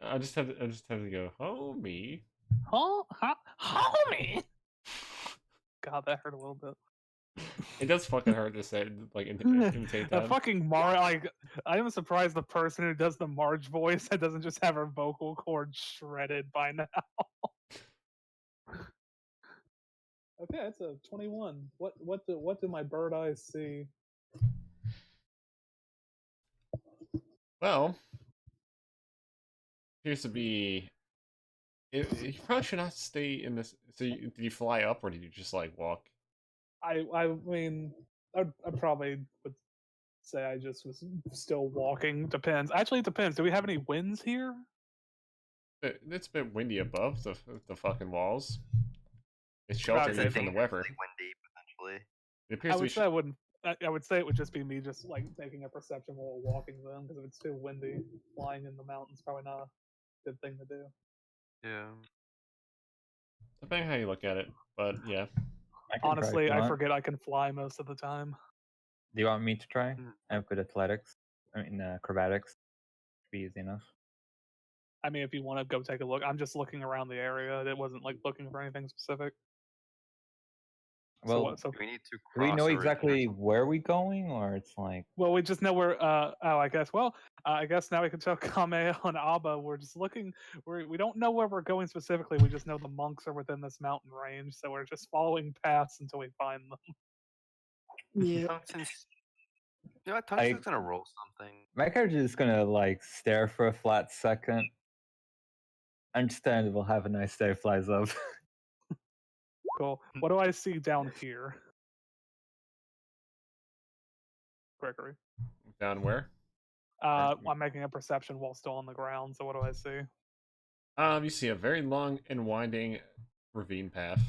I just have to go, homie. Huh? Homie. God, that hurt a little bit. It does fucking hurt to say, like, imitate that. Fucking like, I am surprised the person who does the Marge voice that doesn't just have her vocal cord shredded by now. Okay, that's a 21. What do my bird eyes see? Well, appears to be. You probably should not stay in this. So, did you fly up or did you just like walk? I mean, I probably would say I just was still walking. Depends. Actually, it depends. Do we have any winds here? It's a bit windy above the fucking walls. It's sheltering you from the weather. Windy, potentially. It appears I to would be. say I wouldn't. I would say it would just be me just like making a perception while walking then, because if it's too windy, flying in the mountains probably not a good thing to do. Yeah. Depending how you look at it, but yeah. Honestly, I forget I can fly most of the time. Do you want me to try? I have good athletics. I mean, acrobatics. Be easy enough. I mean, if you want to go take a look, I'm just looking around the area. It wasn't like looking for anything specific. Well, so we need to do we know cross a exactly where we going, or it's like? Well, we just know where. I guess. Well, I guess now we can tell Kame and Abba. We're just looking. We don't know where we're going specifically. We just know the monks are within this mountain range, so we're just following paths until we find them. Yeah. You know what? Tungsten's gonna roll something. My character is gonna like stare for a flat second. Understandable. Have a nice day. Flies up. Cool. What do I see down here? Gregory. Down where? I'm making a perception while still on the ground. So what do I see? You see a very long and winding ravine path.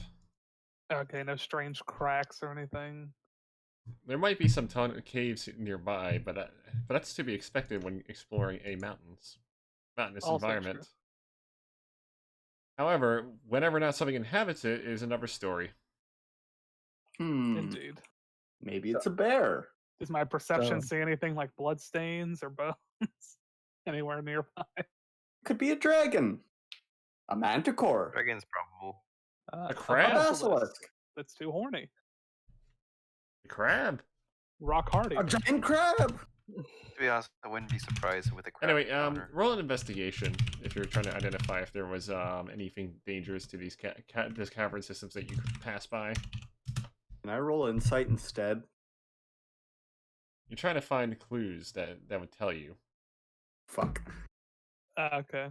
Okay, no strange cracks or anything. There might be some caves nearby, but that's to be expected when exploring a mountainous Also environment. true. However, whenever or not something inhabits it is another story. Indeed. Maybe it's a bear. Does my perception see anything like bloodstains or bones anywhere nearby? Could be a dragon. A manticore. Dragon's probable. A crab? Basilisk. That's too horny. A crab? Rock hardy. A giant crab. To be honest, I wouldn't be surprised with a crab. Anyway, roll an investigation if you're trying to identify if there was anything dangerous to these this cavern systems that you could pass by. Can I roll insight instead? You're trying to find clues that would tell you. Fuck. Okay.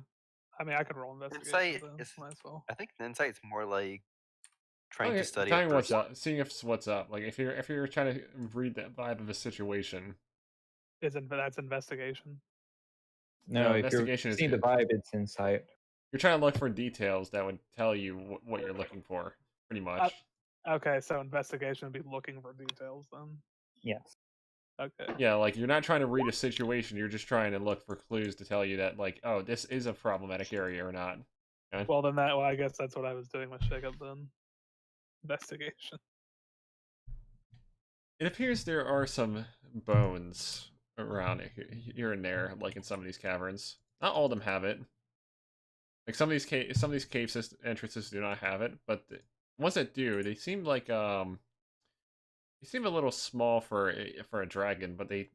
I mean, I could roll investigation. Insight then, is. might as well. I think the insight's more like trying to study. Telling what's up, seeing if what's up. Like if you're trying to read the vibe of a situation. That's investigation. No, if you're investigation is seeing the good. vibe, it's insight. You're trying to look for details that would tell you what you're looking for, pretty much. Okay, so investigation would be looking for details then. Yes. Okay. Yeah, like you're not trying to read a situation, you're just trying to look for clues to tell you that, like, oh, this is a problematic area or not. Okay? Well, then I guess that's what I was doing with Shake-Up then. Investigation. It appears there are some bones around here and there, like in some of these caverns. Not all of them have it. Like some of these cave entrances do not have it, but the ones that do, they seem like they seem a little small for a dragon, but they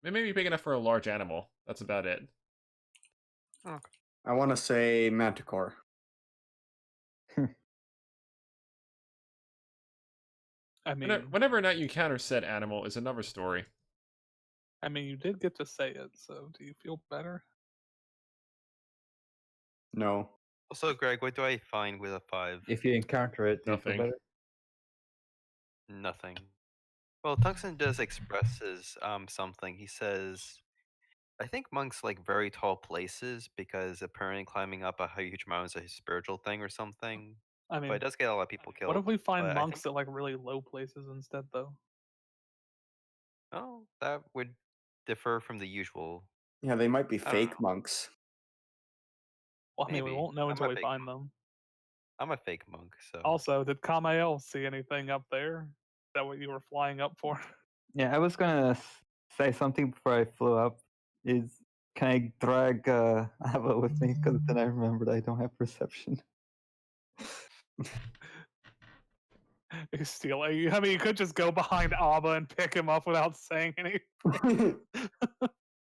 may be big enough for a large animal. That's about it. Okay. I want to say manticore. I mean, whenever or not you encounter said animal is another story. I mean, you did get to say it, so do you feel better? No. Also, Greg, what do I find with a 5? If you encounter it, do you feel Nothing. better? Nothing. Well, Tungsten does expresses something. He says, I think monks like very tall places because apparently climbing up a huge mountain is a spiritual thing or something. I But mean, it does get a lot of people killed. what if we find but I monks think- at like really low places instead, though? Oh, that would differ from the usual. Yeah, they might be I don't fake know. monks. Well, I mean, we Maybe. won't know I'm until a we fake find monk. them. I'm a fake monk, so. Also, did Kamael see anything up there? Is that what you were flying up for? Yeah, I was gonna say something before I flew up. Can I drag Ava with me? Because then I remembered I don't have perception. You steal it. I mean, you could just go behind Abba and pick him up without saying anything.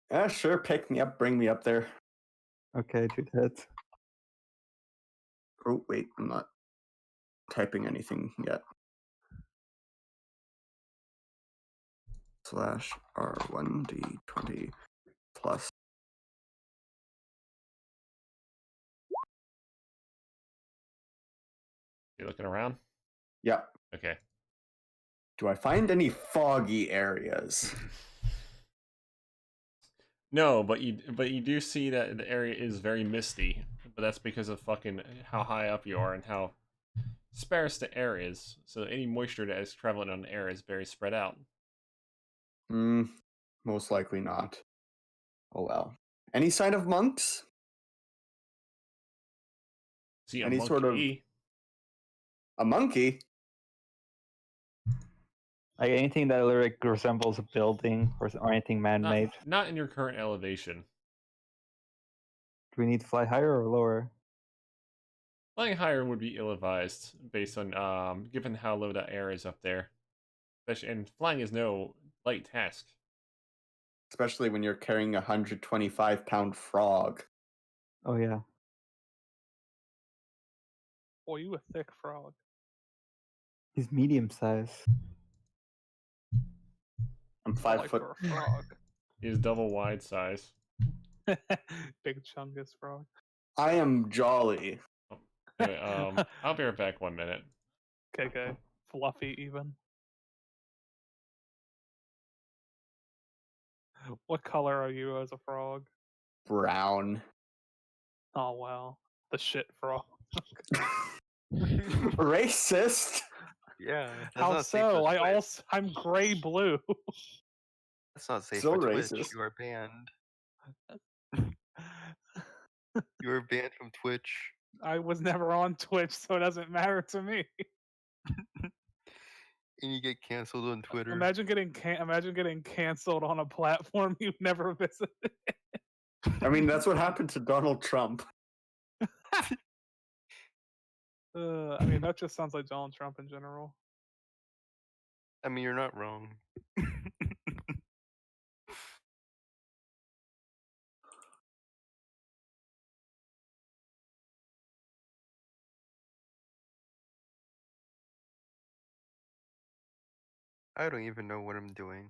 Yeah, sure. Pick me up. Bring me up there. Okay, do that. Oh, wait. I'm not typing anything yet. /R1D20 plus. You looking around? Yep. Okay. Do I find any foggy areas? No, but you do see that the area is very misty, but that's because of fucking how high up you are and how sparse the air is. So any moisture that is traveling on the air is very spread out. Most likely not. Oh well. Any sign of monks? See a Any monkey. sort of- A monkey? Like anything that like resembles a building or anything man-made. Not in your current elevation. Do we need to fly higher or lower? Flying higher would be ill-advised based on given how low that air is up there. Especially, and flying is no light task. Especially when you're carrying a 125-pound frog. Oh yeah. Boy, you a thick frog. He's medium size. I'm 5 Like foot. for a frog. He is double wide size. Big chungus frog. I am jolly. Anyway, I'll be right back 1 minute. KK. Fluffy even. What color are you as a frog? Brown. Oh wow. The shit frog. Racist. Yeah. That's How not safe for so? Twitch. I'm gray blue. That's not safe So for Twitch. racist. You are banned. You are banned from Twitch. I was never on Twitch, so it doesn't matter to me. And you get canceled on Twitter. Imagine getting canceled on a platform you've never visited. I mean, that's what happened to Donald Trump. I mean, that just sounds like Donald Trump in general. I mean, you're not wrong. I don't even know what I'm doing.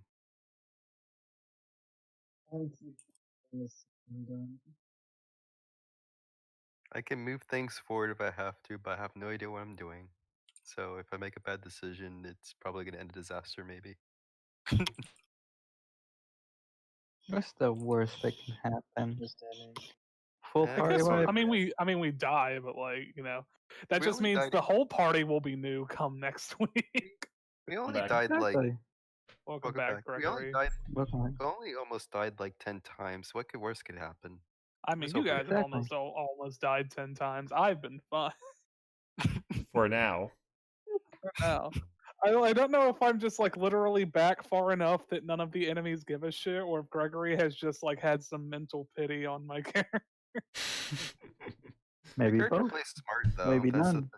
I can move things forward if I have to, but I have no idea what I'm doing. So if I make a bad decision, it's probably going to end a disaster, maybe. What's the worst that can happen? Full I I party guess wipe? I mean we die, but like, you know, that We just only means died the in- whole party will be new come next week. We only back. died like. Exactly. Welcome Welcome back, back. We only Gregory. died. Welcome back. We only almost died like 10 times. What could worse could happen? I mean, Let's you hope we- guys have Exactly. almost died 10 times. I've been fine. For now. Now, I don't know if I'm just like literally back far enough that none of the enemies give a shit, or if Gregory has just like had some mental pity on my character. Maybe Your character both. plays smart though. Maybe That's the none. thing.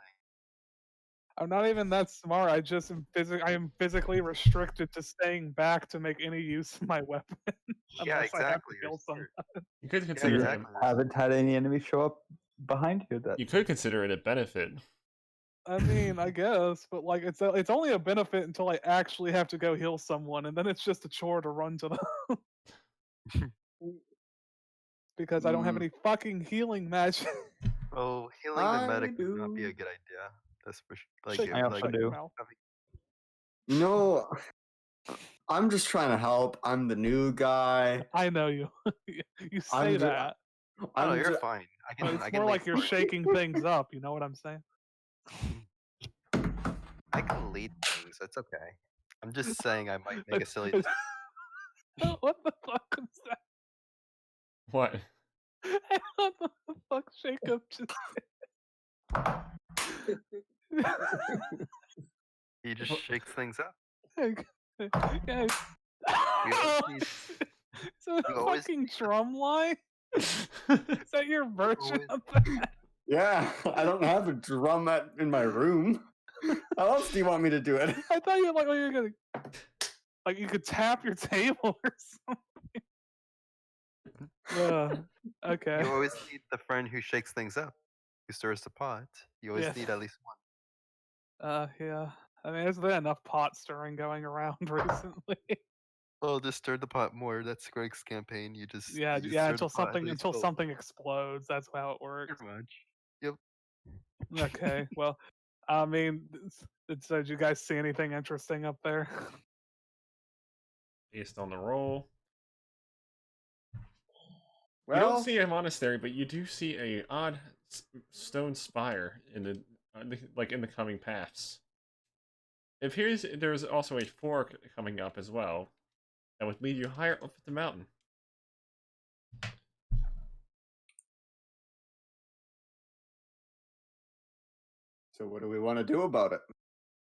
I'm not even that smart. I just am I am physically restricted to staying back to make any use of my weapon. Yeah, Unless I have to exactly. kill someone. You could Yeah, consider exactly. Haven't had any enemies show up behind you. That you could consider it a benefit. I mean, I guess, but like it's only a benefit until I actually have to go heal someone, and then it's just a chore to run to them. Because I don't have any fucking healing magic. Oh, healing the medic I would not be do. a good idea. That's for sure. Like, Shut I your also fucking do. mouth. No, I'm just trying to help. I'm the new guy. I know you. You say I'm ju- that. Oh, I'm you're ju- fine. I But can. it's I can more lead like you're someone. shaking things up. You know what I'm saying? I can lead things. That's okay. I'm just saying I might make a silly decision. What the fuck was that? What? What the fuck, Jacob? Just He just shakes things up. yeah. We always need- Is that a we always fucking drum line? Is that your version always- of that? Yeah, I don't have a drum in my room. How else do you want me to do it? I thought you were like, you're gonna like you could tap your table or something. Okay. You always need the friend who shakes things up, who stirs the pot. You always Yes. need at least one. Yeah. I mean, there's been enough pot stirring going around recently. Oh, just stir the pot more. That's Greg's campaign. You just Yeah, you yeah. stir the pot Until something explodes. That's how it works. Pretty much. Yep. Okay. Well, I mean, so did you guys see anything interesting up there? Based on the roll. Well, You don't see a monastery, but you do see a odd stone spire in the coming paths. It appears there's also a fork coming up as well that would lead you higher up the mountain. so what do we want to do about it?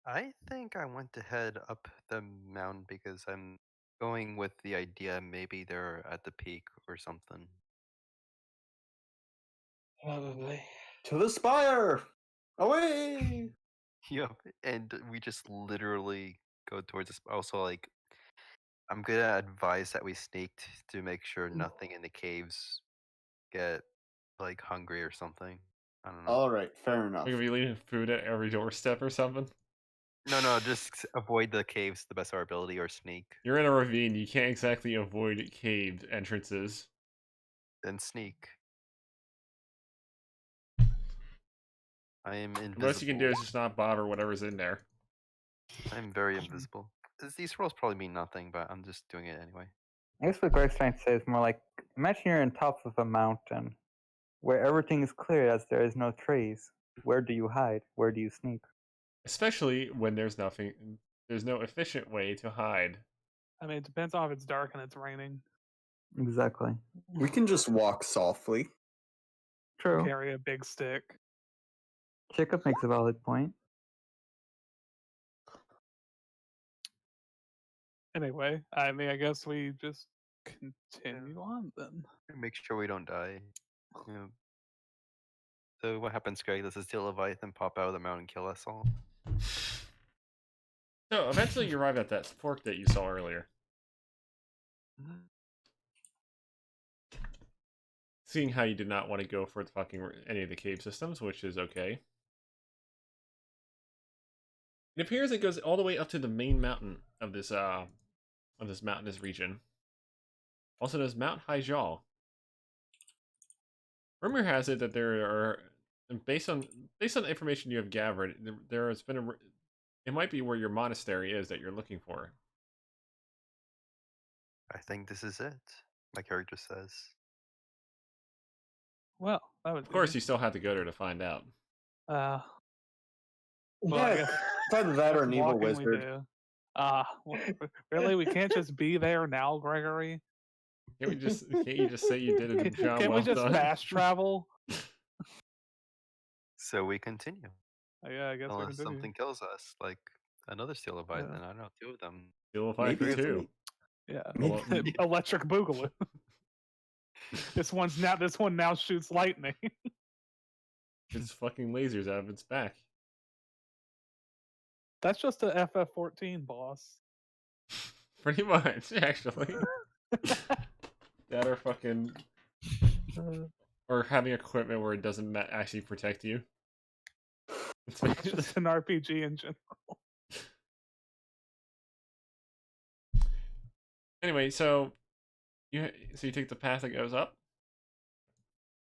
I think I want to head up the mountain because I'm going with the idea maybe they're at the peak or something. Probably. To the spire! Away! Yep. And we just literally go towards this. Also, like, I'm gonna advise that we sneaked to make sure nothing in the caves get like hungry or something. I don't know. All right, fair enough. We're gonna be leaving food at every doorstep or something. No, just avoid the caves to the best of our ability or sneak. You're in a ravine. You can't exactly avoid caved entrances. Then sneak. I am invisible. The most you can do is just not bother whatever's in there. I'm very invisible. These rolls probably mean nothing, but I'm just doing it anyway. I guess what Greg's trying to say is more like, imagine you're on top of a mountain where everything is clear as there is no trees. Where do you hide? Where do you sneak? Especially when there's no efficient way to hide. I mean, it depends on if it's dark and it's raining. Exactly. We can just walk softly. True. Carry a big stick. Jacob makes a valid point. Anyway, I mean, I guess we just continue on then. Make sure we don't die. Yeah. So what happens, Greg? Does the steel Leviathan pop out of the mountain and kill us all? So eventually you arrive at that fork that you saw earlier. Seeing how you did not want to go for the fucking any of the cave systems, which is okay. It appears it goes all the way up to the main mountain of this mountainous region. Also, there's Mount Hydral. Rumor has it that there are, based on the information you have gathered, there has been it might be where your monastery is that you're looking for. I think this is it. My character says. Well, that was Of course, you still have to go there to find out. well, I Yeah, guess it's either that or an evil walking we wizard. do. Really, we can't just be there now, Gregory. Can't you just say you did a job Can't well we just done? fast travel? So we continue. Yeah, I guess we Unless continue. something kills us, like another Steel Leviathan. Yeah. I don't know, 2 of them. Steel Maybe Leviathan it's 2. Yeah. Maybe- Electric Boogaloo. This one now shoots lightning. It's fucking lasers out of its back. That's just a FF14 boss. Pretty much, actually. That or fucking... or having equipment where it doesn't actually protect you. It's just an RPG in general. Anyway, so you take the path that goes up.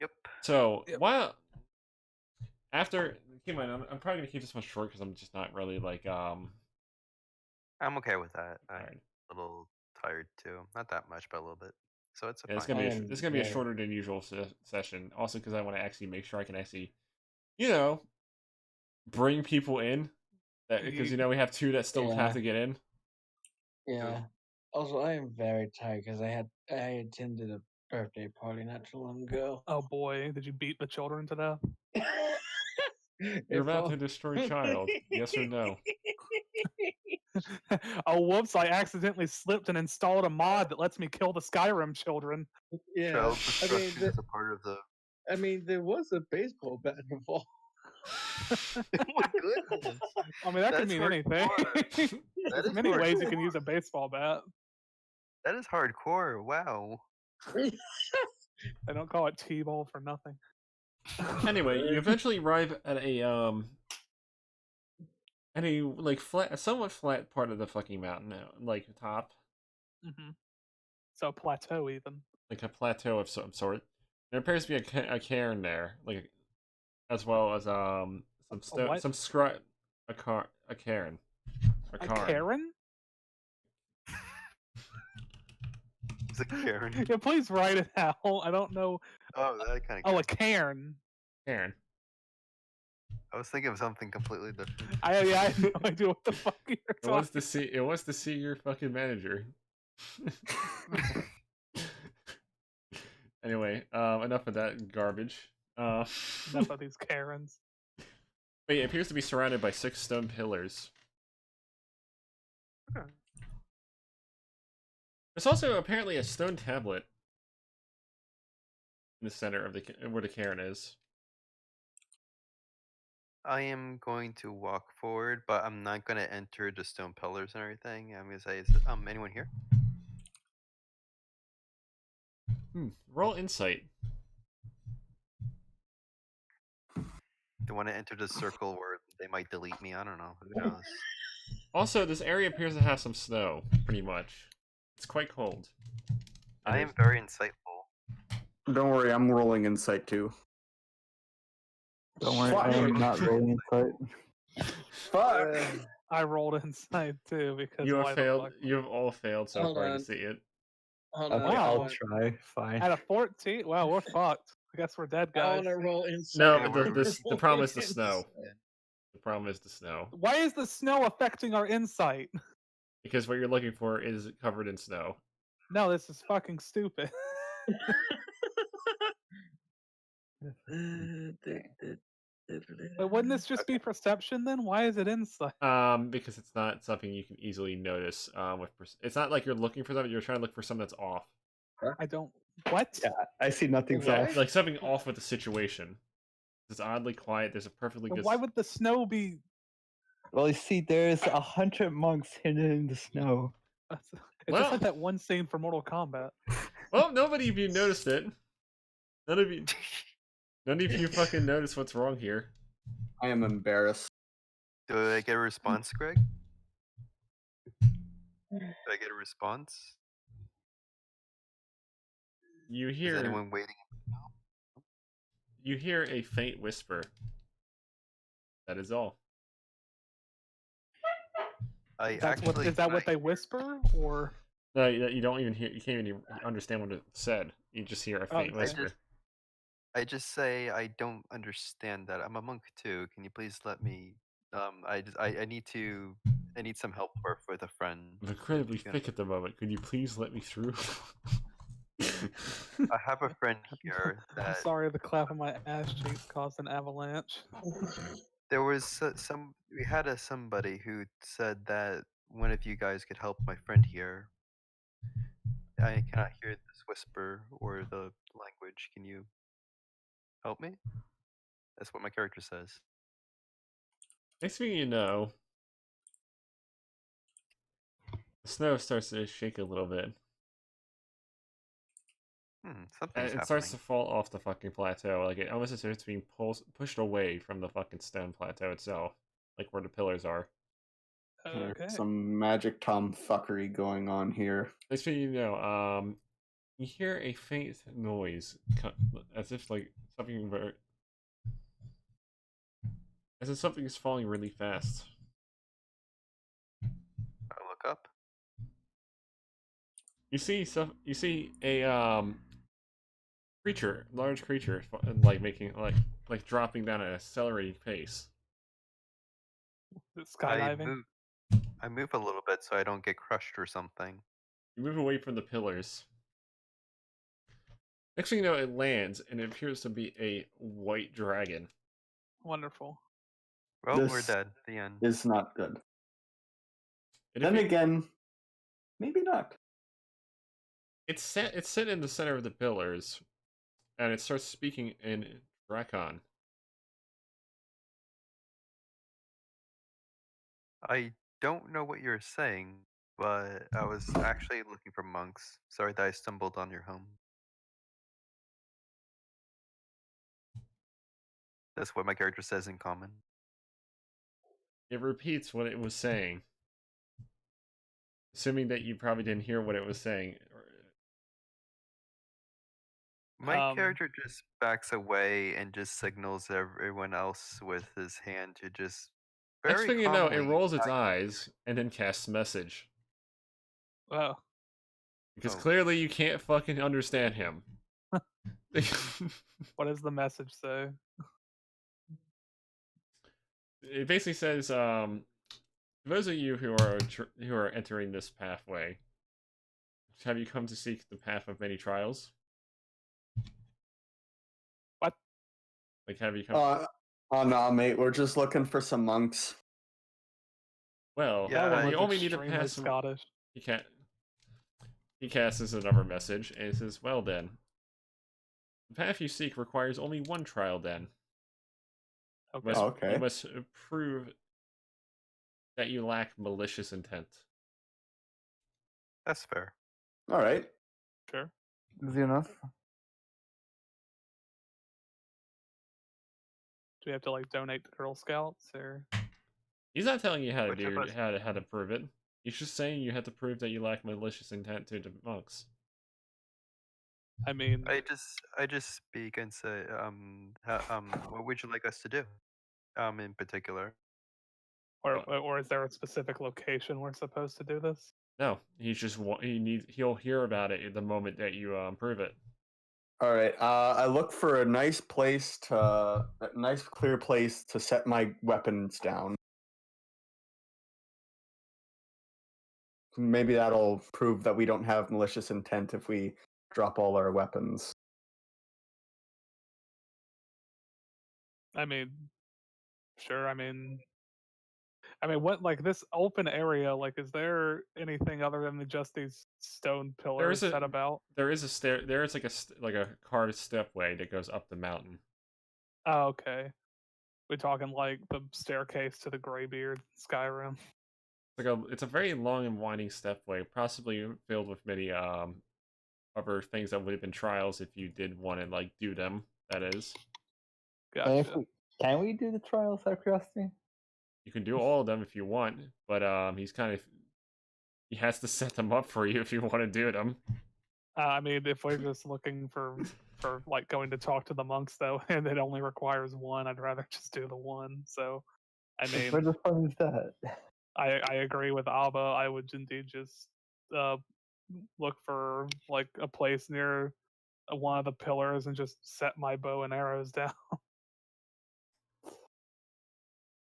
Yep. So while after, keep in mind, I'm probably gonna keep this one short because I'm just not really like I'm okay with that. I'm Alright. a little tired too. Not that much, but a little bit. So it's Yeah, it's fine. gonna be it's gonna be a shorter than usual session. Also, because I want to actually make sure I can actually, you know, bring people in. That because we have 2 that still have to get in. Yeah. Also, I am very tired because I attended a birthday party not too long ago. Oh boy, did you beat the children to death? You're about to destroy a child. Yes or no? Oh whoops! I accidentally slipped and installed a mod that lets me kill the Skyrim children. Yeah. Child destruction is a part of the. I mean, there was a baseball bat involved. Oh my goodness! I mean, that could That's mean anything. hardcore. That There's is many ways you can hardcore. use a baseball bat. That is hardcore. Wow. They don't call it T-ball for nothing. Anyway, you eventually arrive at a like somewhat flat part of the fucking mountain, like top, So plateau even. like a plateau of some sort. There appears to be a cairn there, like as well as some a cairn. A Karen? It's a Karen. Yeah, please write it out. I don't know. Oh, that kind of. Oh, a cairn. Cairn. I was thinking of something completely different. I have no idea what the fuck you're It talking. wants to see your fucking manager. Anyway, enough of that garbage. Enough of these Karens. But yeah, it appears to be surrounded by 6 stone pillars. Okay. There's also apparently a stone tablet in the center of where the cairn is. I am going to walk forward, but I'm not going to enter the stone pillars and everything. I'm going to say, is anyone here? Roll insight. Do want to enter the circle where they might delete me? I don't know. Who knows? Also, this area appears to have some snow, pretty much. It's quite cold. I am very insightful. Don't worry, I'm rolling insight too. Don't worry, I am not rolling insight. Fuck! I rolled inside too because You why have the failed. fuck? You have all failed so Hold far on. to see it. Hold Okay, on. I'll try. Fine. At a 14? Wow, we're fucked. I guess we're dead, I guys. want to roll inside. No, the problem is the Roll snow. inside. The problem is the snow. Why is the snow affecting our insight? Because what you're looking for is covered in snow. No, this is fucking stupid. But wouldn't this just be perception then? Why is it insight? Because it's not something you can easily notice. It's not like you're looking for something. You're trying to look for something that's off. I don't. What? Yeah, I see nothing's What? off. Like something off with the situation. It's oddly quiet. There's a perfectly But good. why would the snow be? Well, you see, there's 100 monks hidden in the snow. It's Well- just like that one scene from Mortal Kombat. Well, nobody of you noticed it. None of you fucking noticed what's wrong here. I am embarrassed. Do I get a response, Greg? Do I get a response? You Is hear anyone waiting? you hear a faint whisper. That is all. Is that what they whisper, or? No, you don't even hear. You can't even understand what it said. You just hear a faint Okay. whisper. I just say I don't understand that. I'm a monk too. Can you please let me? I need some help with a friend. I'm incredibly Yeah. thick at the moment. Could you please let me through? I have a friend here I'm that sorry, the clap of my ass cheeks caused an avalanche. There was we had somebody who said that one of you guys could help my friend here. I cannot hear this whisper or the language. Can you help me? That's what my character says. Next thing you know, the snow starts to shake a little bit. Something's And it happening. starts to fall off the fucking plateau. Like, it almost starts being pushed away from the fucking stone plateau itself. Like, where the pillars are. There's Okay. some magic tomfuckery going on here. Next thing you know, you hear a faint noise, as if, like, something very... As if something is falling really fast. I look up. You see a, creature, large creature, like, making, like dropping down at an accelerating pace. Is it skydiving? I move a little bit so I don't get crushed or something. You move away from the pillars. Next thing you know, it lands, and it appears to be a white dragon. Wonderful. Well, we're This dead. The end. is not good. And Then again, maybe not. it's set in the center of the pillars, and it starts speaking in Drakon. I don't know what you're saying, but I was actually looking for monks. Sorry that I stumbled on your home. That's what my character says in common. It repeats what it was saying, assuming that you probably didn't hear what it was saying. My character just backs away and just signals everyone else with his hand to just very Next thing you know, it calmly rolls its back- eyes and then casts message. Oh. Because clearly you can't fucking understand him. What does the message say? It basically says, for those of you who are entering this pathway, have you come to seek the path of many trials? What? Like, have you come? Oh no, mate. We're just looking for some monks. Well, Yeah, you only need to extremely pass some. Scottish. He can't. He casts another message and it says, "Well then, the path you seek requires only one trial. Then, Okay. Okay. You must prove that you lack malicious intent." That's fair. All right. Sure. Easy enough. Do we have to like donate to Girl Scouts or? He's not telling you how to Which of do us- how to prove it. He's just saying you have to prove that you lack malicious intent to the monks. I mean, I just speak and say, what would you like us to do? In particular. or is there a specific location we're supposed to do this? No, he's just he'll hear about it the moment that you prove it. All right. I look for a nice clear place to set my weapons down. Maybe that'll prove that we don't have malicious intent if we drop all our weapons. I mean, sure. I mean, what like this open area? Like, is there anything other than just these stone pillars set about? There is a stair. There is like a carved stepway that goes up the mountain. Oh, okay. We're talking like the staircase to the Graybeard Skyrim. It's a very long and winding stepway, possibly filled with many other things that would have been trials if you did want to like do them. That is. Gotcha. Can we do the trials out of curiosity? You can do all of them if you want, but he has to set them up for you if you want to do them. I mean, if we're just looking for like going to talk to the monks though, and it only requires one, I'd rather just do the one. So, I mean, Where the fun is that? I agree with Abba. I would indeed just look for like a place near one of the pillars and just set my bow and arrows down.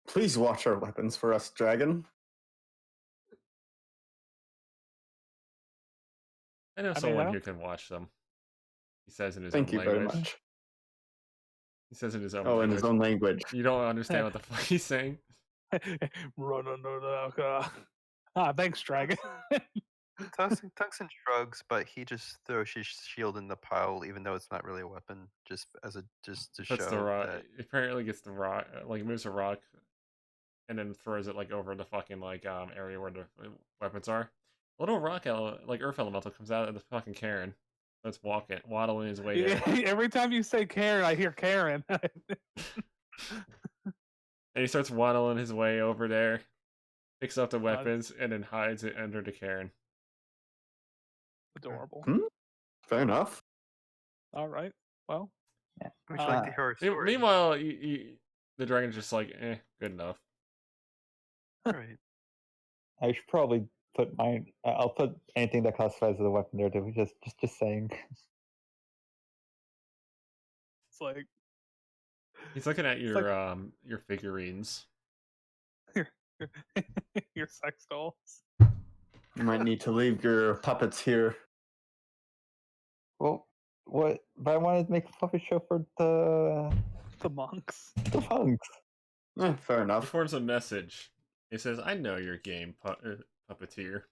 Please watch our weapons for us, dragon. I know someone who can watch them. He says in his own Thank you language. very much. He says in his own Oh, in language. his own language. You don't understand what the fuck he's saying. Run under the thanks, dragon. Tungsten shrugs, but he just throws his shield in the pile, even though it's not really a weapon, just to Puts show the rock. that. Apparently gets the rock, like moves a rock, and then throws it like over the fucking like area where the weapons are. A little rock like earth elemental comes out of the fucking Karen. Let's waddling his way there. Every time you say Karen, I hear Karen. And he starts waddling his way over there, picks up the weapons, and then hides it under the Karen. Adorable. Fair enough. All right. Well, Would you like to hear a story? Meanwhile, the dragon's just like, good enough. All right. I should probably put mine. I'll put anything that classifies as a weapon there too. Just saying. it's like He's looking at your figurines. your sex dolls. You might need to leave your puppets here. Well, what? But I wanted to make a puppet show for the monks. The monks. Fair He enough. forms a message. He says, "I know your game, puppeteer."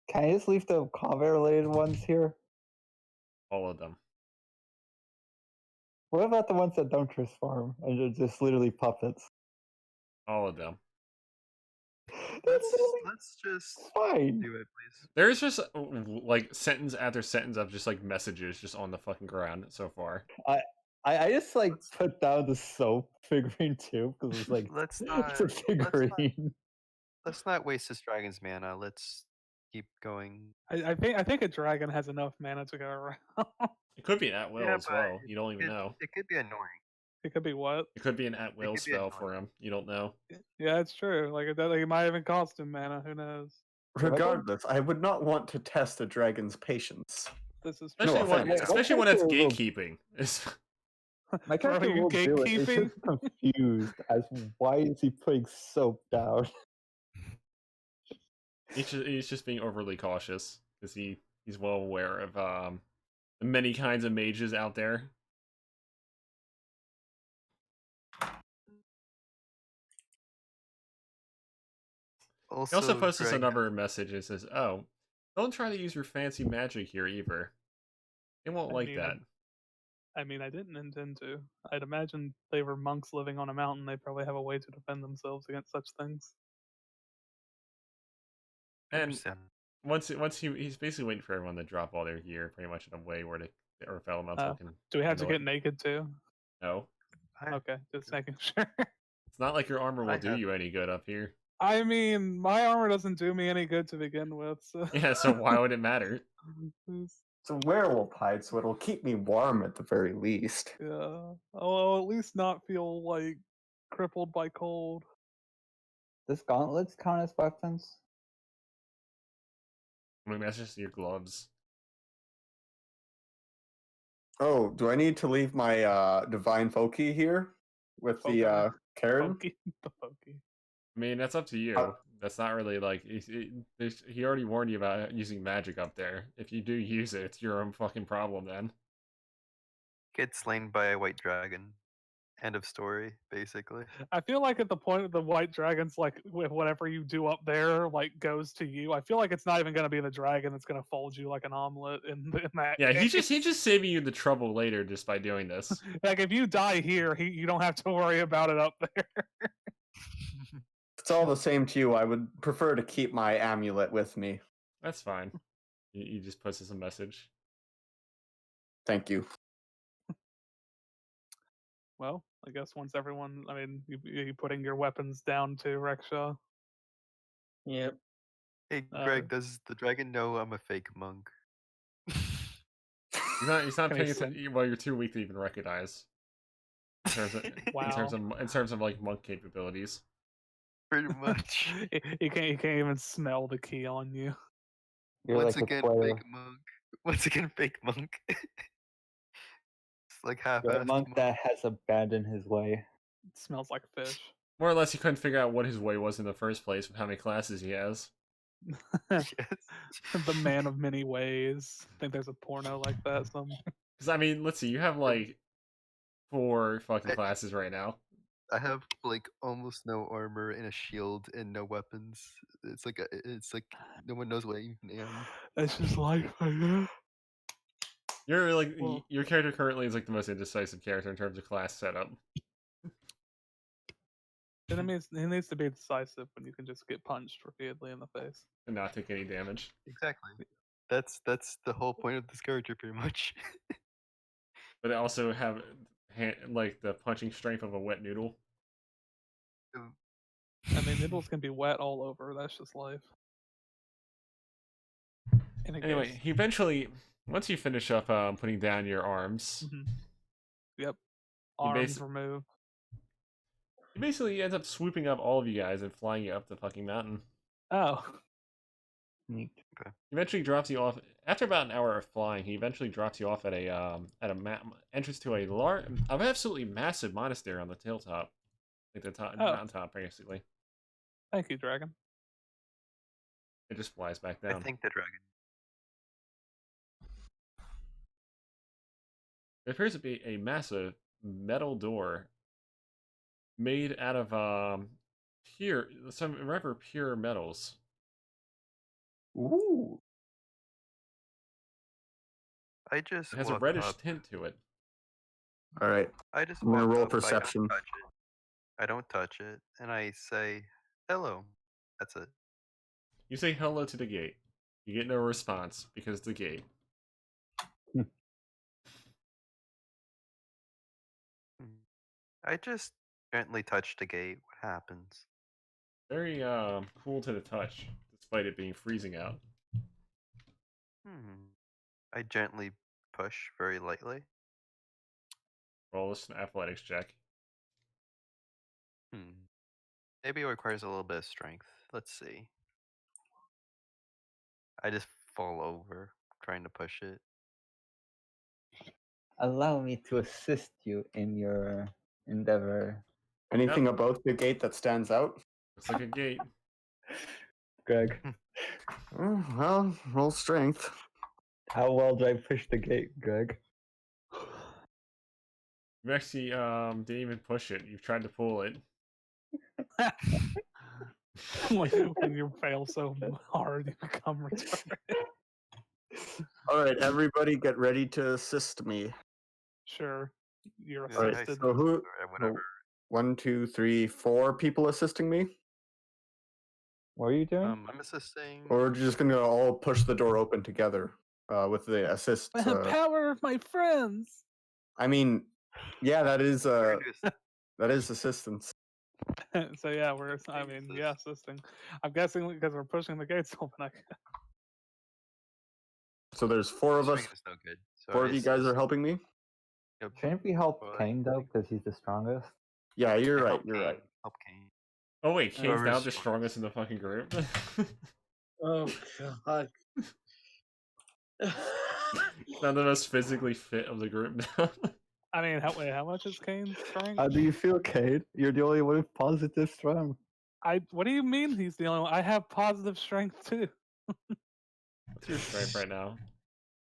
Can I just leave the combat-related ones here? All of them. What about the ones that don't transform and are just literally puppets? All of them. Let's just Fine. do it, please. There's just like sentence after sentence of just like messages just on the fucking ground so far. I just like put down the soap figurine too because it's like Let's it's a figurine. Let's not waste this dragon's mana. Let's keep going. I think a dragon has enough mana to go around. It could be an at will Yeah, as but well. You don't even know. It could be annoying. It could be what? It could be an at will could be spell annoying. for him. You don't know. Yeah, it's true. Like it might even cost him mana. Who knows? Regardless, I would not want to test a dragon's patience. This is Especially No when offense. especially when it's Well, gatekeeping. It's My character you will do it. It's gatekeeping? just confused as why is he putting soap down? he's just being overly cautious because he's well aware of the many kinds of mages out there. He also posts us Greg, another message and says, "Oh, don't try to use your fancy magic here either. They won't like mean, that." I mean, I didn't intend to. I'd imagine they were monks living on a mountain. They probably have a way to defend themselves against such things. And understand. once he's basically waiting for everyone to drop all their gear pretty much in a way where the Earth Elemental can. Do we have to handle get it. naked too? No, Okay, just making sure. it's not like your armor will I do have- you any good up here. I mean, my armor doesn't do me any good to begin with. So. Yeah, so why would it matter? It's a werewolf hide, so it'll keep me warm at the very least. Yeah, I'll at least not feel like crippled by cold. Does gauntlets count as weapons? I mean, that's just your gloves. Oh, do I need to leave my divine Foki here with the Foki. Karen? Pokey, the pokey. I mean, that's up to you. That's not really like he already warned you about using magic up there. If you do use it, it's your own fucking problem then. Get slain by a white dragon. End of story, basically. I feel like at the point of the white dragons, like with whatever you do up there, like goes to you. I feel like it's not even going to be the dragon that's going to fold you like an omelet in that. Yeah, he's case. just saving you the trouble later just by doing this. Like if you die here, you don't have to worry about it up there. It's all the same to you. I would prefer to keep my amulet with me. That's fine. He just puts us a message. Thank you. Well, I guess once everyone, I mean, you putting your weapons down too, Rexhaw. Yep. Hey, Greg, does the dragon know I'm a fake monk? He's not Can he paying send- attention. Well, you're too weak to even recognize. In terms of like monk capabilities. Pretty much. You can't even smell the key on you. You're Once like a again, player. fake monk. Once again, fake monk. It's like You're half-assed a monk that has abandoned his way. It smells like fish. More or less, he couldn't figure out what his way was in the first place with how many classes he has. Yes. The man of many ways. I think there's a porno like that somewhere. Because I mean, let's see, you have like 4 fucking classes right now. I have like almost no armor and a shield and no weapons. It's like no one knows what I even am. That's just life, I guess. You're like Well- your character currently is like the most indecisive character in terms of class setup. It needs to be decisive when you can just get punched repeatedly in the face. And not take any damage. Exactly. That's the whole point of this character, pretty much. But it also have like the punching strength of a wet noodle. I mean, noodles can be wet all over. That's just life. Anyway, he eventually, once you finish up putting down your arms, Yep, arms removed. He basically ends up swooping up all of you guys and flying you up the fucking mountain. Oh. Neat. Okay. He eventually drops you off after about an hour of flying. He eventually drops you off at a entrance to a large, absolutely massive monastery on the tabletop, like the mountaintop, basically. Thank you, Dragon. It just flies back down. I thank the dragon. There appears to be a massive metal door made out of some rather pure metals. Ooh. I just It has a walk reddish up. tint to it. All right. I just I'm gonna walk roll up, I don't perception. touch it. I don't touch it, and I say, "Hello." That's it. You say hello to the gate. You get no response because it's the gate. I just gently touch the gate. What happens? Very cool to the touch, despite it being freezing out. I gently push very lightly. Roll this an athletics check. Maybe it requires a little bit of strength. Let's see. I just fall over trying to push it. Allow me to assist you in your endeavor. Anything about the gate that stands out? Looks like a gate. Greg, Well, roll strength. how well do I push the gate, Greg? You actually didn't even push it. You've tried to pull it. When you fail so hard, you become retarded. All right, everybody, get ready to assist me. Sure, you're Yeah, All right, assisted. so who? Or whatever. 1, 2, 3, 4 people assisting me, What are you doing? I'm assisting. or we're just gonna all push the door open together with the assist. The power of my friends. I mean, yeah, that is We're gonna do that is assistance. So yeah, assisting. I'm guessing because we're pushing the gates open. So there's 4 of us. strength is no good. So 4 I of you guys assist. are helping me. Yep. Shouldn't we help But Kane though, because he's the strongest? Yeah, you're I right. help You're Kane, right. Help Kane. Oh wait, Kane's Whoever's now the strongest in the fucking group. Oh god. Now the most physically fit of the group now. I mean, how much is Kane's strength? How do you feel, Kane? You're the only one with positive strength. What do you mean he's the only one? I have positive strength too. What's your strength right now?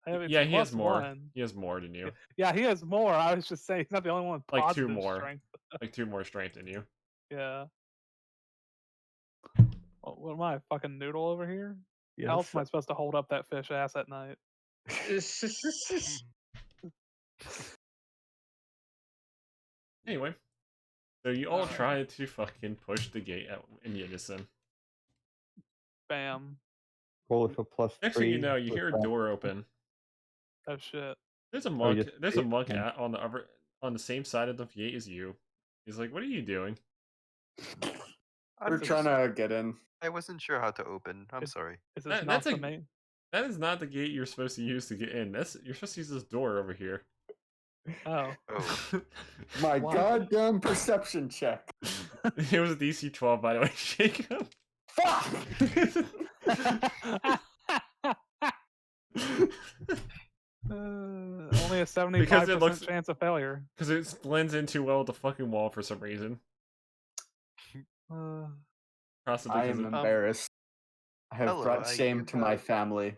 It's Yeah, he has plus more. 1. He has more than you. Yeah, he has more. I was just saying he's not the only one with Like 2 positive more. strength. Like 2 more strength than you. Yeah. What am I, a fucking noodle over here? Yes. How else am I supposed to hold up that fish ass at night? Anyway, so you all try to fucking push the gate out in unison. Bam. Roll with a plus Actually, 3. you know, you hear a door open. Oh shit. There's a monk. just There's a see it? monk Yeah. on the same side of the gate as you. He's like, "What are you doing?" We're trying to get in. I wasn't sure how to open. I'm sorry. Is this That- not that's the a- main? That is not the gate you're supposed to use to get in. You're supposed to use this door over here. Oh. Oh, My Why? goddamn perception check. It was a DC 12, by the way, Jacob. Fuck! Only a 75% Because it looks- chance of failure. Because it blends in too well with the fucking wall for some reason. Possibly I because am of embarrassed. I have Hello, brought I shame give to my a- family.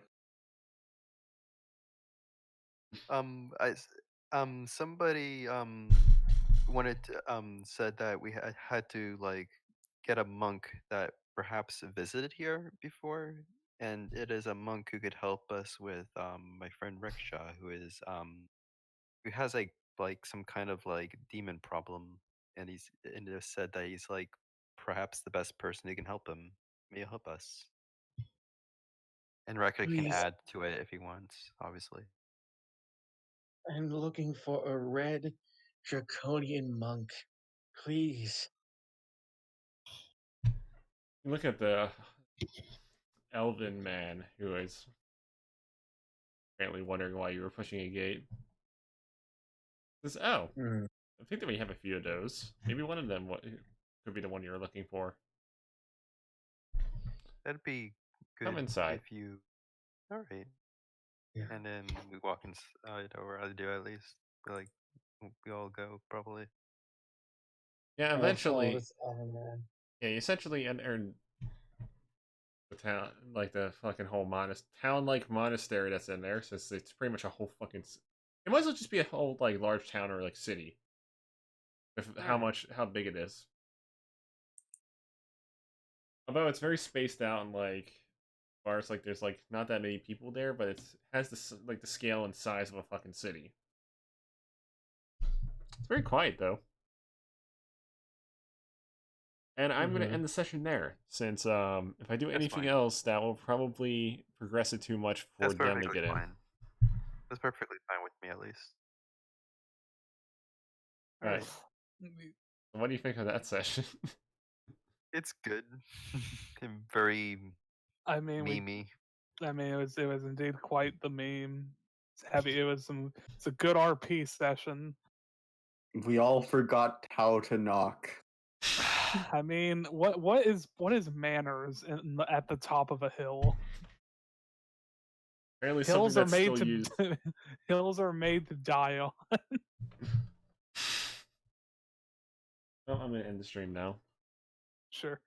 somebody when it said that we had to like get a monk that perhaps visited here before, and it is a monk who could help us with my friend Rickshaw, who has like some kind of like demon problem, and it is said that he's like perhaps the best person who can help him. May you help us. And Rekka can Please. add to it if he wants, obviously. I'm looking for a red draconian monk. Please. Look at the elven man who is apparently wondering why you were pushing a gate. Says, oh, I think that we have a few of those. Maybe one of them could be the one you're looking for. That'd be good. Come inside. If you. All right. Yeah. And then we walk inside, or I do at least. Like we all go probably. Yeah, eventually. This elven man. Yeah, you essentially enter the town, like the fucking whole town-like monastery that's in there, since it's pretty much a whole fucking. It might as well just be a whole like large town or like city. If how big it is. Although it's very spaced out and like, as far as like there's like not that many people there, but it has the scale and size of a fucking city. It's very quiet though. And I'm going to end the session there, since if I do anything else, that will probably progress it too much for them to get in. That's perfectly fine with me, at least. Alright. What do you think of that session? It's good. Very memey. It was indeed quite the meme. It's heavy. It's a good RP session. We all forgot how to knock. I mean, what is manners at the top of a hill? Apparently hills are made to hills are made to die on. Well, I'm gonna end the stream now. Sure.